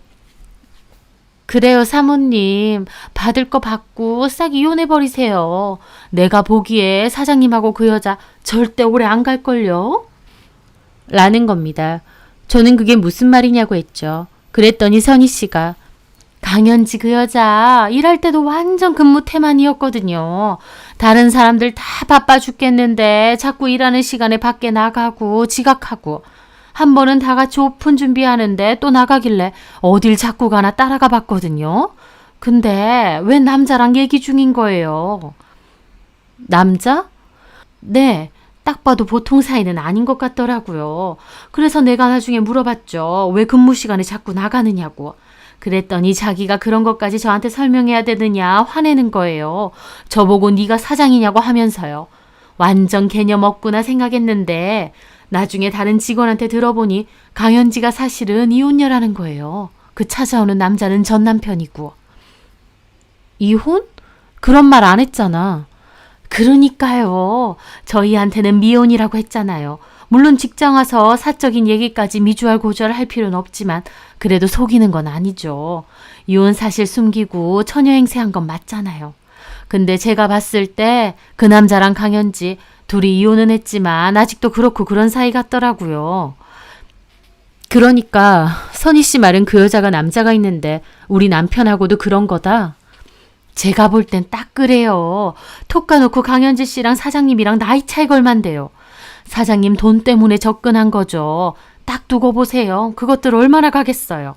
그래요 사모님 받을 거 받고 싹 이혼해버리세요. 내가 보기에 사장님하고 그 여자 절대 오래 안 갈걸요? 라는 겁니다. 저는 그게 무슨 말이냐고 했죠. 그랬더니 선희 씨가 강현지 그 여자 일할 때도 완전 근무태만이었거든요. 다른 사람들 다 바빠 죽겠는데 자꾸 일하는 시간에 밖에 나가고 지각하고 한 번은 다 같이 오픈 준비하는데 또 나가길래 어딜 자꾸 가나 따라가 봤거든요. 근데 왜 남자랑 얘기 중인 거예요? 남자? 네, 딱 봐도 보통 사이는 아닌 것 같더라고요. 그래서 내가 나중에 물어봤죠. 왜 근무 시간에 자꾸 나가느냐고. 그랬더니 자기가 그런 것까지 저한테 설명해야 되느냐 화내는 거예요. 저보고 네가 사장이냐고 하면서요. 완전 개념 없구나 생각했는데 나중에 다른 직원한테 들어보니 강현지가 사실은 이혼녀라는 거예요. 그 찾아오는 남자는 전 남편이고. 이혼? 그런 말 안 했잖아. 그러니까요. 저희한테는 미혼이라고 했잖아요. 물론 직장 와서 사적인 얘기까지 미주알 고주알 할 필요는 없지만 그래도 속이는 건 아니죠. 이혼 사실 숨기고 처녀 행세한 건 맞잖아요. 근데 제가 봤을 때 그 남자랑 강현지 둘이 이혼은 했지만 아직도 그렇고 그런 사이 같더라고요. 그러니까 선희 씨 말은 그 여자가 남자가 있는데 우리 남편하고도 그런 거다. 제가 볼 땐 딱 그래요. 톡 까놓고 강현지 씨랑 사장님이랑 나이 차이 걸만돼요. 사장님 돈 때문에 접근한 거죠. 딱 두고 보세요. 그것들 얼마나 가겠어요.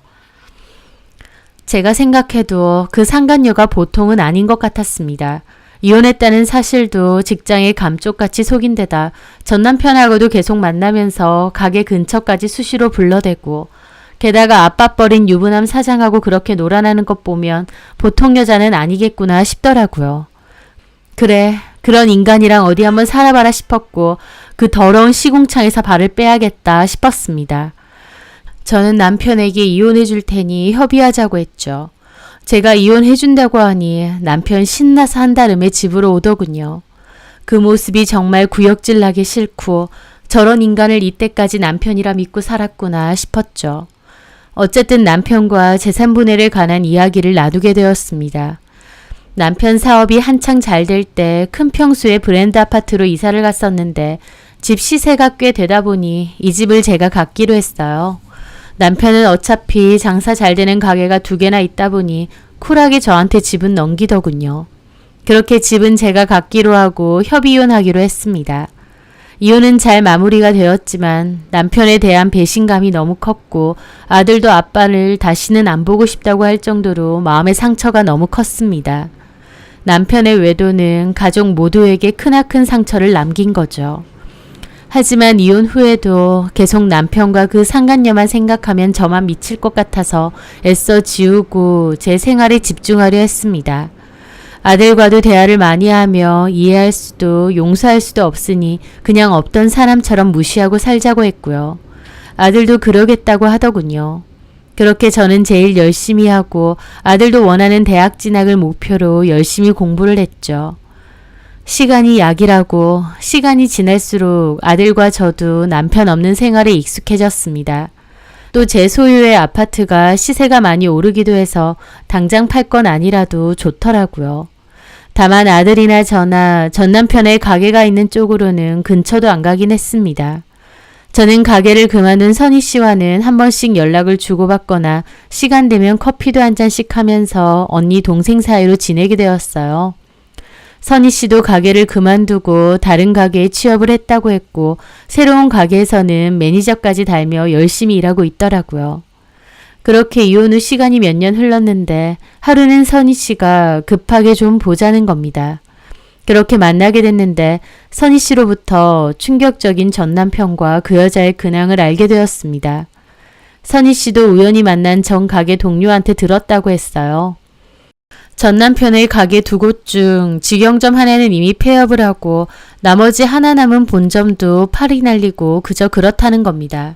제가 생각해도 그 상간녀가 보통은 아닌 것 같았습니다. 이혼했다는 사실도 직장에 감쪽같이 속인 데다 전 남편하고도 계속 만나면서 가게 근처까지 수시로 불러대고 게다가 아빠 버린 유부남 사장하고 그렇게 놀아나는 것 보면 보통 여자는 아니겠구나 싶더라고요. 그래, 그런 인간이랑 어디 한번 살아봐라 싶었고 그 더러운 시궁창에서 발을 빼야겠다 싶었습니다. 저는 남편에게 이혼해 줄 테니 협의하자고 했죠. 제가 이혼해준다고 하니 남편 신나서 한달음에 집으로 오더군요. 그 모습이 정말 구역질 나기 싫고 저런 인간을 이때까지 남편이라 믿고 살았구나 싶었죠. 어쨌든 남편과 재산분해를 관한 이야기를 나누게 되었습니다. 남편 사업이 한창 잘 될 때 큰 평수의 브랜드 아파트로 이사를 갔었는데 집 시세가 꽤 되다 보니 이 집을 제가 갖기로 했어요. 남편은 어차피 장사 잘 되는 가게가 2개나 있다 보니 쿨하게 저한테 집은 넘기더군요. 그렇게 집은 제가 갖기로 하고 협의이혼하기로 했습니다. 이혼은 잘 마무리가 되었지만 남편에 대한 배신감이 너무 컸고 아들도 아빠를 다시는 안 보고 싶다고 할 정도로 마음의 상처가 너무 컸습니다. 남편의 외도는 가족 모두에게 크나큰 상처를 남긴 거죠. 하지만 이혼 후에도 계속 남편과 그 상간녀만 생각하면 저만 미칠 것 같아서 애써 지우고 제 생활에 집중하려 했습니다. 아들과도 대화를 많이 하며 이해할 수도 용서할 수도 없으니 그냥 없던 사람처럼 무시하고 살자고 했고요. 아들도 그러겠다고 하더군요. 그렇게 저는 제일 열심히 하고 아들도 원하는 대학 진학을 목표로 열심히 공부를 했죠. 시간이 약이라고 시간이 지날수록 아들과 저도 남편 없는 생활에 익숙해졌습니다. 또 제 소유의 아파트가 시세가 많이 오르기도 해서 당장 팔 건 아니라도 좋더라고요. 다만 아들이나 저나 전 남편의 가게가 있는 쪽으로는 근처도 안 가긴 했습니다. 저는 가게를 그만둔 선희 씨와는 한 번씩 연락을 주고받거나 시간 되면 커피도 한 잔씩 하면서 언니 동생 사이로 지내게 되었어요. 선희 씨도 가게를 그만두고 다른 가게에 취업을 했다고 했고 새로운 가게에서는 매니저까지 달며 열심히 일하고 있더라고요. 그렇게 이혼 후 시간이 몇 년 흘렀는데 하루는 선희 씨가 급하게 좀 보자는 겁니다. 그렇게 만나게 됐는데 선희 씨로부터 충격적인 전 남편과 그 여자의 근황을 알게 되었습니다. 선희 씨도 우연히 만난 전 가게 동료한테 들었다고 했어요. 전 남편의 가게 두 곳 중 직영점 하나는 이미 폐업을 하고 나머지 하나 남은 본점도 팔이 날리고 그저 그렇다는 겁니다.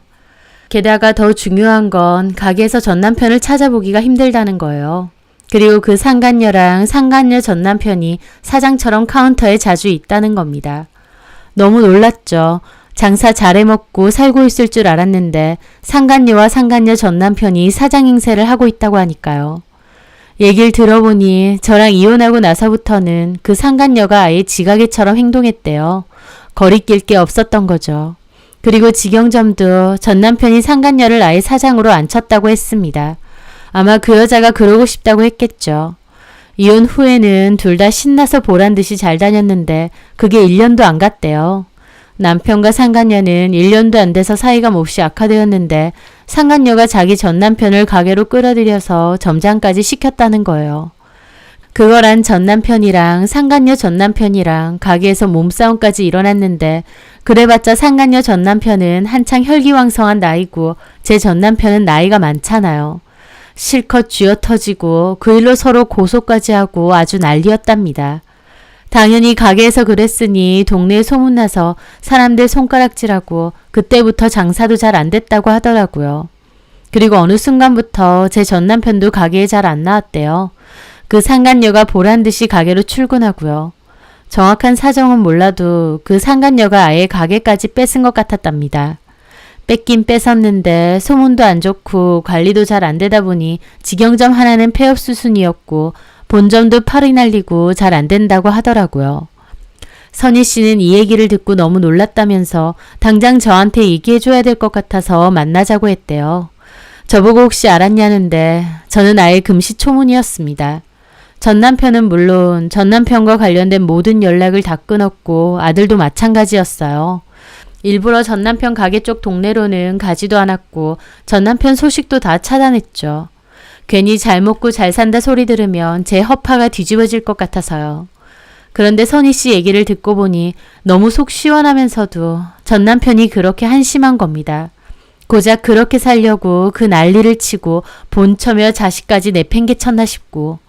게다가 더 중요한 건 가게에서 전 남편을 찾아보기가 힘들다는 거예요. 그리고 그 상간녀랑 상간녀 전 남편이 사장처럼 카운터에 자주 있다는 겁니다. 너무 놀랐죠. 장사 잘해 먹고 살고 있을 줄 알았는데 상간녀와 상간녀 전 남편이 사장 행세를 하고 있다고 하니까요. 얘기를 들어보니 저랑 이혼하고 나서부터는 그 상간녀가 아예 지가게처럼 행동했대요. 거리낄 게 없었던 거죠. 그리고 직영점도 전 남편이 상간녀를 아예 사장으로 앉혔다고 했습니다. 아마 그 여자가 그러고 싶다고 했겠죠. 이혼 후에는 둘 다 신나서 보란듯이 잘 다녔는데 그게 1년도 안 갔대요. 남편과 상간녀는 1년도 안 돼서 사이가 몹시 악화되었는데 상간녀가 자기 전 남편을 가게로 끌어들여서 점장까지 시켰다는 거예요. 그거란 전 남편이랑 상간녀 전 남편이랑 가게에서 몸싸움까지 일어났는데 그래봤자 상간녀 전 남편은 한창 혈기왕성한 나이고 제 전 남편은 나이가 많잖아요. 실컷 쥐어터지고 그 일로 서로 고소까지 하고 아주 난리였답니다. 당연히 가게에서 그랬으니 동네에 소문나서 사람들 손가락질하고 그때부터 장사도 잘 안 됐다고 하더라고요. 그리고 어느 순간부터 제 전 남편도 가게에 잘 안 나왔대요. 그 상간녀가 보란듯이 가게로 출근하고요. 정확한 사정은 몰라도 그 상간녀가 아예 가게까지 뺏은 것 같았답니다. 뺏긴 뺏었는데 소문도 안 좋고 관리도 잘 안 되다 보니 직영점 하나는 폐업 수순이었고 본점도 팔이 날리고 잘 안 된다고 하더라고요. 선희 씨는 이 얘기를 듣고 너무 놀랐다면서 당장 저한테 얘기해줘야 될 것 같아서 만나자고 했대요. 저보고 혹시 알았냐는데 저는 아예 금시초문이었습니다. 전 남편은 물론 전 남편과 관련된 모든 연락을 다 끊었고 아들도 마찬가지였어요. 일부러 전 남편 가게 쪽 동네로는 가지도 않았고 전 남편 소식도 다 차단했죠. 괜히 잘 먹고 잘 산다 소리 들으면 제 허파가 뒤집어질 것 같아서요. 그런데 선희 씨 얘기를 듣고 보니 너무 속 시원하면서도 전 남편이 그렇게 한심한 겁니다. 고작 그렇게 살려고 그 난리를 치고 본처며 자식까지 내팽개쳤나 싶고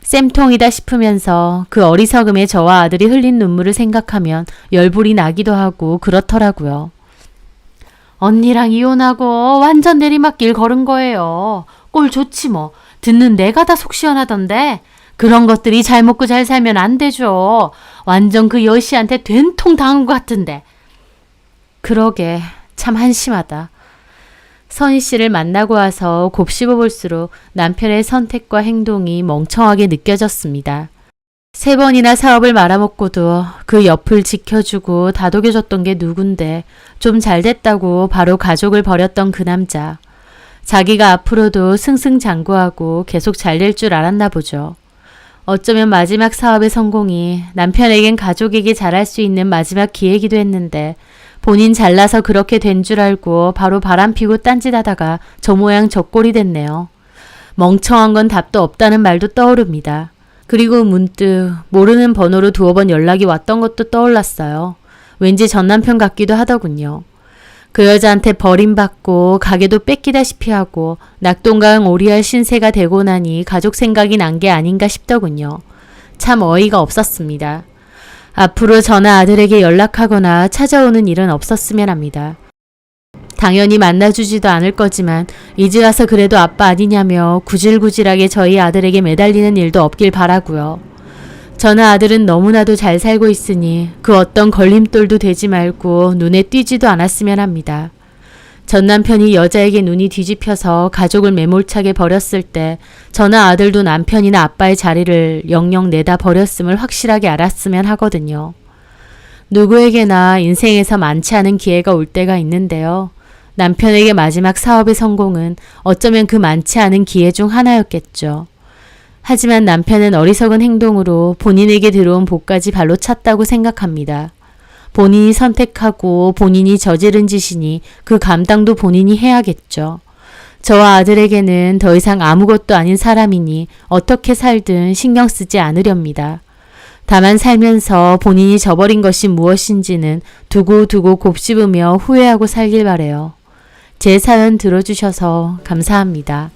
쌤통이다 싶으면서 그 어리석음에 저와 아들이 흘린 눈물을 생각하면 열불이 나기도 하고 그렇더라고요. 언니랑 이혼하고 완전 내리막길 걸은 거예요. 꼴 좋지 뭐. 듣는 내가 다 속 시원하던데. 그런 것들이 잘 먹고 잘 살면 안 되죠. 완전 그 여씨한테 된통 당한 것 같은데. 그러게 참 한심하다. 선희 씨를 만나고 와서 곱씹어 볼수록 남편의 선택과 행동이 멍청하게 느껴졌습니다. 3번이나 사업을 말아먹고도 그 옆을 지켜주고 다독여줬던 게 누군데 좀 잘됐다고 바로 가족을 버렸던 그 남자. 자기가 앞으로도 승승장구하고 계속 잘될 줄 알았나 보죠. 어쩌면 마지막 사업의 성공이 남편에겐 가족에게 잘할 수 있는 마지막 기회이기도 했는데 본인 잘나서 그렇게 된 줄 알고 바로 바람피고 딴짓하다가 저 모양 저 꼴이 됐네요. 멍청한 건 답도 없다는 말도 떠오릅니다. 그리고 문득 모르는 번호로 2번 연락이 왔던 것도 떠올랐어요. 왠지 전 남편 같기도 하더군요. 그 여자한테 버림받고 가게도 뺏기다시피 하고 낙동강 오리알 신세가 되고 나니 가족 생각이 난 게 아닌가 싶더군요. 참 어이가 없었습니다. 앞으로 저나 아들에게 연락하거나 찾아오는 일은 없었으면 합니다. 당연히 만나주지도 않을 거지만 이제 와서 그래도 아빠 아니냐며 구질구질하게 저희 아들에게 매달리는 일도 없길 바라고요. 저나 아들은 너무나도 잘 살고 있으니 그 어떤 걸림돌도 되지 말고 눈에 띄지도 않았으면 합니다. 전 남편이 여자에게 눈이 뒤집혀서 가족을 매몰차게 버렸을 때 저나 아들도 남편이나 아빠의 자리를 영영 내다 버렸음을 확실하게 알았으면 하거든요. 누구에게나 인생에서 많지 않은 기회가 올 때가 있는데요. 남편에게 마지막 사업의 성공은 어쩌면 그 많지 않은 기회 중 하나였겠죠. 하지만 남편은 어리석은 행동으로 본인에게 들어온 복까지 발로 찼다고 생각합니다. 본인이 선택하고 본인이 저지른 짓이니 그 감당도 본인이 해야겠죠. 저와 아들에게는 더 이상 아무것도 아닌 사람이니 어떻게 살든 신경 쓰지 않으렵니다. 다만 살면서 본인이 저버린 것이 무엇인지는 두고두고 곱씹으며 후회하고 살길 바래요. 제 사연 들어주셔서 감사합니다.